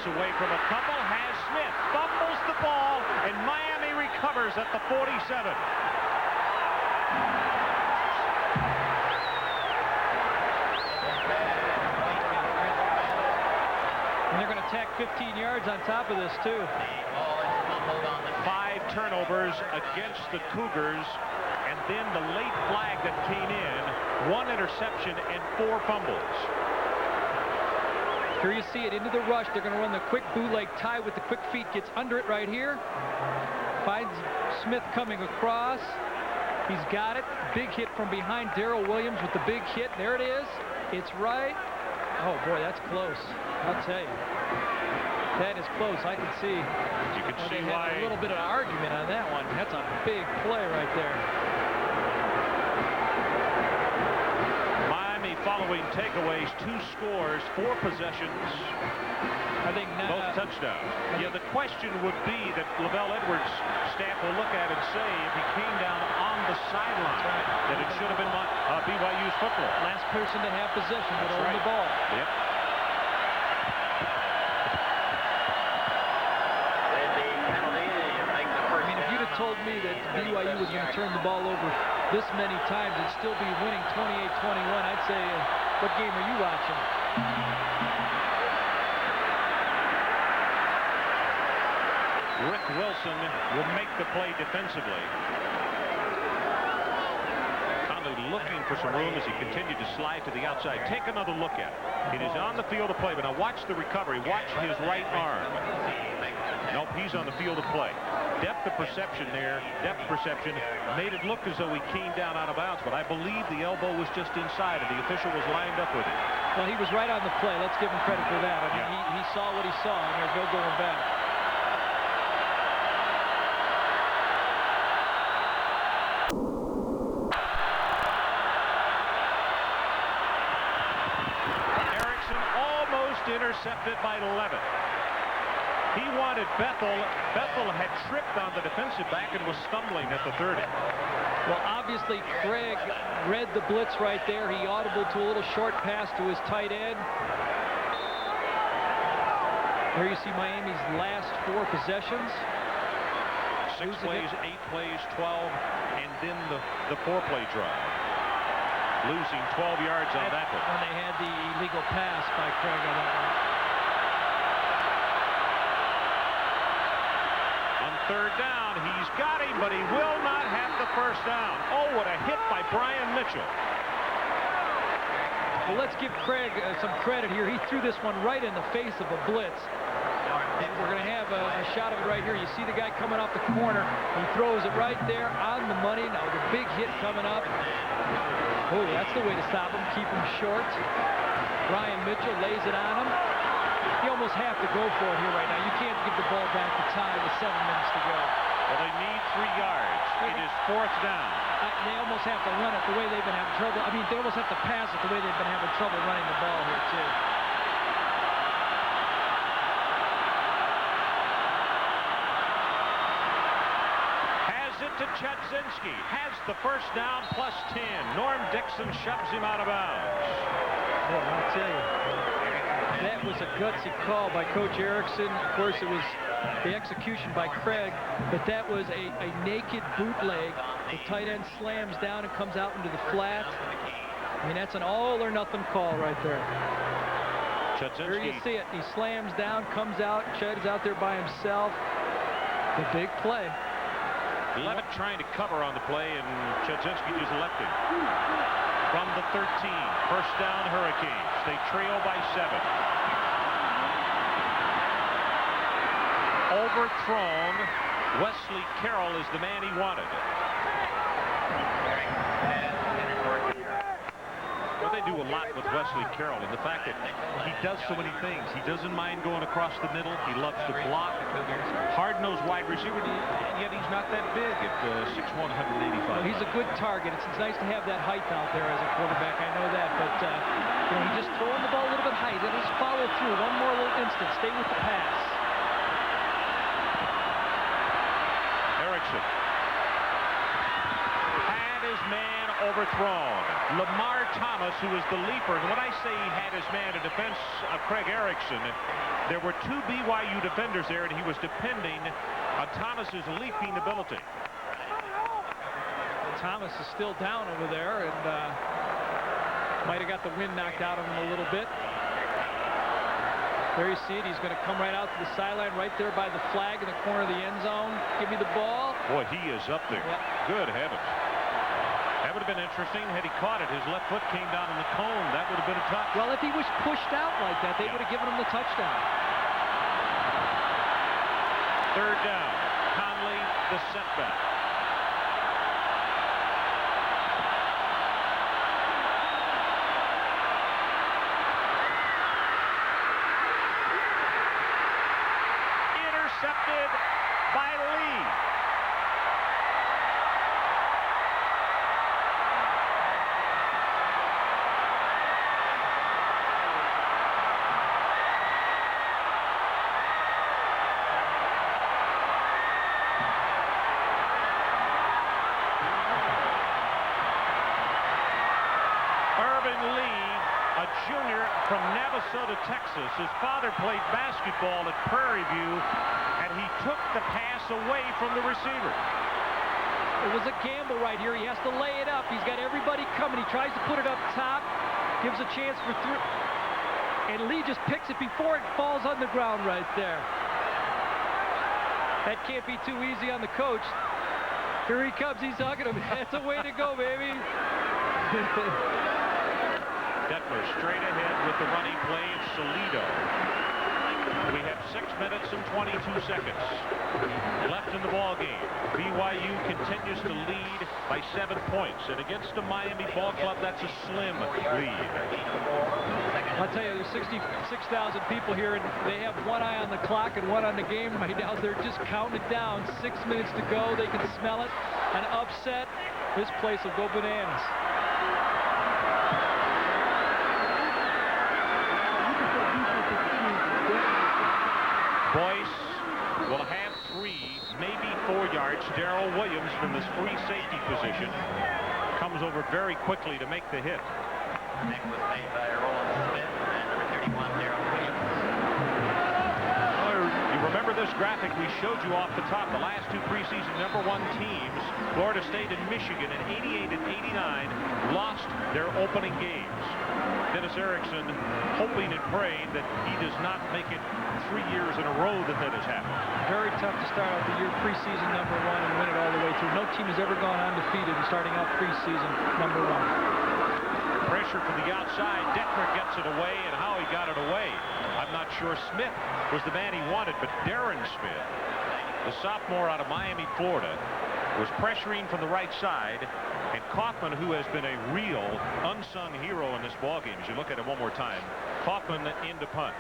Away from a couple, has Smith, fumbles the ball, and Miami recovers at the 47. And they're going to tack 15 yards on top of this, too. 5 turnovers against the Cougars, and then the late flag that came in, 1 interception and 4 fumbles. Here you see it into the rush. They're going to run the quick bootleg tie with the quick feet. Gets under it right here. Finds Smith coming across. He's got it. Big hit from behind. Darrell Williams with the big hit. There it is. It's right. Oh, boy, that's close. I'll tell you. That is close. I can see. You can see they why. Had a little bit of argument on that one. That's a big play right there. Following takeaways, 2 scores, 4 possessions, I think both touchdowns. Yeah, the question would be that LaVell Edwards' staff will look at and say if he came down on the sideline that it should have been BYU's football. Last person to have possession would own right. the ball. Yep. I mean, if you'd have told me that BYU was going to turn the ball over this many times and still be winning 28-21, I'd say, what game are you watching? Rick Wilson will make the play defensively. Conley looking for some room as he continued to slide to the outside. Take another look at it. It is on the field of play, but now watch the recovery. Watch his right arm. Nope, he's on the field of play. Depth of perception there, depth perception, made it look as though he came down out of bounds, but I believe the elbow was just inside, and the official was lined up with it. Well, he was right on the play. Let's give him credit for that. I mean, he saw what he saw, and there's no going back. Erickson almost intercepted by 11. He wanted Bethel. Bethel had tripped on the defensive back and was stumbling at the 30. Well, obviously, Craig read the blitz right there. He audibled to a little short pass to his tight end. There you see Miami's last 4 possessions. 6 plays, 8 plays, 12, and then the 4-play drive. Losing 12 yards on that one. When they had the illegal pass by Craig on that one. Third down, he's got him, but he will not have the first down. Oh, what a hit by Brian Mitchell. Well, let's give Craig some credit here. He threw this one right in the face of a blitz. We're going to have a shot of it right here. You see the guy coming off the corner. He throws it right there on the money. Now the big hit coming up. Oh, that's the way to stop him. Keep him short. Brian Mitchell lays it on him. You almost have to go for it here right now. You can't give the ball back to tie with 7 minutes to go. Well, they need 3 yards. It is 4th down. They almost have to run it the way they've been having trouble. I mean, they almost have to pass it the way they've been having trouble running the ball here, too. Has it to Chudzinski. Has the first down plus 10. Norm Dixon shoves him out of bounds. Well, I'll tell you. That was a gutsy call by Coach Erickson. Of course, it was the execution by Craig, but that was a naked bootleg. The tight end slams down and comes out into the flat. I mean, that's an all-or-nothing call right there. Here you see it. He slams down, comes out. Chud's out there by himself. The big play. Levitt trying to cover on the play, and Chudzinski just left him. From the 13, first down Hurricanes. They trail by 7. Overthrown. Wesley Carroll is the man he wanted. Well, they do a lot with Wesley Carroll, and the fact that he does so many things. He doesn't mind going across the middle. He loves to block. Hard-nosed wide receiver, and yet he's not that big at 6'1", 185. Well, he's a good target. It's nice to have that height out there as a quarterback. I know that, but you know, he just throwing the ball a little bit high. He'll just follow through. One more little instant. Stay with the pass. Erickson had his man overthrown. Lamar Thomas, who is the leaper, and when I say he had his man in defense of Craig Erickson, there were two BYU defenders there, and he was depending on Thomas's leaping ability. Thomas is still down over there, and might have got the wind knocked out of him a little bit. There you see it. He's going to come right out to the sideline right there by the flag in the corner of the end zone. Give me the ball. Boy, he is up there. Yep. Good heavens. That would have been interesting had he caught it. His left foot came down in the cone. That would have been a touch. Well, if he was pushed out like that, they would have given him the touchdown. Third down. Conley, the setback. Intercepted by Lee. Junior from Navasota, Texas. His father played basketball at Prairie View, and he took the pass away from the receiver. It was a gamble right here. He has to lay it up. He's got everybody coming. He tries to put it up top, gives a chance for three, and Lee just picks it before it falls on the ground right there. That can't be too easy on the coach. Here he comes. He's hugging him. That's a way to go, baby. Detmer straight ahead with the running play of Salido. We have 6 minutes and 22 seconds left in the ball game. BYU continues to lead by 7 points, and against the Miami ball club, that's a slim lead. I'll tell you, there's 66,000 people here, and they have one eye on the clock and one on the game right now. They're just counting it down. 6 minutes to go. They can smell it. An upset. This place will go bananas. Boyce will have 3, maybe 4 yards. Darrell Williams from this free safety position comes over very quickly to make the hit. Nick was made by Roland Smith and number 31, Darrell Williams. You remember this graphic we showed you off the top. The last 2 preseason #1 teams, Florida State and Michigan in '88 and '89, lost their opening games. Dennis Erickson hoping and praying that he does not make it 3 years in a row that has happened. Very tough to start out the year preseason #1 and win it all the way through. No team has ever gone undefeated in starting out preseason #1. Pressure from the outside. Detmer gets it away, and how he got it away, I'm not sure. Smith was the man he wanted, but Darren Smith, the sophomore out of Miami, Florida, was pressuring from the right side, and Kaufman, who has been a real unsung hero in this ballgame, as you look at it one more time, Kaufman into punt.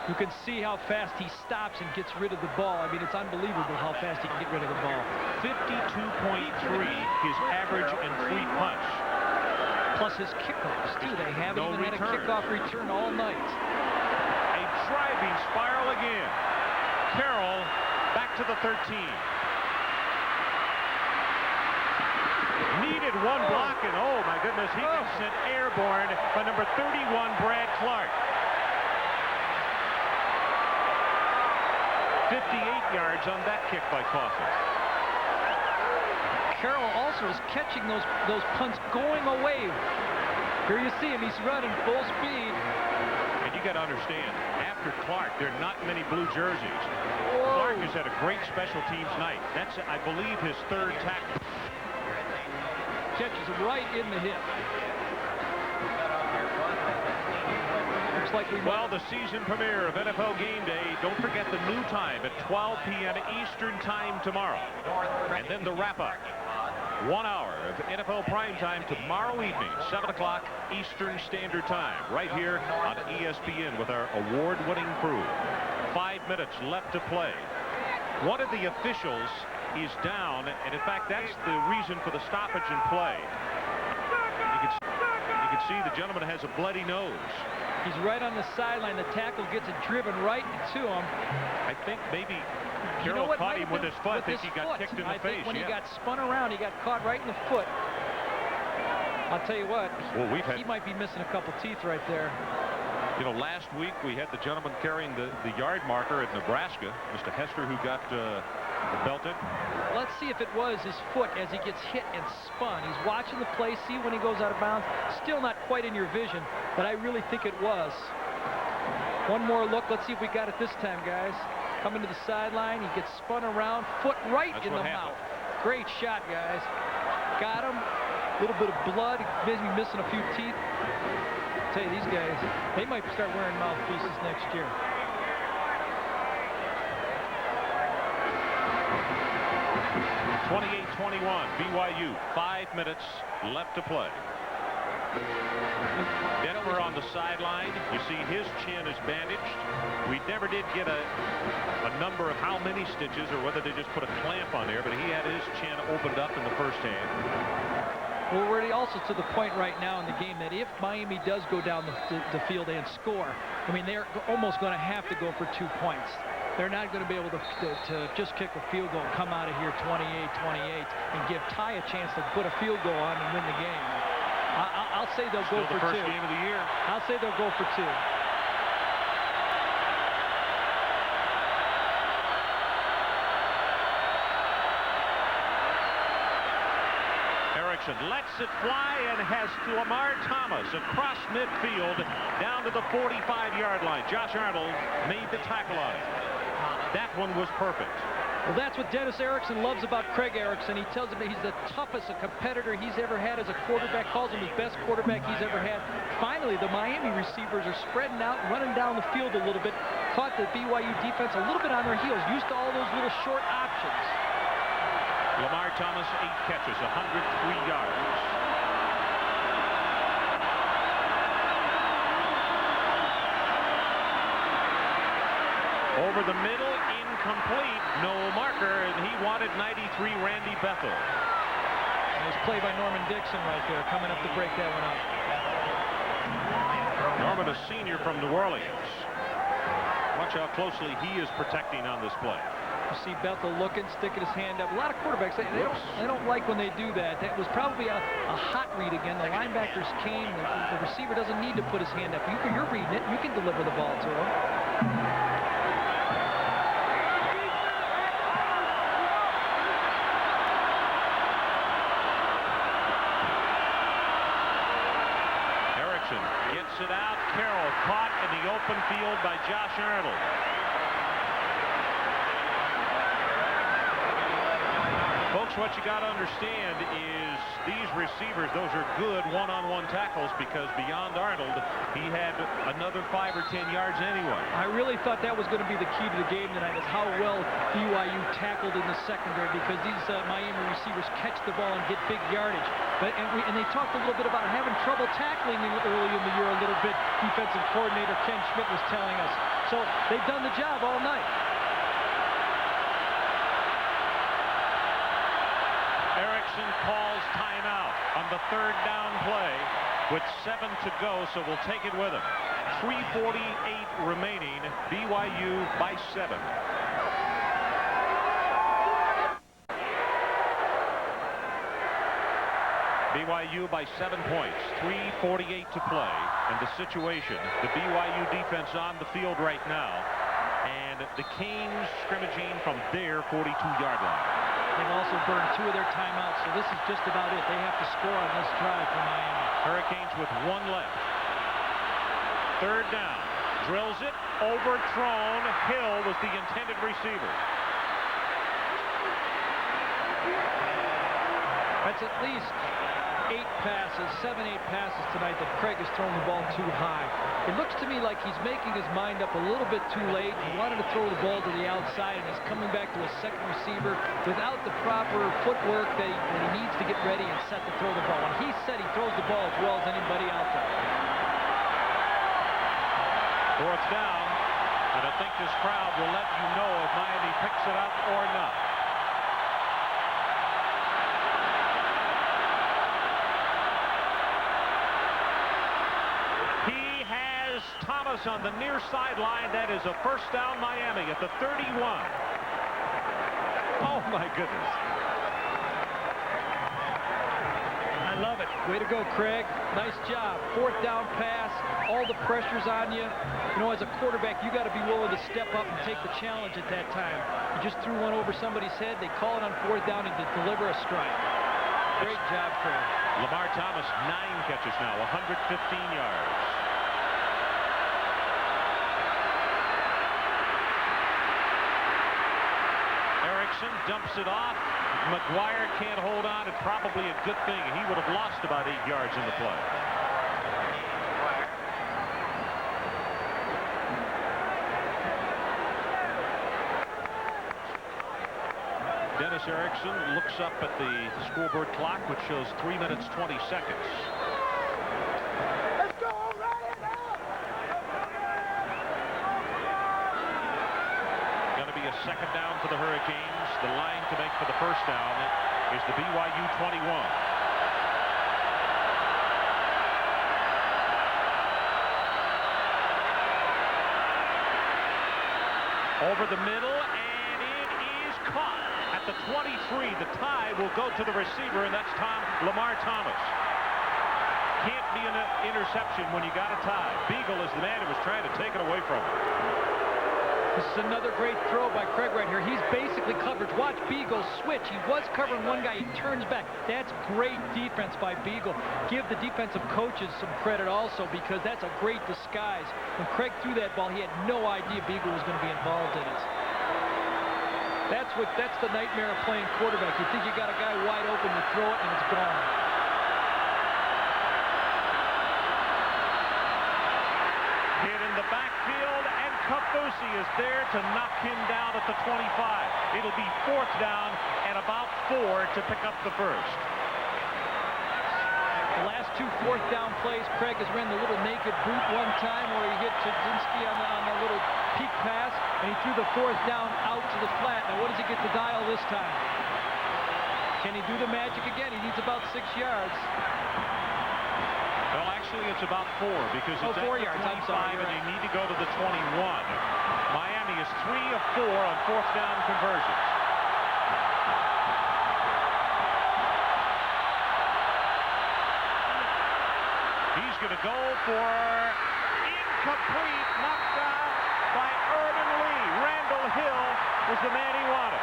You can see how fast he stops and gets rid of the ball. I mean, it's unbelievable how fast he can get rid of the ball. 52.3 his average in 3 punts. Plus his kickoffs, too. They haven't even had a kickoff return all night. A driving spiral again. Carroll back to the 13. Needed one block, and oh my goodness, he got sent airborne by number 31, Brad Clark. 58 yards on that kick by Kaufman. Carroll also is catching those punts going away. Here you see him. He's running full speed. And you got to understand, after Clark, there are not many blue jerseys. Whoa. Clark has had a great special teams night. That's, I believe, his 3rd tackle. Catches him right in the hip. Looks like well, the season premiere of NFL Game Day. Don't forget the new time at 12 p.m. Eastern Time tomorrow. And then the wrap-up. 1 hour of NFL primetime tomorrow evening, 7 o'clock Eastern Standard Time, right here on ESPN with our award-winning crew. 5 minutes left to play. One of the officials is down, and in fact, that's the reason for the stoppage in play. You can see the gentleman has a bloody nose. He's right on the sideline. The tackle gets it driven right to him. I think maybe Carroll caught him with his foot. I think he got kicked in the face. I think when he got spun around, he got caught right in the foot. I'll tell you what, he might be missing a couple teeth right there. You know, last week we had the gentleman carrying the yard marker at Nebraska, Mr. Hester, who got belted. Let's see if it was his foot as he gets hit and spun. He's watching the play, see when he goes out of bounds. Still not quite in your vision, but I really think it was. One more look. Let's see if we got it this time, guys. Coming to the sideline, he gets spun around, foot right in the mouth. Great shot, guys. Got him. A little bit of blood, maybe missing a few teeth. I'll tell you, these guys, they might start wearing mouthpieces next year. (28-21) BYU. 5 minutes left to play. Denver on the sideline. You see his chin is bandaged. We never did get a number of how many stitches or whether they just put a clamp on there, but he had his chin opened up in the first hand. Well, we're also to the point right now in the game that if Miami does go down the field and score, I mean, they're almost going to have to go for 2 points. They're not going to be able to just kick a field goal and come out of here 28-28 and give Ty a chance to put a field goal on and win the game. I'll say they'll go for 2. First game of the year. I'll say they'll go for 2. Lets it fly and has Lamar Thomas across midfield down to the 45-yard line. Josh Arnold made the tackle on it. That one was perfect. Well, that's what Dennis Erickson loves about Craig Erickson. He tells him he's the toughest competitor he's ever had as a quarterback, calls him his best quarterback he's ever had. Finally, the Miami receivers are spreading out, running down the field a little bit. Caught the BYU defense a little bit on their heels, used to all those little short options. Lamar Thomas, 8 catches, 103 yards. Over the middle, incomplete, no marker, and he wanted 93, Randy Bethel. Nice play by Norman Dixon right there, coming up to break that one up. Norman, a senior from New Orleans. Watch how closely he is protecting on this play. You see Bethel looking, sticking his hand up. A lot of quarterbacks, they don't like when they do that. That was probably a hot read again. The linebackers came. The receiver doesn't need to put his hand up. You're reading it. You can deliver the ball to him. Erickson gets it out. Carroll caught in the open field by Josh Arnold. Folks, what you got to understand is these receivers, those are good one-on-one tackles because beyond Arnold, he had another 5 or 10 yards anyway. I really thought that was going to be the key to the game tonight, is how well BYU tackled in the secondary, because these Miami receivers catch the ball and get big yardage. And they talked a little bit about having trouble tackling early in the year a little bit. Defensive coordinator Ken Schmidt was telling us. So they've done the job all night. Erickson calls timeout on the 3rd down play with 7 to go, so we'll take it with him. 3:48 remaining, BYU by 7. BYU by 7 points, 3:48 to play, and the situation, the BYU defense on the field right now, and the Canes scrimmaging from their 42-yard line. They've also burned 2 of their timeouts, so this is just about it. They have to score on this drive for Miami. Hurricanes with 1 left. 3rd down. Drills it. Overthrown. Hill was the intended receiver. That's at least 8 passes, 7, 8 passes tonight that Craig has thrown the ball too high. It looks to me like he's making his mind up a little bit too late. He wanted to throw the ball to the outside, and he's coming back to a second receiver without the proper footwork that he needs to get ready and set to throw the ball. And he said he throws the ball as well as anybody out there. 4th down, and I think this crowd will let you know if Miami picks it up or not. Thomas on the near sideline. That is a 1st down, Miami at the 31. Oh my goodness. I love it. Way to go, Craig. Nice job. 4th down pass. All the pressure's on you. You know, as a quarterback, you got to be willing to step up and take the challenge at that time. You just threw one over somebody's head. They call it on 4th down and deliver a strike. Great job, Craig. Lamar Thomas, 9 catches now, 115 yards. Dumps it off. McGuire can't hold on. It's probably a good thing. He would have lost about 8 yards in the play. Dennis Erickson looks up at the scoreboard clock, which shows 3 minutes 20 seconds. Second down for the Hurricanes. The line to make for the 1st down is the BYU 21. Over the middle, and it is caught at the 23. The tie will go to the receiver, and that's Lamar Thomas. Can't be an interception when you got a tie. Beagle is the man who was trying to take it away from him. This is another great throw by Craig right here. He's basically covered. Watch Beagle switch. He was covering one guy. He turns back. That's great defense by Beagle. Give the defensive coaches some credit also, because that's a great disguise. When Craig threw that ball, he had no idea Beagle was going to be involved in it. That's the nightmare of playing quarterback. You think you got a guy wide open, you throw it, and it's gone. Hit in the backfield, and Kafusi is there to knock him down at the 25. It'll be 4th down and about 4 to pick up the 1st. The last 2 4th down plays, Craig has ran the little naked boot one time where he hit Chudzinski on the little peak pass, and he threw the 4th down out to the flat. Now what does he get to dial this time? Can he do the magic again? He needs about 6 yards. Well, actually, it's about 4 because it's 4 at the yards. 25, I'm sorry, and right. they need to go to the 21. Miami is 3 of 4 on 4th down conversions. He's going to go for incomplete, knocked down by Urban Lee. Randall Hill was the man he wanted.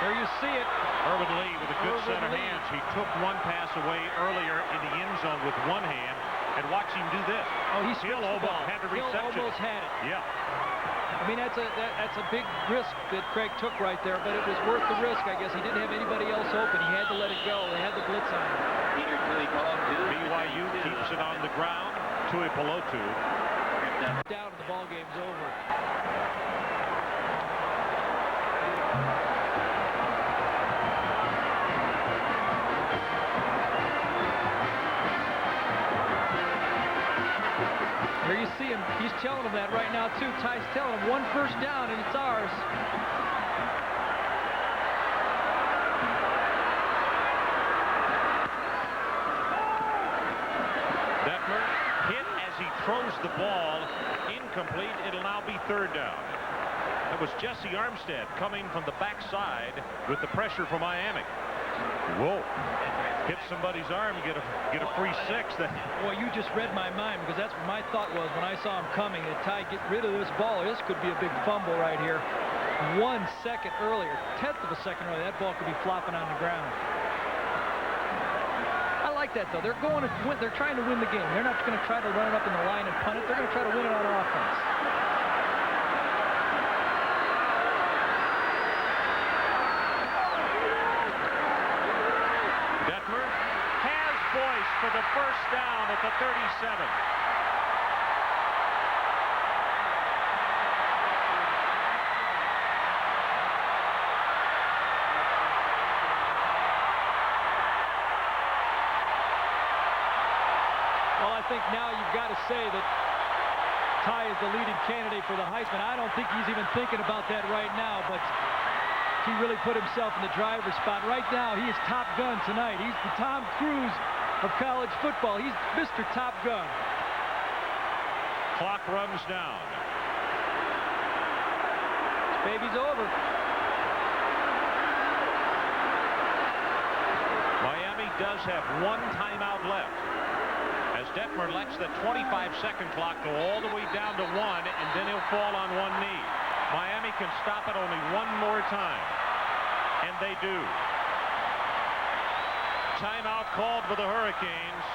There you see it. Urban Lee with a good set of hands. He took one pass away earlier in the end zone with one hand, and watch him do this. Oh, he Hill almost had the reception. Hill almost had it. Yeah. I mean, that's a big risk that Craig took right there, but it was worth the risk, I guess. He didn't have anybody else open. He had to let it go. They had the blitz on him. BYU keeps it on the ground. Tui Pelotu. Down and the ball game's over. There you see him. He's telling him that right now, too. Ty's telling him 1 first down, and it's ours. Detmer hit as he throws the ball. Incomplete. It'll now be 3rd down. That was Jesse Armstead coming from the backside with the pressure from Miami. Whoa. Hit somebody's arm, get a free 6. Well, you just read my mind, because that's what my thought was when I saw him coming. That Ty, get rid of this ball. This could be a big fumble right here. 1 second earlier, 1/10 of a second earlier, that ball could be flopping on the ground. I like that, though. They're trying to win the game. They're not going to try to run it up in the line and punt it. They're going to try to win it on offense. Detmer has Boyce for the first down at the 37. Well, I think now you've got to say that Ty is the leading candidate for the Heisman. I don't think he's even thinking about that right now, but he really put himself in the driver's spot. Right now, he is Top Gun tonight. He's the Tom Cruise of college football. He's Mr. Top Gun. Clock runs down. This baby's over. Miami does have 1 timeout left, as Detmer lets the 25-second clock go all the way down to 1, and then he'll fall on 1 knee. Miami can stop it only 1 more time, and they do. Timeout called for the Hurricanes.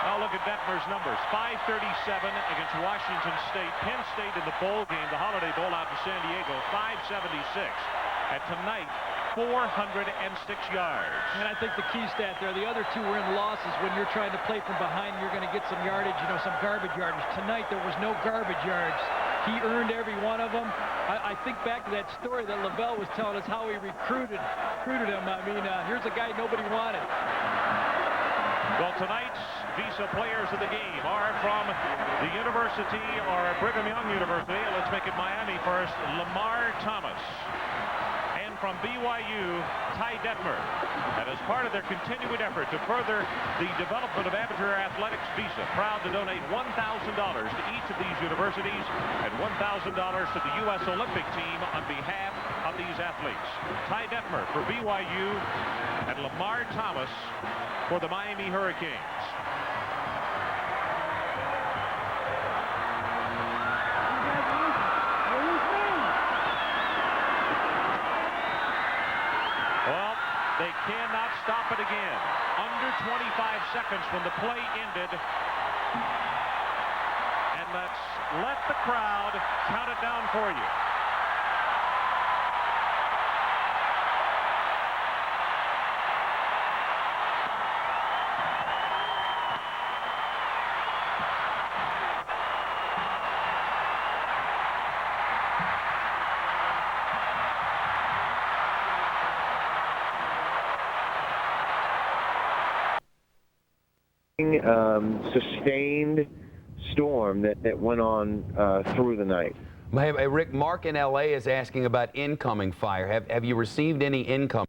Now look at Detmer's numbers. 537 against Washington State. Penn State in the bowl game, the Holiday Bowl out in San Diego, 576. And tonight, 406 yards. And I think the key stat there, the other 2 were in losses. When you're trying to play from behind, you're going to get some yardage, some garbage yardage. Tonight, there was no garbage yards. He earned every one of them. I think back to that story that Lavelle was telling us, how he recruited him. I mean, here's a guy nobody wanted. Well, tonight's Visa players of the game are from the University, or Brigham Young University. Let's make it Miami first. Lamar Thomas. And from BYU, Ty Detmer. And as part of their continuing effort to further the development of amateur athletics, Visa proud to donate $1,000 to each of these universities and $1,000 to the U.S. Olympic team on behalf of these athletes. Ty Detmer for BYU and Lamar Thomas for the Miami Hurricanes. Well, they cannot stop it again. Under 25 seconds when the play ended. And let's let the crowd count it down for you. Sustained storm that went on through the night. Hey, Rick, Mark in L.A. is asking about incoming fire. Have you received any incoming?